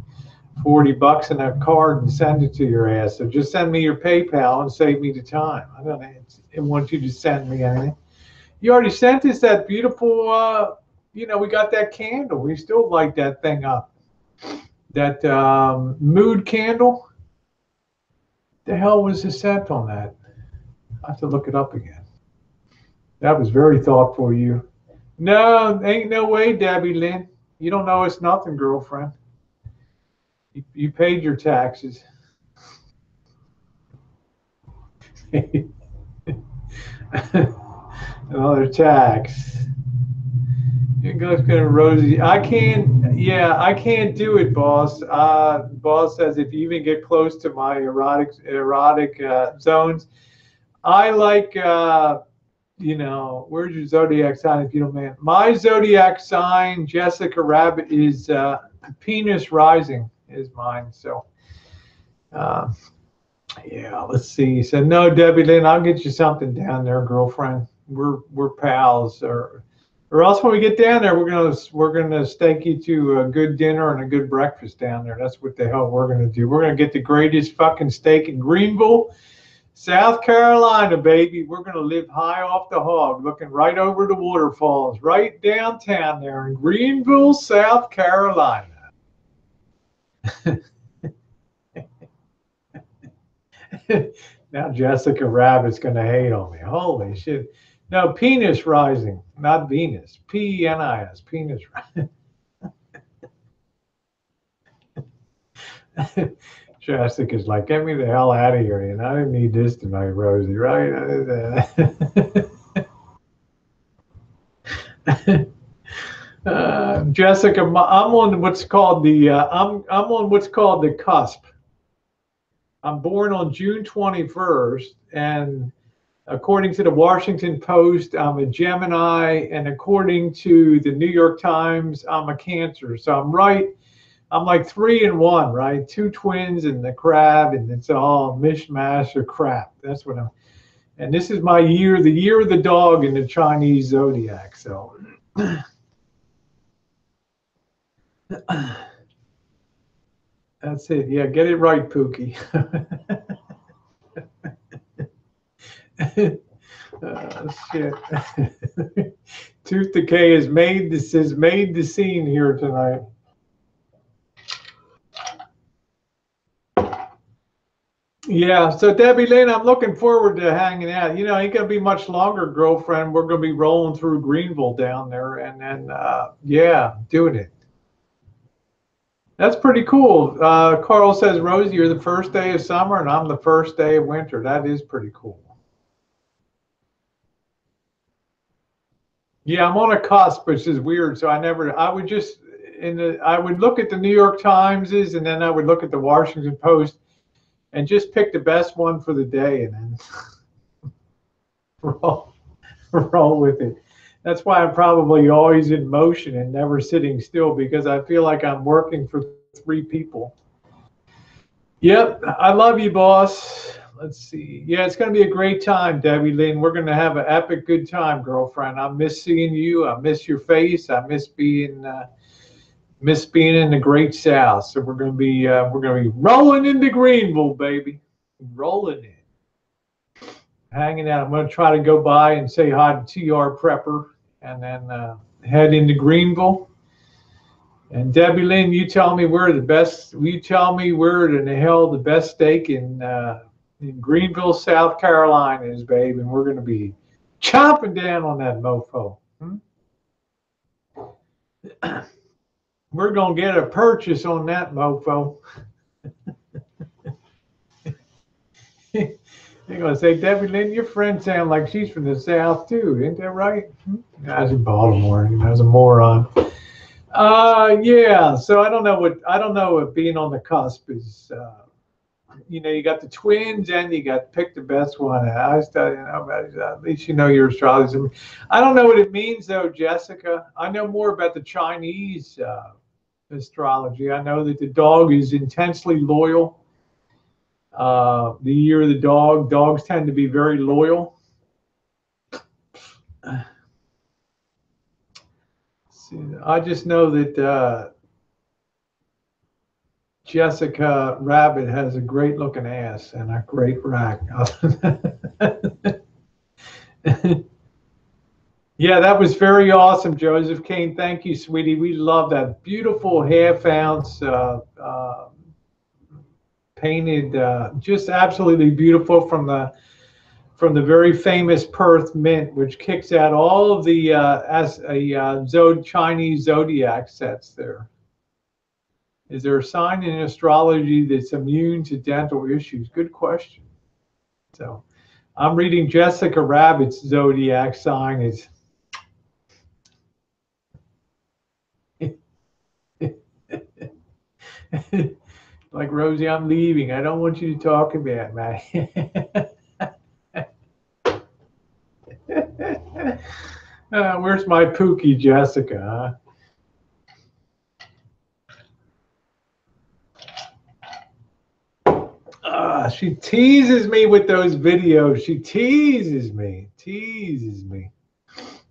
$40 in a card and send it to your ass. So just send me your PayPal and save me the time. I don't want you to send me anything. You already sent us that beautiful, you know, we got that candle. We still light that thing up. That mood candle. The hell was the scent on that? I have to look it up again. That was very thoughtful of you. No, ain't no way, Debbie Lynn. You don't know it's nothing, girlfriend. You paid your taxes. Another tax. You go to Rosie. I can't do it, boss. Boss says if you even get close to my erotic zones, I like, you know, where's your zodiac sign if you don't mind? My zodiac sign, Jessica Rabbit, is penis rising is mine. So, yeah, let's see. He said, no, Debbie Lynn, I'll get you something down there, girlfriend. We're pals, or else when we get down there, we're gonna stake you to a good dinner and a good breakfast down there. That's what the hell we're gonna do. We're gonna get the greatest fucking steak in Greenville, South Carolina, baby. We're going to live high off the hog, looking right over the waterfalls, right downtown there in Greenville, South Carolina. Now Jessica Rabbit's going to hate on me. Holy shit. No, penis rising, not Venus. P-E-N-I-S, penis rising. Jessica's like, get me the hell out of here. And I didn't need this tonight, Rosie, right? Jessica, I'm on what's called the I'm on what's called the cusp. I'm born on June 21st, and according to the Washington Post, I'm a Gemini, and according to the New York Times, I'm a Cancer. So I'm right. I'm like 3 in 1, right? 2 twins and the crab, and it's all mishmash of crap. That's what I'm. And this is my year, the year of the dog in the Chinese zodiac. So that's it. Yeah, get it right, Pookie. Shit. Tooth Decay has made the scene here tonight. Yeah, so Debbie Lynn, I'm looking forward to hanging out. You know, ain't gonna be much longer, girlfriend. We're gonna be rolling through Greenville down there, and then yeah, doing it. That's pretty cool. Carl says, Rosie, you're the first day of summer, and I'm the first day of winter. That is pretty cool. Yeah, I'm on a cusp, which is weird. So I would just I would look at the New York Timeses, and then I would look at the Washington Post, and just pick the best one for the day, and then roll with it. That's why I'm probably always in motion and never sitting still, because I feel like I'm working for 3 people. Yep, I love you, boss. Let's see. Yeah, it's going to be a great time, Debbie Lynn. We're going to have an epic good time, girlfriend. I miss seeing you. I miss your face. I miss being in the Great South. So we're going to be rolling into Greenville, baby. Rolling in. Hanging out. I'm going to try to go by and say hi to TR Prepper, and then head into Greenville. And Debbie Lynn, you tell me where the hell the best steak in in Greenville, South Carolina is, babe, and we're going to be chomping down on that mofo. We're going to get a purchase on that mofo. They're going to say, Debbie Lynn, your friend sounds like she's from the South too. Isn't that right? Guy's in Baltimore. You know, as a moron. Yeah. So I don't know what being on the cusp is. You know, you got the twins and you got pick the best one. I study, you know, at least you know your astrology. I don't know what it means though, Jessica. I know more about the Chinese astrology. I know that the dog is intensely loyal. The year of the dog, dogs tend to be very loyal. I just know that Jessica Rabbit has a great looking ass and a great rack. Yeah, that was very awesome, Joseph Kane. Thank you, sweetie. We love that beautiful half-ounce painted, just absolutely beautiful from the very famous Perth mint, which kicks out all of the Chinese zodiac sets there. Is there a sign in astrology that's immune to dental issues? Good question. So I'm reading Jessica Rabbit's zodiac sign is like, Rosie, I'm leaving. I don't want you to talk about me. Where's my Pookie Jessica? Huh? She teases me with those videos. She teases me.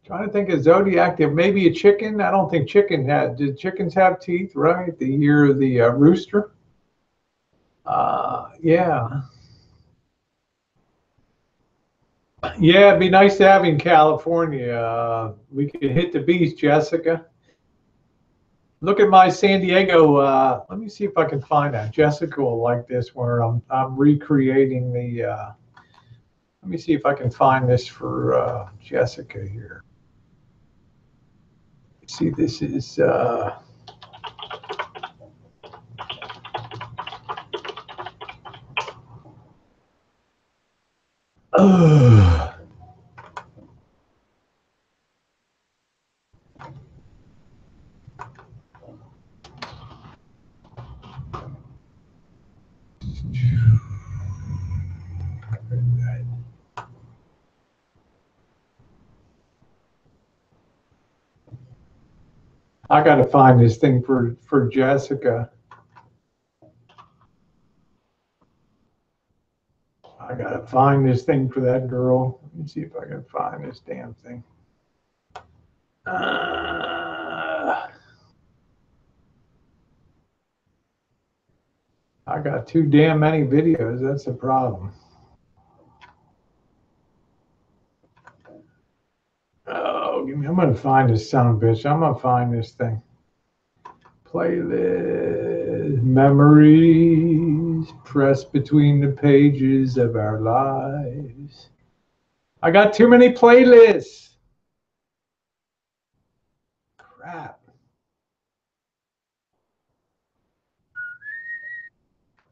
Trying to think of zodiac. Maybe a chicken. I don't think did chickens have teeth, right? The year of the rooster. Yeah. Yeah, it'd be nice to have in California. We could hit the beach, Jessica. Look at my San Diego. Let me see if I can find that. Jessica will like this, where I'm recreating the. Let me see if I can find this for Jessica here. See, this is. I got to find this thing for Jessica. I got to find this thing for that girl. Let me see if I can find this damn thing. I got too damn many videos. That's the problem. Oh, I'm going to find this son of a bitch. I'm going to find this thing. Playlist, memories, pressed between the pages of our lives. I got too many playlists. Crap.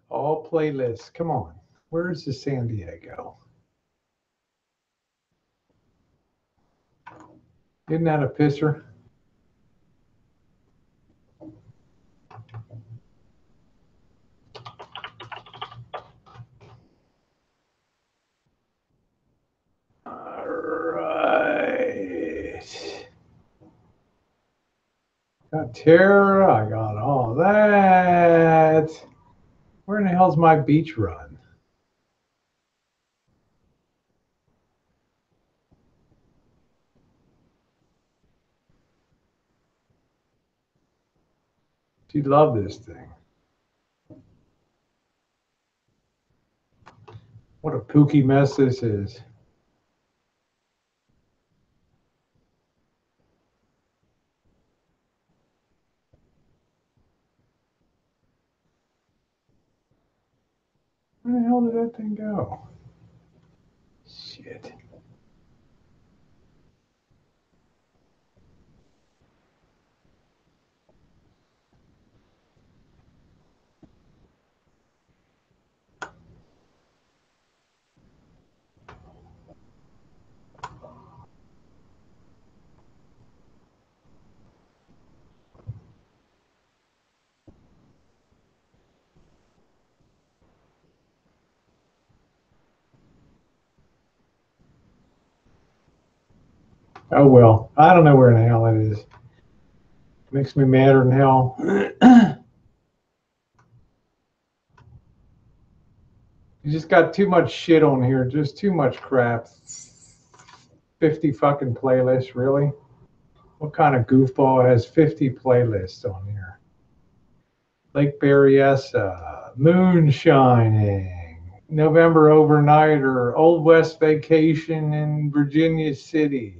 All playlists. Come on. Where's the San Diego? Isn't that a pisser? All right. Got Terra. I got all that. Where in the hell's my beach run? She'd love this thing. What a pooky mess this is. Where the hell did that thing go? Shit. Oh well, I don't know where the hell it is. Makes me madder than hell. You just got too much shit on here, just too much crap. 50 fucking playlists, really? What kind of goofball has 50 playlists on here? Lake Berryessa, Moonshining, November Overnighter, Old West Vacation in Virginia City.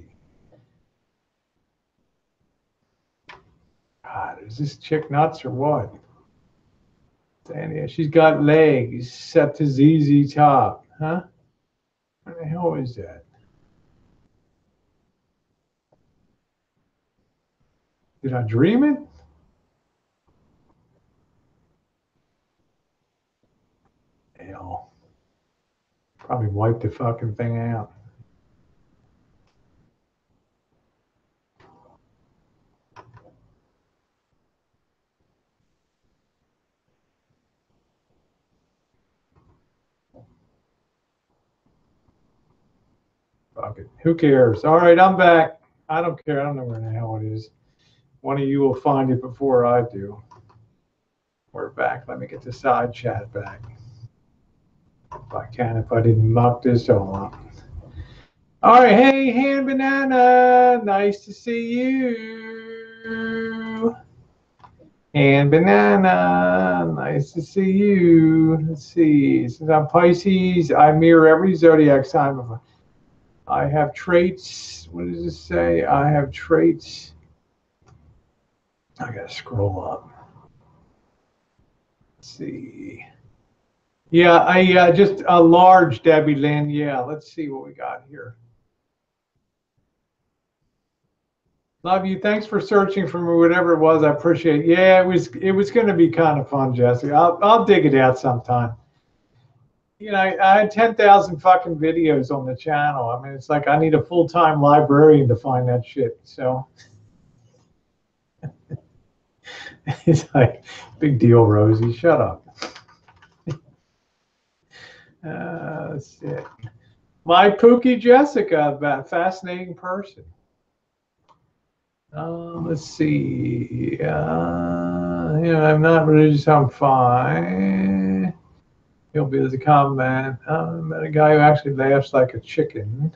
God, is this chick nuts or what? Dania, she's got legs set to ZZ Top, huh? What the hell is that? Did I dream it? Hell. Probably wiped the fucking thing out. Fuck it. Who cares? All right, I'm back. I don't care. I don't know where the hell it is. One of you will find it before I do. We're back. Let me get the side chat back. If I can, if I didn't muck this all up. All right, hey, Hand Banana. Nice to see you. Hand Banana. Nice to see you. Let's see. Since I'm Pisces, I mirror every zodiac sign. I have traits. What does it say? I have traits. I gotta scroll up. Let's see. Yeah, I just a large Debbie Lynn. Yeah, let's see what we got here. Love you. Thanks for searching for me, whatever it was. I appreciate it. Yeah, it was going to be kind of fun, Jesse. I'll dig it out sometime. You know, I had 10,000 fucking videos on the channel. I mean, it's like I need a full-time librarian to find that shit. So it's like, big deal, Rosie. Shut up. Let's see. My Pookie Jessica, that fascinating person. Let's see. I'm not religious. I'm fine. He'll be as a comment. Met a guy who actually laughs like a chicken.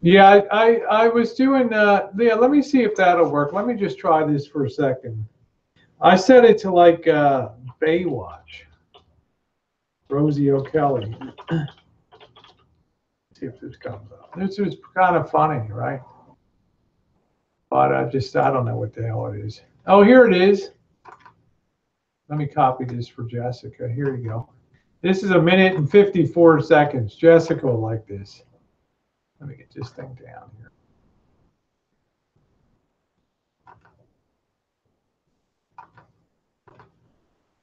Yeah, I was doing. Yeah, let me see if that'll work. Let me just try this for a second. I set it to like Baywatch. Rosie O'Kelly. See if this comes up. This is kind of funny, right? But I don't know what the hell it is. Oh, here it is. Let me copy this for Jessica. Here you go. This is 1 minute and 54 seconds. Jessica will like this. Let me get this thing down here.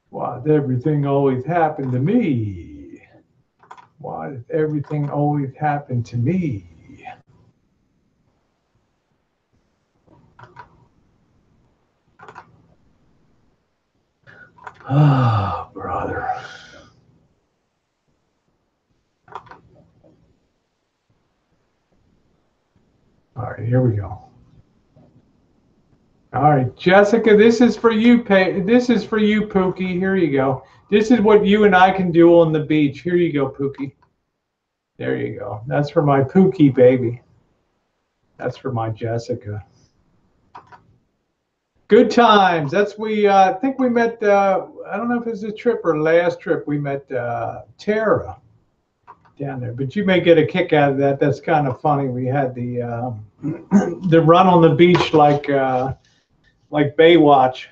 Why did everything always happen to me? Why did everything always happen to me? Oh, brother. All right, here we go. All right, Jessica, this is for you. This is for you, Pookie. Here you go. This is what you and I can do on the beach. Here you go, Pookie. There you go. That's for my Pookie baby. That's for my Jessica. Good times. That's I think we met. I don't know if it's a trip or last trip. We met Tara down there, but you may get a kick out of that. That's kind of funny. We had the the run on the beach like Baywatch.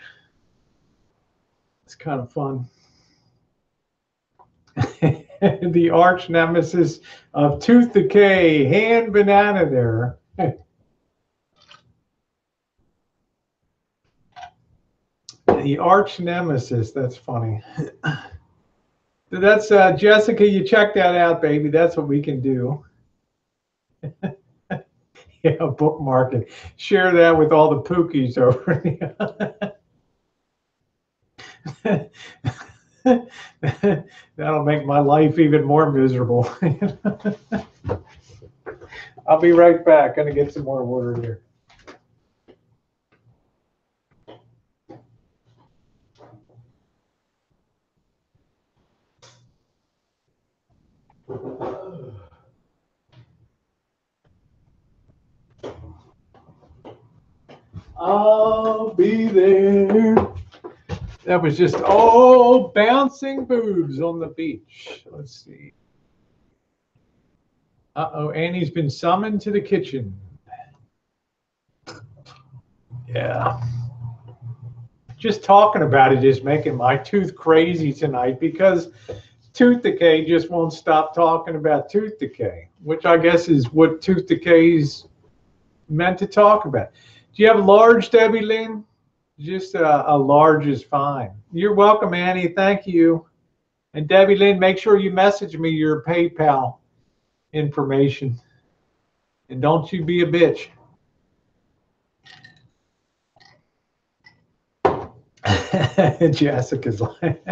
It's kind of fun. The arch nemesis of tooth decay, hand banana there. The arch nemesis, that's funny. That's Jessica, you check that out, baby. That's what we can do. Yeah, bookmark it. Share that with all the pookies over here. That'll make my life even more miserable. I'll be right back. Gonna get some more water here. I'll be there. That was just all bouncing boobs on the beach. Let's see. Uh-oh, Annie's been summoned to the kitchen. Yeah. Just talking about it is making my tooth crazy tonight because tooth decay just won't stop talking about tooth decay, which I guess is what tooth decay is meant to talk about. Do you have a large, Debbie Lynn? Just a large is fine. You're welcome, Annie. Thank you. And Debbie Lynn, make sure you message me your PayPal information. And don't you be a bitch. Jessica's like,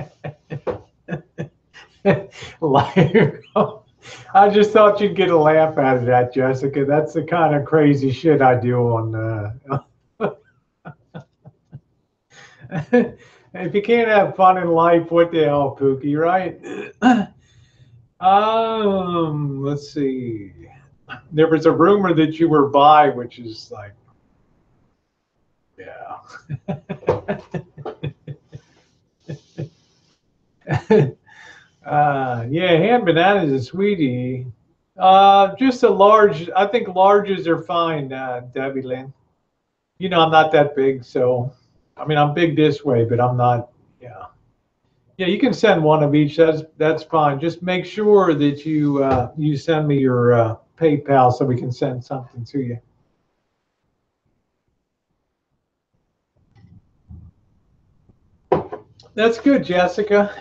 I just thought you'd get a laugh out of that, Jessica. That's the kind of crazy shit I do on. If you can't have fun in life, what the hell, Pookie, right? Let's see. There was a rumor that you were bi, which is like, yeah. Yeah, hand bananas is sweetie. Just a large. I think larges are fine, Debbie Lynn. You know, I'm not that big, so I mean, I'm big this way, but I'm not. Yeah, yeah. You can send one of each. That's fine. Just make sure that you send me your PayPal so we can send something to you. That's good, Jessica.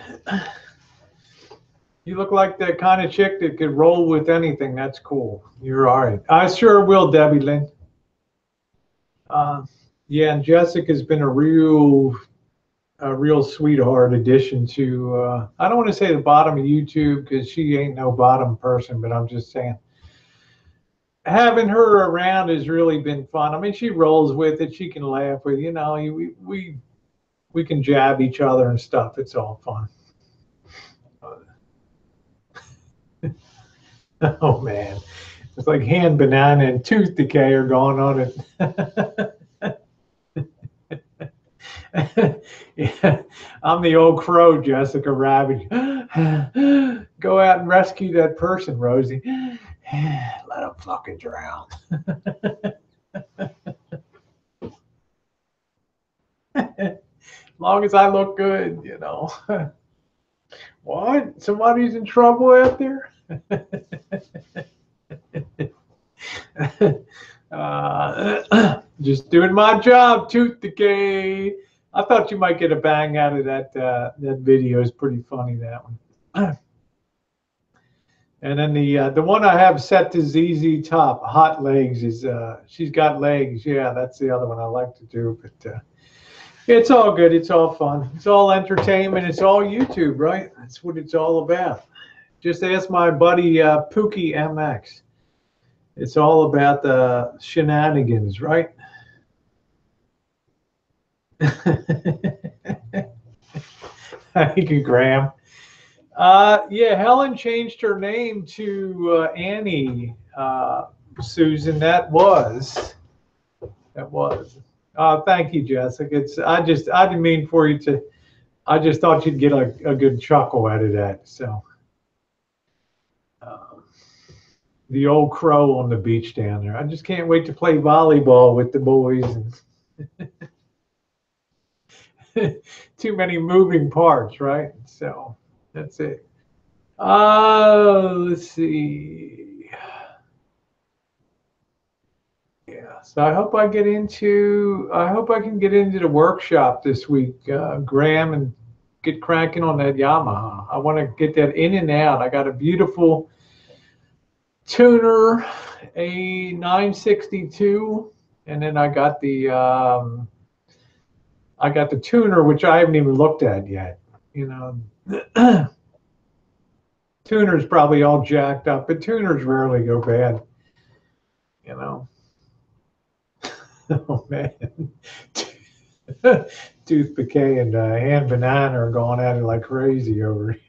You look like the kind of chick that could roll with anything. That's cool. You're all right. I sure will, Debbie Lynn. Yeah, and Jessica's been a real sweetheart addition to, I don't want to say the bottom of YouTube because she ain't no bottom person, but I'm just saying having her around has really been fun. I mean, she rolls with it. She can laugh with, you know, we can jab each other and stuff. It's all fun. Oh man, it's like hand banana and tooth decay are going on it. Yeah, I'm the old crow, Jessica Rabbit. Go out and rescue that person, Rosie. Let him fucking drown. As long as I look good, you know. What? Somebody's in trouble out there? Just doing my job, tooth decay. I thought you might get a bang out of that. That video is pretty funny, that one. And then the one I have set to ZZ Top, Hot Legs, is she's got legs. Yeah, that's the other one I like to do. But it's all good. It's all fun. It's all entertainment. It's all YouTube, right? That's what it's all about. Just ask my buddy Pookie MX. It's all about the shenanigans, right? Thank you, Graham. Yeah, Helen changed her name to Annie, Susan. That was. Thank you, Jessica. I didn't mean for you to. I just thought you'd get a good chuckle out of that. So, the old crow on the beach down there. I just can't wait to play volleyball with the boys. Too many moving parts, right? So that's it. Let's see. Yeah, so I hope I can get into the workshop this week, Graham, and get cranking on that Yamaha. I want to get that in and out. I got a beautiful tuner, a 962, and then I got the tuner, which I haven't even looked at yet. You know, tuner's probably all jacked up, but tuners rarely go bad. You know. Oh man, Tooth Decay and Hand Banana are going at it like crazy over here.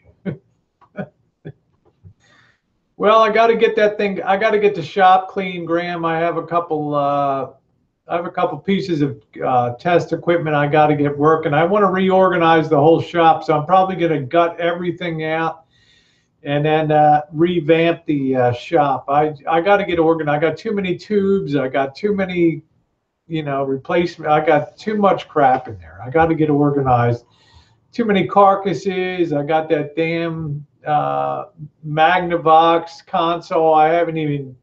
Well, I got to get that thing. I got to get the shop clean, Graham. I have a couple pieces of test equipment I got to get working. I want to reorganize the whole shop, so I'm probably going to gut everything out and then revamp the shop. I got to get organized. I got too many tubes. I got too many, replacement. I got too much crap in there. I got to get organized. Too many carcasses. I got that damn Magnavox console I haven't even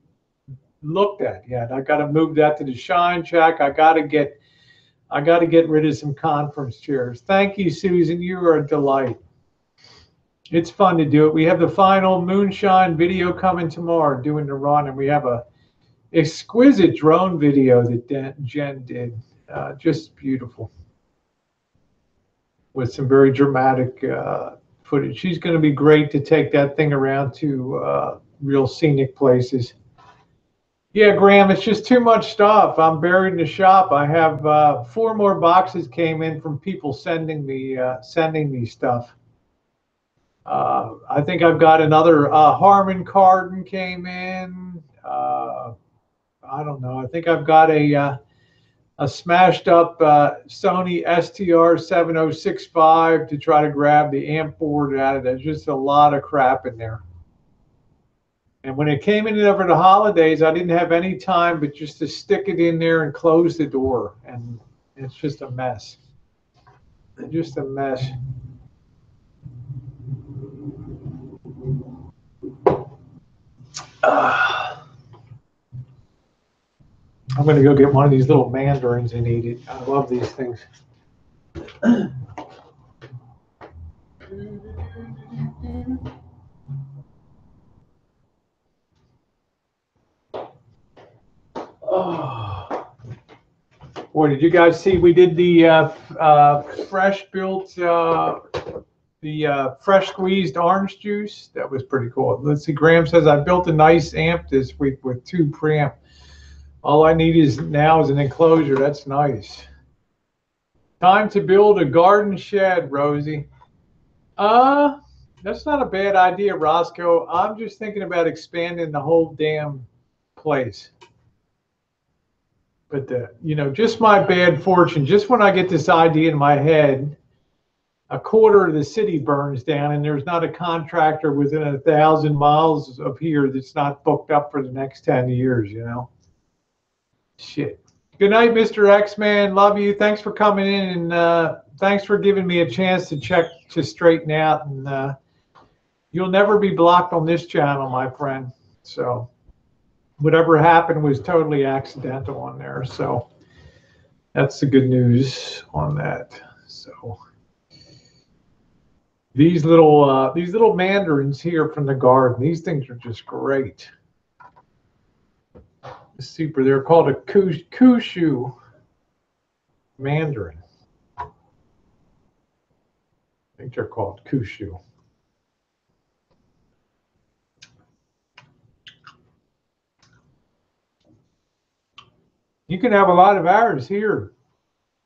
looked at yet. I got to move that to the Shine Shack. I got to get rid of some conference chairs. Thank you, Susan. You are a delight. It's fun to do it. We have the final moonshine video coming tomorrow, doing the run, and we have a exquisite drone video that Jen did, just beautiful, with some very dramatic footage. She's going to be great to take that thing around to real scenic places. Yeah, Graham, it's just too much stuff. I'm buried in the shop. I have 4 more boxes came in from people sending me stuff. I think I've got another Harman Kardon came in. I don't know. I think I've got a smashed up Sony STR 7065 to try to grab the amp board out of it. There's just a lot of crap in there. And when it came in over the holidays, I didn't have any time but just to stick it in there and close the door. And it's just a mess. It's just a mess. I'm going to go get one of these little mandarins and eat it. I love these things. Oh. Boy, did you guys see we did the fresh built, the fresh squeezed orange juice? That was pretty cool. Let's see, Graham says, I built a nice amp this week with 2 preamp. All I need now is an enclosure. That's nice. Time to build a garden shed, Rosie. That's not a bad idea, Roscoe. I'm just thinking about expanding the whole damn place. But just my bad fortune. Just when I get this idea in my head, a quarter of the city burns down, and there's not a contractor within 1,000 miles of here that's not booked up for the next 10 years. Shit. Good night, Mr. X-Man. Love you. Thanks for coming in, and thanks for giving me a chance to straighten out. And you'll never be blocked on this channel, my friend. So whatever happened was totally accidental on there. So that's the good news on that. So these little mandarins here from the garden, these things are just great. Super. They're called a Kushu mandarin. I think they're called Kushu. You can have a lot of ours here,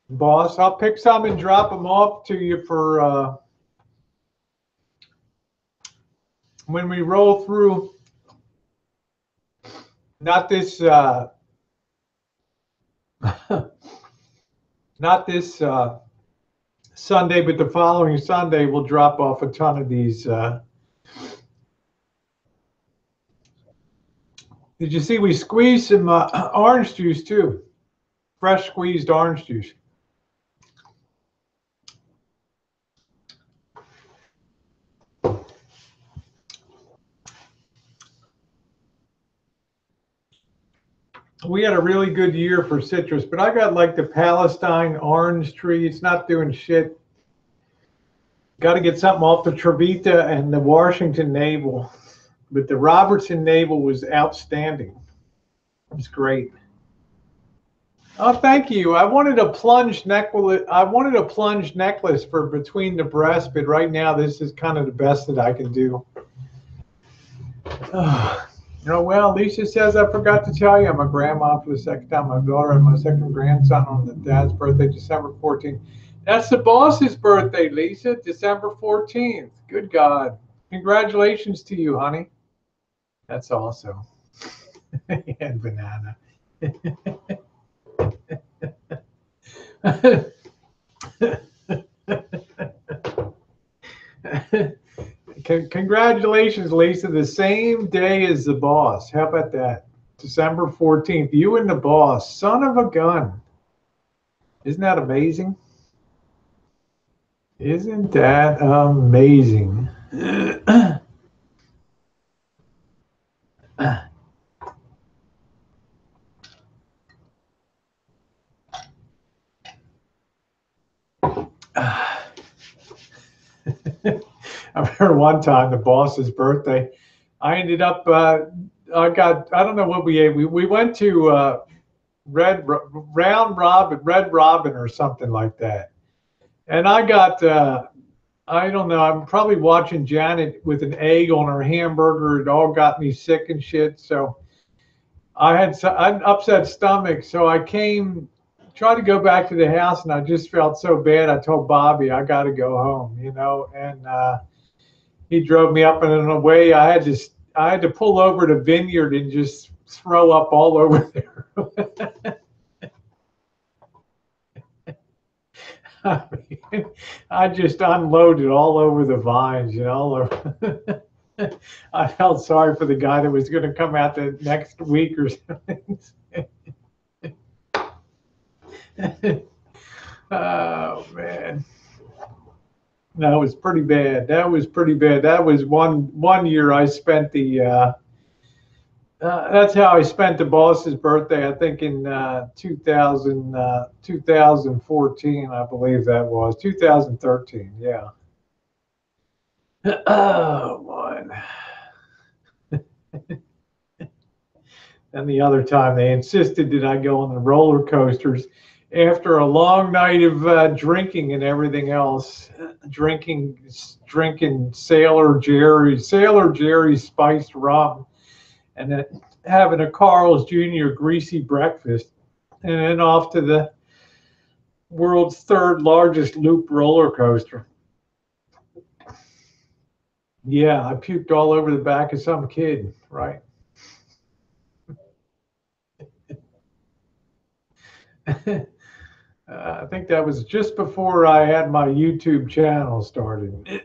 boss. I'll pick some and drop them off to you for when we roll through. Not this Sunday, but the following Sunday we'll drop off a ton of these. Did you see we squeezed some orange juice too? Fresh squeezed orange juice. we had a really good year for citrus, but I got like the Palestine orange tree. It's not doing shit. Got to get something off the Trevita and the Washington navel. But the Robertson navel was outstanding. It was great. Oh, thank you. I wanted a plunge necklace. I wanted a plunge necklace for between the breasts, but right now this is kind of the best that I can do. Well, Lisa says I forgot to tell you I'm a grandma for the second time. My daughter and my second grandson on the dad's birthday, December 14th. That's the boss's birthday, Lisa, December 14th. Good God. Congratulations to you, honey. That's awesome. And banana. Congratulations, Lisa. The same day as the boss. How about that? December 14th. You and the boss. Son of a gun. Isn't that amazing? Isn't that amazing? I remember one time the boss's birthday. I ended up, I don't know what we ate. We went to Red Robin or something like that. And I got, I don't know, I'm probably watching Janet with an egg on her hamburger. It all got me sick and shit. So I had an upset stomach. So I tried to go back to the house, and I just felt so bad. I told Bobby, I got to go home, and he drove me up, and in a way I had to pull over to Vineyard and just throw up all over there. I just unloaded all over the vines, I felt sorry for the guy that was going to come out the next week or something. Oh man, that was pretty bad. That was one year I spent that's how I spent the boss's birthday. I think in 2014, I believe that was 2013. Yeah. Oh boy. And the other time they insisted that I go on the roller coasters after a long night of drinking and everything else, drinking Sailor Jerry's spiced rum, and then having a Carl's Jr. greasy breakfast, and then off to the world's third largest loop roller coaster. Yeah, I puked all over the back of some kid, right? I think that was just before I had my YouTube channel started.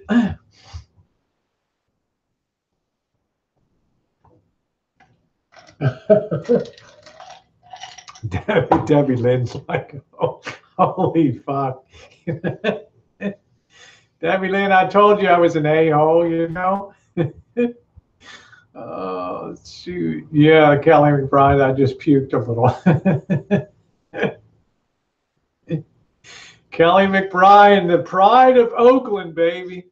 Debbie Lynn's like, oh, holy fuck. Debbie Lynn, I told you I was an a-hole, Oh, shoot. Yeah, Kelly McBride, I just puked a little. Kelly McBride, the pride of Oakland, baby.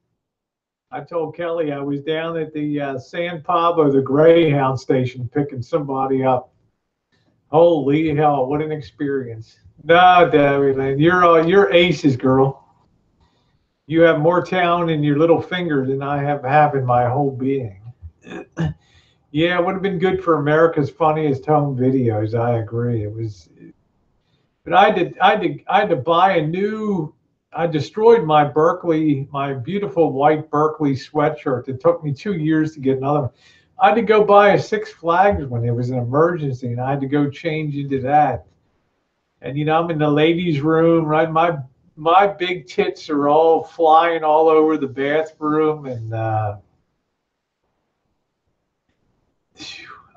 I told Kelly I was down at the San Pablo, the Greyhound station, picking somebody up. Holy hell, what an experience. No, Debbie Lynn, you're aces, girl. You have more talent in your little finger than I have in my whole being. Yeah, it would have been good for America's Funniest Home Videos. I agree. It was, but I had to buy a new. I destroyed my beautiful white Berkeley sweatshirt. It took me 2 years to get another one. I had to go buy a Six Flags one. It was an emergency, and I had to go change into that. And I'm in the ladies' room, right? My big tits are all flying all over the bathroom, and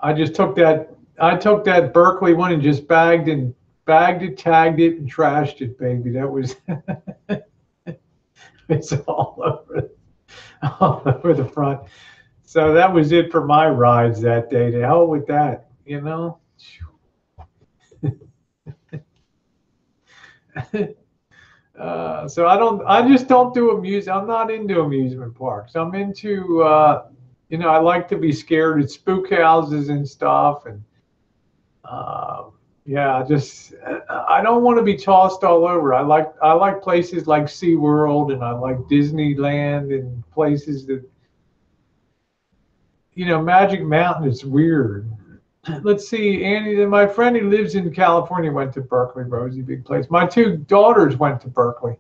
I just took that. I took that Berkeley one and just bagged it, tagged it, and trashed it, baby. That was it's all over the front. So that was it for my rides that day. To hell with that, So I just don't do I'm not into amusement parks. I'm into, I like to be scared at spook houses and stuff. And yeah, I don't want to be tossed all over. I like places like SeaWorld, and I like Disneyland, and places that, Magic Mountain is weird. Let's see, Annie, my friend who lives in California went to Berkeley. Rosie, big place. My two daughters went to Berkeley.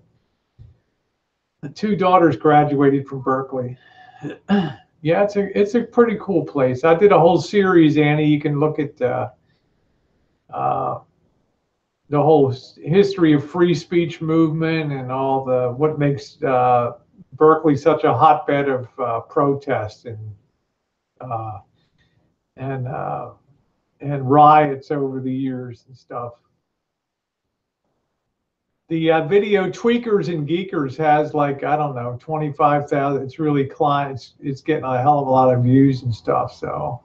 The two daughters graduated from Berkeley. Yeah, it's a pretty cool place. I did a whole series, Annie. You can look at the whole history of free speech movement and all what makes Berkeley such a hotbed of protest and riots over the years and stuff. The video Tweakers and Geekers has, like, I don't know, 25,000. It's really it's getting a hell of a lot of views and stuff. So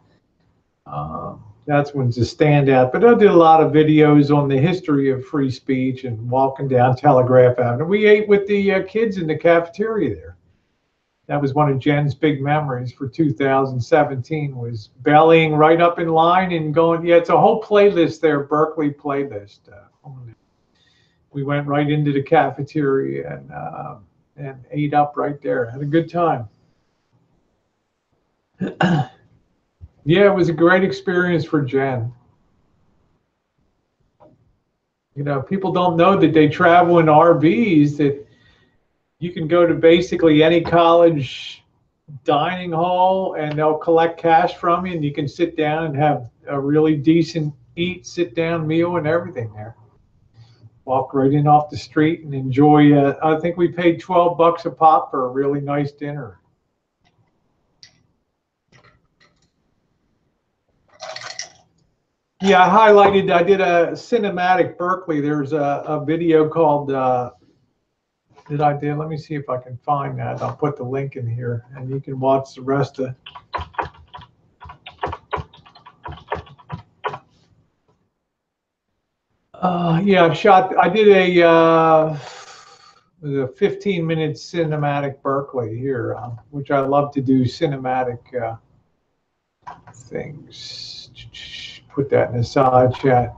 that's one's a standout. But I did a lot of videos on the history of free speech and walking down Telegraph Avenue. We ate with the kids in the cafeteria there. That was one of Jen's big memories for 2017, was bellying right up in line and going, yeah, it's a whole playlist there, Berkeley playlist. We went right into the cafeteria and ate up right there. Had a good time. Yeah, it was a great experience for Jen. People don't know that they travel in RVs, that you can go to basically any college dining hall and they'll collect cash from you, and you can sit down and have a really decent sit-down meal and everything there. Walk right in off the street and enjoy. I think we paid $12 a pop for a really nice dinner. Yeah, I did a cinematic Berkeley. There's a video called, let me see if I can find that. I'll put the link in here and you can watch the rest of. Yeah, I did a 15-minute cinematic Berkeley here, which I love to do cinematic things. Put that in the side chat.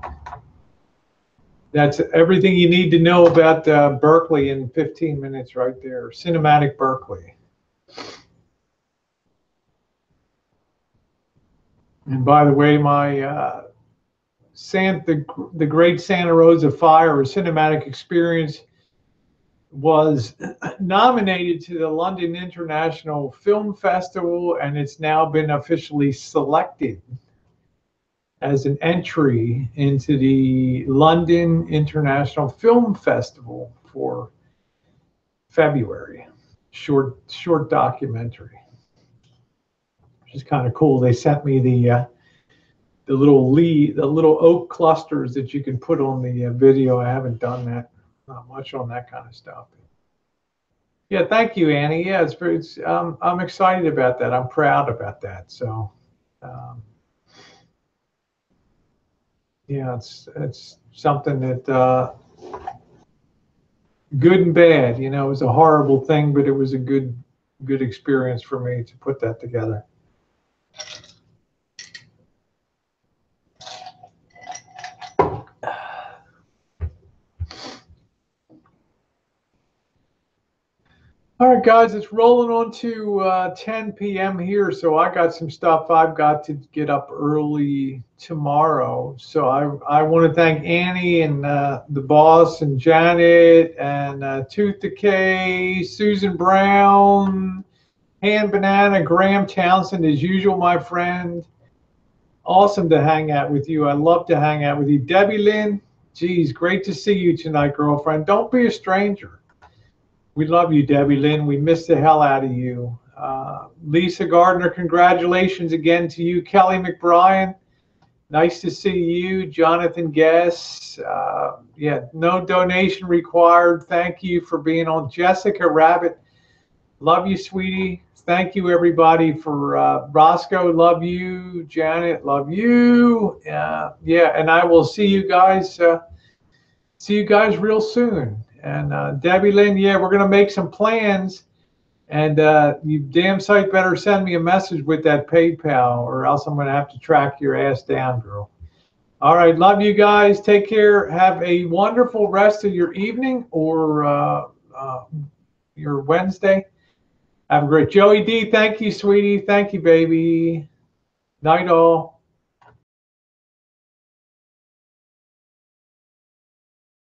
That's everything you need to know about Berkeley in 15 minutes right there. Cinematic Berkeley. And by the way, my the Great Santa Rosa Fire, a cinematic experience, was nominated to the London International Film Festival, and it's now been officially selected as an entry into the London International Film Festival for February. Short documentary, which is kind of cool. They sent me the little oak clusters that you can put on the video. I haven't done that, not much on that kind of stuff. Yeah, thank you, Annie. Yeah, I'm excited about that. I'm proud about that. So, yeah, it's something that good and bad. It was a horrible thing, but it was a good experience for me to put that together. All right, guys, it's rolling on to 10 p.m. here, so I got some stuff I've got to get up early tomorrow. So I want to thank Annie and the boss and Janet and Tooth Decay, Susan Brown, Han Banana, Graham Townsend, as usual, my friend. Awesome to hang out with you. I love to hang out with you. Debbie Lynn, geez, great to see you tonight, girlfriend. Don't be a stranger. We love you, Debbie Lynn. We miss the hell out of you. Lisa Gardner, congratulations again to you. Kelly McBrien, nice to see you. Jonathan Guess, yeah, no donation required. Thank you for being on. Jessica Rabbit, love you, sweetie. Thank you, everybody, for Roscoe, love you. Janet, love you. Yeah, and I will see you guys see you guys real soon. And Debbie Lynn, yeah, we're gonna make some plans. And you damn sight better send me a message with that PayPal, or else I'm gonna have to track your ass down, girl. All right, love you guys. Take care. Have a wonderful rest of your evening or your Wednesday. Have a great Joey D. Thank you, sweetie. Thank you, baby. Night all.